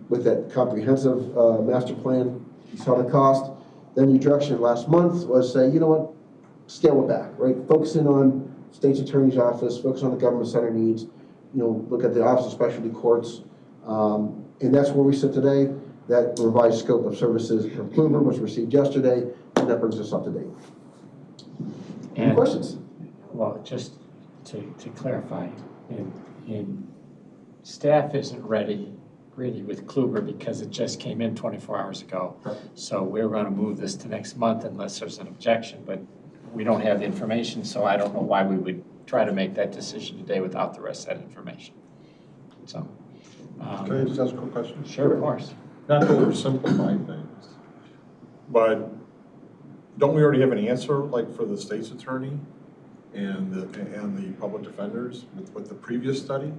with that comprehensive master plan. You saw the cost. Then the direction last month was say, scale it back, right? Focusing on state's attorney's office, focus on the government center needs, look at the Office of Specialty Courts. And that's where we sit today. That revised scope of services from Kluber was received yesterday, and that brings us up to date. Any questions? Well, just to clarify, staff isn't ready really with Kluber because it just came in 24 hours ago. So we're going to move this to next month unless there's an objection, but we don't have the information, so I don't know why we would try to make that decision today without the rest of that information. So, Can I just ask a quick question? Sure, of course. Not to oversimplify things, but don't we already have an answer, like for the state's attorney and the public defenders with the previous study?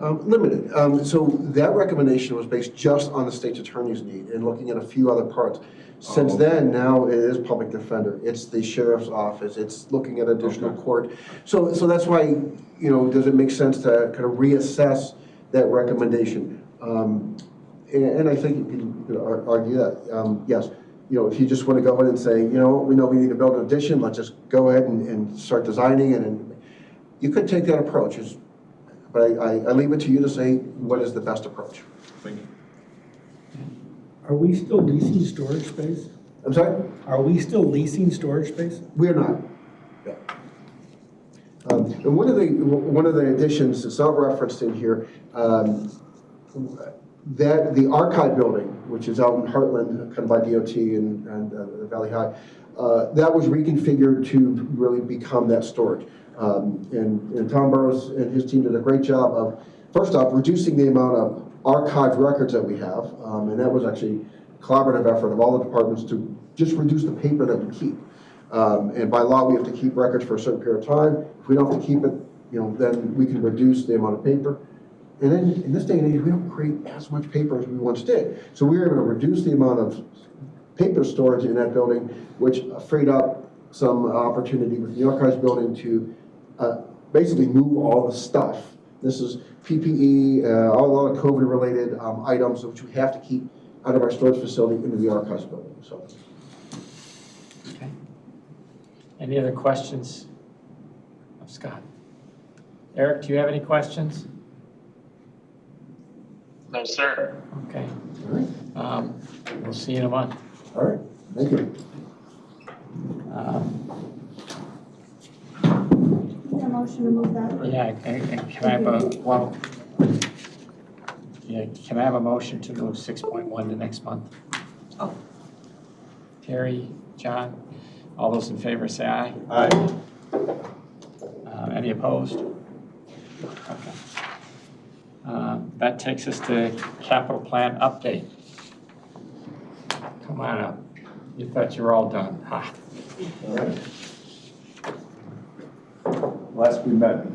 Limited. So that recommendation was based just on the state's attorney's need and looking at a few other parts. Since then, now it is public defender. It's the sheriff's office. It's looking at additional court. So that's why, does it make sense to kind of reassess that recommendation? And I think you could argue that, yes. If you just want to go ahead and say, we know we need to build an addition, let's just go ahead and start designing it. And you could take that approach. But I leave it to you to say what is the best approach. Thank you. Are we still leasing storage space? I'm sorry? Are we still leasing storage space? We're not. Yeah. And one of the additions, it's not referenced in here, that the archive building, which is out in Heartland, kind of by DOT and Valley High, that was reconfigured to really become that storage. And Tom Burrows and his team did a great job of, first off, reducing the amount of archived records that we have, and that was actually a collaborative effort of all the departments to just reduce the paper that we keep. And by law, we have to keep records for a certain period of time. If we don't have to keep it, then we can reduce the amount of paper. And then in this day and age, we don't create as much paper as we once did. So we were able to reduce the amount of paper storage in that building, which freed up some opportunity with the archives building to basically move all the stuff. This is PPE, a lot of COVID-related items which we have to keep out of our storage facility into the archives building. So, okay. Any other questions of Scott? Eric, do you have any questions? No, sir. Okay. all right. We'll see you in a month. All right. Thank you. A motion to move that? Yeah, and can I have a motion to move 6.1 to next month? Oh. Terry, John, all those in favor say aye. Aye. Any opposed? Okay. that takes us to capital plan update. Come on up. You thought you were all done. Ha. All right. Last we met,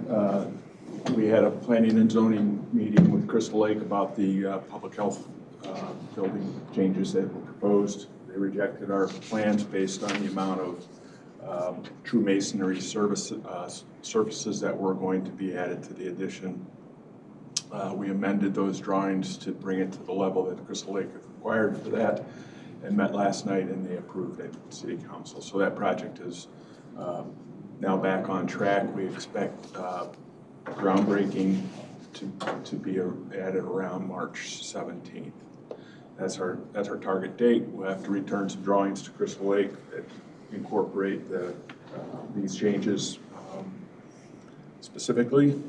we had a planning and zoning meeting with Crystal Lake about the public health building changes that were proposed. They rejected our plans based on the amount of true masonry surfaces that were going to be added to the addition. We amended those drawings to bring it to the level that Crystal Lake required for that, and met last night, and they approved it at City Council. So that project is now back on track. We expect groundbreaking to be added around March 17th. That's our target date. We'll have to return some drawings to Crystal Lake that incorporate these changes specifically.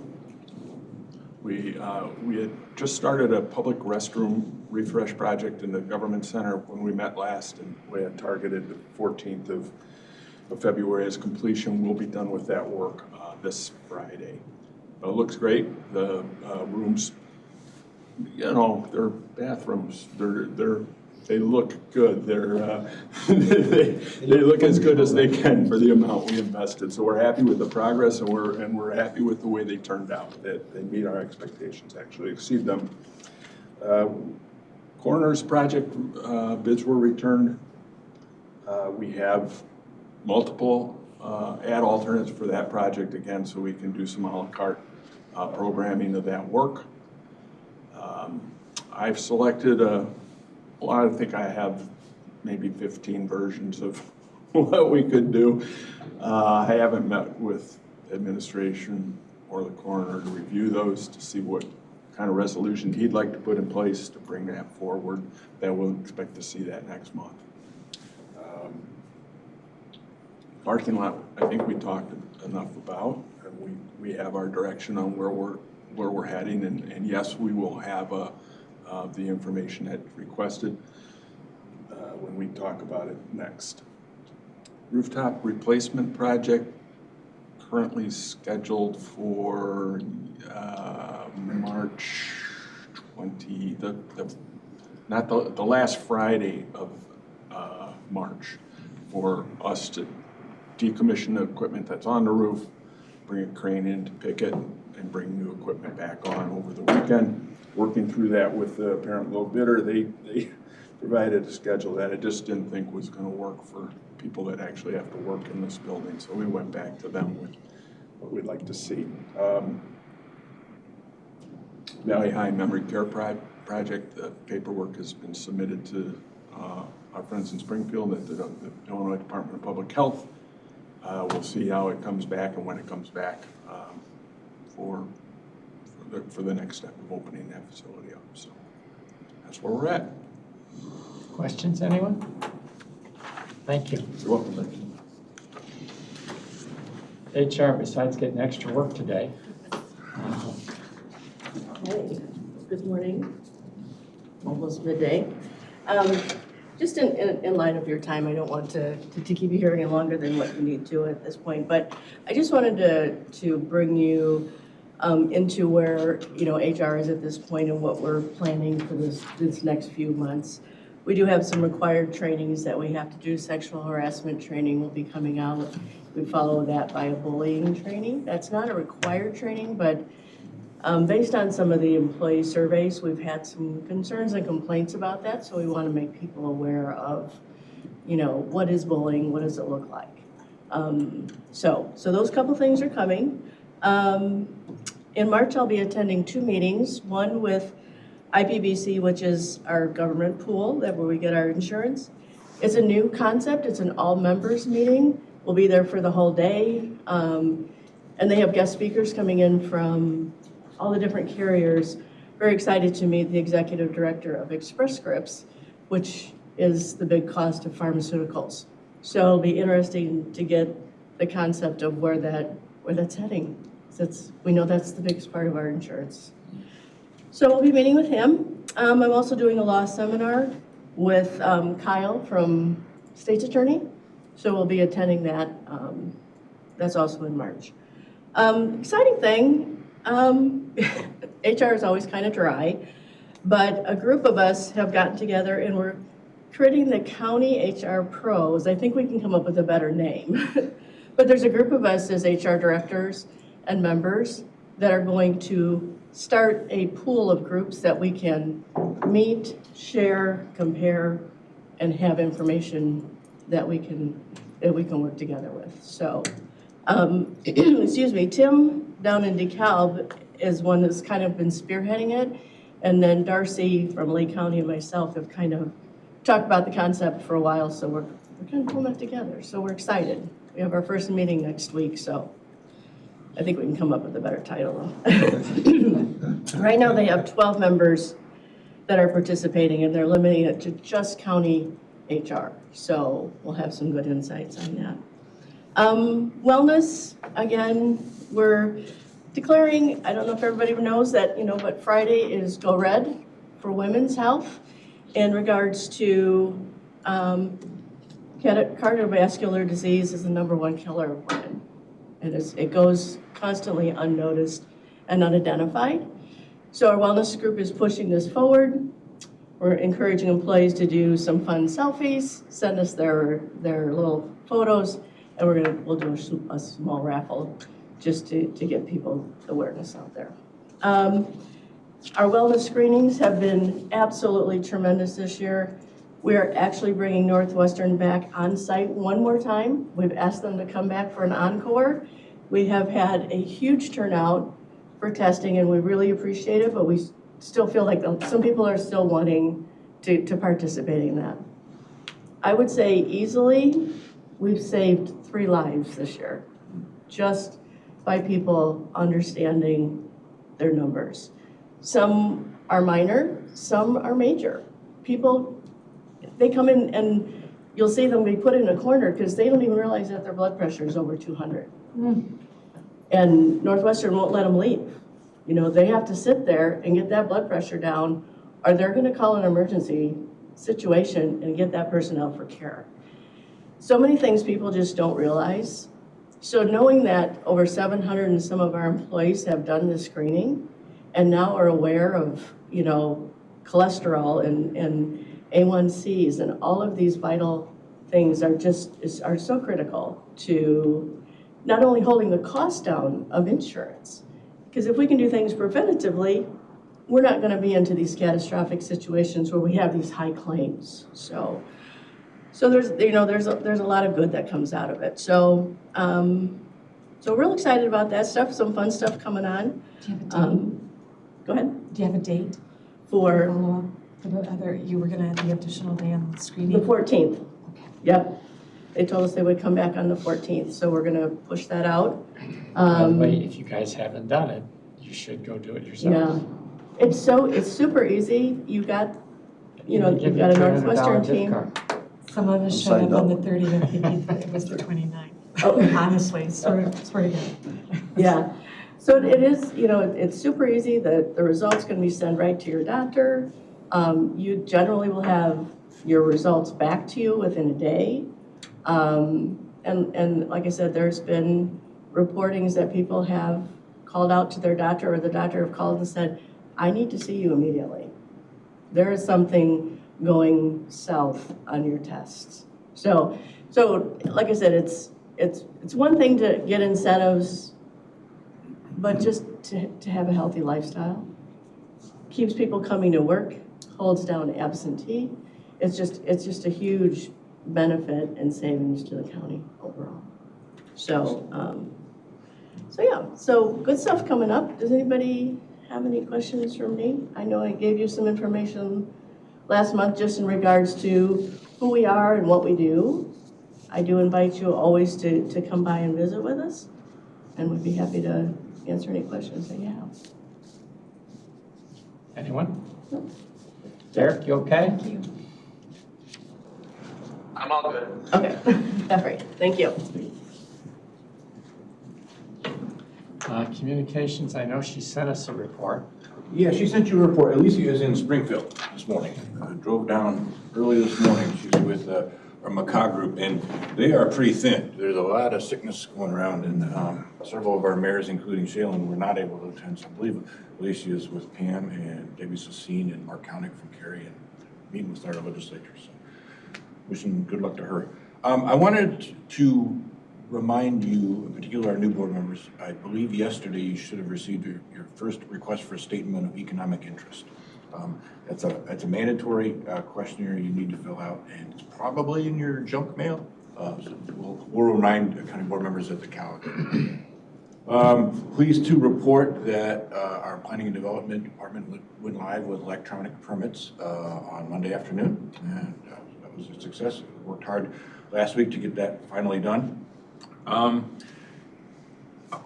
We had just started a public restroom refresh project in the government center when we met last, and we had targeted the 14th of February as completion. We'll be done with that work this Friday. It looks great. The rooms, you know, they're bathrooms. They look good. They look as good as they can for the amount we invested. So we're happy with the progress, and we're happy with the way they turned out. That they meet our expectations, actually exceed them. Coroner's project bids were returned. We have multiple ad alternates for that project again, so we can do some a la carte programming of that work. I've selected I think I have maybe 15 versions of what we could do. I haven't met with administration or the coroner to review those to see what kind of resolution he'd like to put in place to bring that forward. That we'll expect to see that next month. Parking lot, I think we talked enough about, and we have our direction on where we're heading, and yes, we will have the information that's requested when we talk about it next. Rooftop replacement project currently scheduled for March 20, not the last Friday of March, for us to decommission the equipment that's on the roof, bring a crane in to pick it, and bring new equipment back on over the weekend. Working through that with the apparent low bidder, they provided a schedule that I just didn't think was going to work for people that actually have to work in this building. So we went back to them with what we'd like to see. Valley High Memory Care Project, the paperwork has been submitted to our friends in Springfield at the Illinois Department of Public Health. We'll see how it comes back and when it comes back for the next step of opening that facility up. So that's where we're at. Questions, anyone? Thank you. You're welcome. HR, besides getting extra work today. Hey, good morning. Almost midday. Just in light of your time, I don't want to keep you here any longer than what you need to at this point, but I just wanted to bring you into where, you know, HR is at this point and what we're planning for this next few months. We do have some required trainings that we have to do. Sexual harassment training will be coming out. We follow that by a bullying training. That's not a required training, but based on some of the employee surveys, we've had some concerns and complaints about that, so we want to make people aware of, you know, what is bullying, what does it look like. So those couple things are coming. In March, I'll be attending 2 meetings, one with IPBC, which is our government pool, that where we get our insurance. It's a new concept. It's an all-members meeting. We'll be there for the whole day. And they have guest speakers coming in from all the different carriers. Very excited to meet the executive director of Express Scripts, which is the big cost of pharmaceuticals. So it'll be interesting to get the concept of where that's heading. We know that's the biggest part of our insurance. So we'll be meeting with him. I'm also doing a law seminar with Kyle from State's Attorney. So we'll be attending that. That's also in March. Exciting thing, HR is always kind of dry, but a group of us have gotten together and we're creating the County HR Pros. I think we can come up with a better name. But there's a group of us as HR directors and members that are going to start a pool of groups that we can meet, share, compare, and have information that we can work together with. So, excuse me, Tim down in DeKalb is one that's kind of been spearheading it, and then Darcy from Lake County and myself have kind of talked about the concept for a while, so we're kind of pulling it together. So we're excited. We have our first meeting next week, so I think we can come up with a better title. Right now they have 12 members that are participating, and they're limiting it to just county HR. So we'll have some good insights on that. Wellness, again, we're declaring, I don't know if everybody knows that, but Friday is Go Red for women's health in regards to cardiovascular disease is the #1 killer of women. And it goes constantly unnoticed and unidentified. So our wellness group is pushing this forward. We're encouraging employees to do some fun selfies, send us their little photos, and we'll do a small raffle just to get people awareness out there. Our wellness screenings have been absolutely tremendous this year. We are actually bringing Northwestern back on site one more time. We've asked them to come back for an encore. We have had a huge turnout for testing, and we really appreciate it, but we still feel like some people are still wanting to participate in that. I would say easily, we've saved 3 lives this year, just by people understanding their numbers. Some are minor, some are major. People, they come in and you'll see them be put in a corner because they don't even realize that their blood pressure is over 200. And Northwestern won't let them leave. They have to sit there and get that blood pressure down, or they're going to call an emergency situation and get that person out for care. So many things people just don't realize. So knowing that over 700 and some of our employees have done this screening and now are aware of, cholesterol and A1Cs and all of these vital things are so critical to not only holding the cost down of insurance, because if we can do things preventatively, we're not going to be into these catastrophic situations where we have these high claims. So there's a lot of good that comes out of it. So real excited about that stuff. Some fun stuff coming on. Do you have a date? Go ahead. Do you have a date? For you were going to have the additional day on the screening? The 14th. Okay. Yep. They told us they would come back on the 14th, so we're going to push that out. By the way, if you guys haven't done it, you should go do it yourself. Yeah. It's super easy. You've got a Northwestern team. Some of us showed up on the 30th, it was the 29th. Oh. Honestly, swear to God. Yeah. So it is, it's super easy. The results can be sent right to your doctor. You generally will have your results back to you within a day. And like I said, there's been reportings that people have called out to their doctor, or the doctor have called and said, I need to see you immediately. There is something going south on your tests. So like I said, it's one thing to get incentives, but just to have a healthy lifestyle. Keeps people coming to work, holds down absentee. It's just a huge benefit and savings to the county overall. So yeah, so good stuff coming up. Does anybody have any questions for me? I know I gave you some information last month just in regards to who we are and what we do. I do invite you always to come by and visit with us, and we'd be happy to answer any questions that you have. Anyone? No. Derek, you okay? Thank you. I'm all good. Okay, all right, thank you. Communications, I know she sent us a report. Yeah, she sent you a report. Alicia is in Springfield this morning. Drove down early this morning. She's with our Macaw group, and they are pretty thin. There's a lot of sickness going around, and several of our mayors, including Shailen, were not able to attend. So I believe Alicia is with Pam and Debbie Sassine and Mark Koenig from Cary, and meeting with our legislature. So wishing good luck to her. I wanted to remind you, in particular our new board members, I believe yesterday you should have received your first request for a statement of economic interest. It's a mandatory questionnaire you need to fill out, and it's probably in your junk mail. So we'll remind county board members at the calendar. Pleased to report that our planning and development department went live with electronic permits on Monday afternoon, and that was a success. We worked hard last week to get that finally done.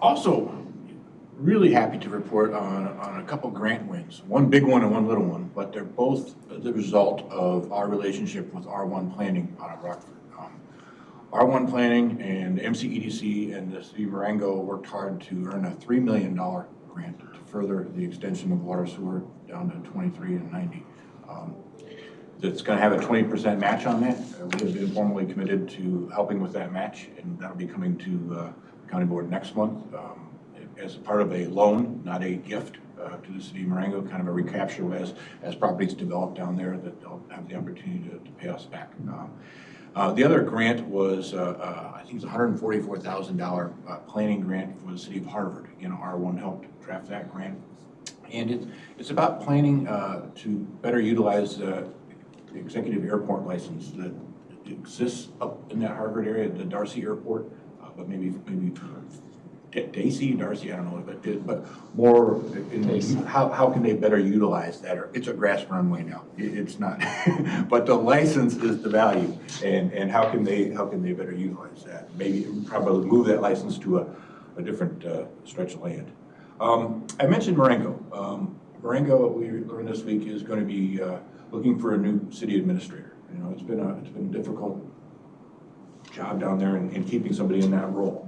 Also, really happy to report on a couple grant wins, one big one and one little one, but they're both the result of our relationship with R1 Planning out of Rockford. R1 Planning and MCEDC and the city of Marengo worked hard to earn a $3 million grant to further the extension of water sewer down to 23 and 90. It's going to have a 20% match on that. We have been formally committed to helping with that match, and that'll be coming to the county board next month as part of a loan, not a gift, to the city of Marengo, kind of a recapture as properties develop down there, that they'll have the opportunity to pay us back. The other grant was, I think it's a $144,000 planning grant for the city of Harvard. Again, R1 helped draft that grant. And it's about planning to better utilize the executive airport license that exists up in that Harvard area, the Darcy Airport, but maybe Darcy, I don't know, but more in how can they better utilize that? Or it's a grass runway now. It's not, but the license is the value, and how can they better utilize that? Maybe probably move that license to a different stretch of land. I mentioned Marengo. Marengo, we learned this week, is going to be looking for a new city administrator. You know, it's been a difficult job down there in keeping somebody in that role.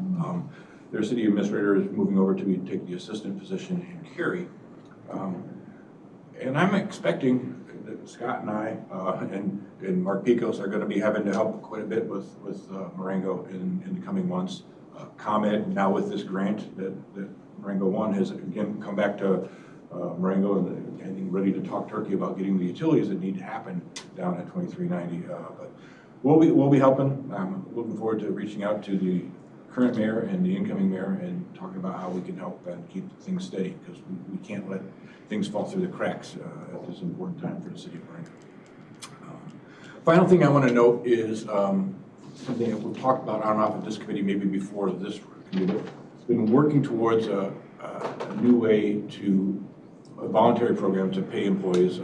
Their city administrator is moving over to take the assistant position in Cary. And I'm expecting that Scott and I and Mark Picos are going to be having to help quite a bit with Marengo in the coming months. ComEd, now with this grant that Marengo won, has again come back to Marengo and ready to talk turkey about getting the utilities that need to happen down at 2390. But we'll be helping. I'm looking forward to reaching out to the current mayor and the incoming mayor and talking about how we can help and keep things steady, because we can't let things fall through the cracks at this important time for the city of Marengo. Final thing I want to note is something that we've talked about on and off at this committee, maybe before this committee. It's been working towards a new way to a voluntary program to pay employees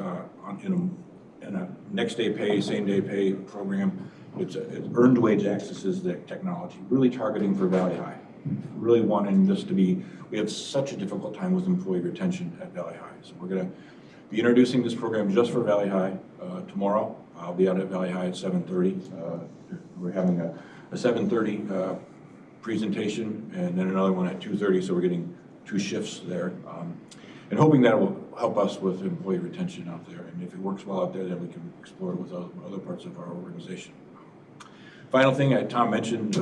in a next day pay, same day pay program. It's earned wage access is the technology, really targeting for Valley High. Really wanting this to be, we have such a difficult time with employee retention at Valley High. So we're going to be introducing this program just for Valley High tomorrow. I'll be out at Valley High at 7:30. We're having a 7:30 presentation and then another one at 2:30. So we're getting 2 shifts there. And hoping that will help us with employee retention out there. And if it works well out there, then we can explore it with other parts of our organization. Final thing, Tom mentioned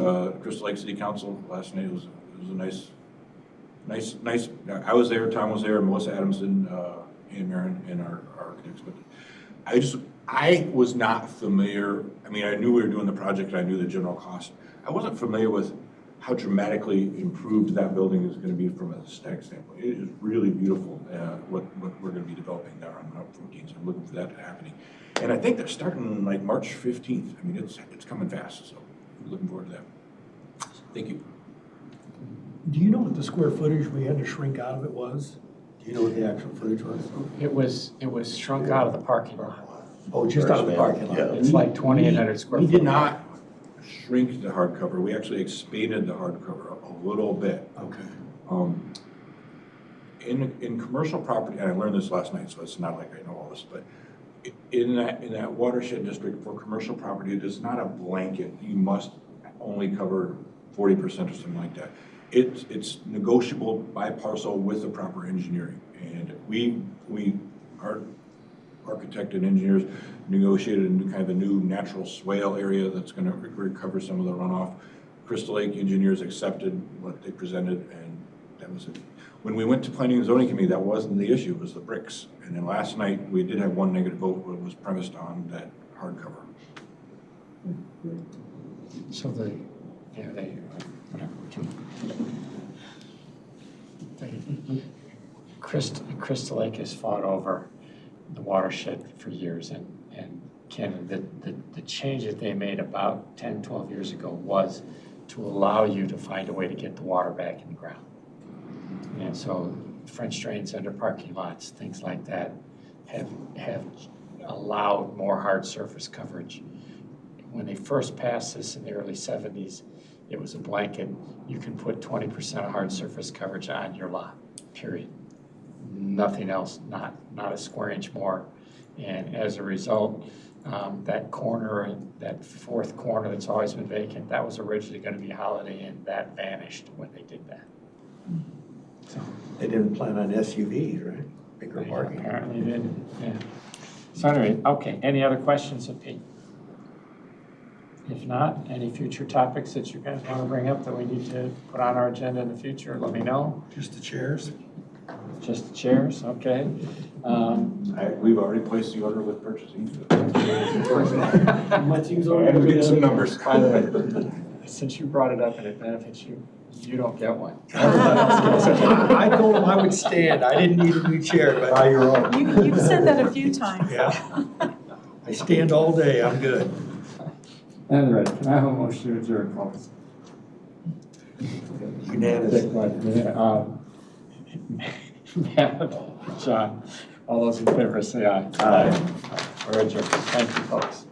Crystal Lake City Council last night. It was a nice. I was there, Tom was there, Melissa Adamson, Ann Marin, and our architects. But I was not familiar. I mean, I knew we were doing the project, and I knew the general cost. I wasn't familiar with how dramatically improved that building is going to be from a aesthetic standpoint. It is really beautiful, what we're going to be developing there on Route 14. So I'm looking for that to happen. And I think they're starting like March 15th. I mean, it's coming fast, so I'm looking forward to that. Thank you. Do you know what the square footage we had to shrink out of it was? Do you know what the actual footage was? It was shrunk out of the parking lot. Oh, just out of the parking lot? Yeah. It's like 2,800 square feet. We did not shrink the hardcover. We actually expanded the hardcover a little bit. Okay. In commercial property, and I learned this last night, so it's not like I know all this, but in that watershed district for commercial property, it is not a blanket. You must only cover 40% or something like that. It's negotiable by parcel with the proper engineering, and we are architect and engineers negotiated a new natural swale area that's going to recover some of the runoff. Crystal Lake engineers accepted what they presented, and that was it. When we went to Planning and Zoning Committee, that wasn't the issue, it was the bricks. And then last night, we did have one negative vote, but it was premised on that hardcover. So whatever. Crystal Lake has fought over the watershed for years, and Ken, the change that they made about 10, 12 years ago was to allow you to find a way to get the water back in the ground. And so French drains under parking lots, things like that, have allowed more hard surface coverage. When they first passed this in the early 70s, it was a blanket. You can put 20% of hard surface coverage on your lot, period. Nothing else, not a square inch more. And as a result, that corner, that fourth corner that's always been vacant, that was originally going to be Holiday Inn. That vanished when they did that. So They didn't plan on SUVs, right? Bigger parking. apparently didn't, yeah. So anyway, okay, any other questions of Pete? If not, any future topics that you guys want to bring up that we need to put on our agenda in the future, let me know. Just the chairs? Just the chairs, okay. We've already placed the order with purchasing. Matthew's So I had to get some numbers. By the way, since you brought it up and it benefits you, you don't get one. I told him I would stand. I didn't need a new chair, but Buy your own. You've said that a few times. yeah. I stand all day. I'm good. All right, can I have a motion to adjourn, folks? Unanimous. Matt, John, all those in favor say aye. Aye. We're adjourned. Thank you, folks.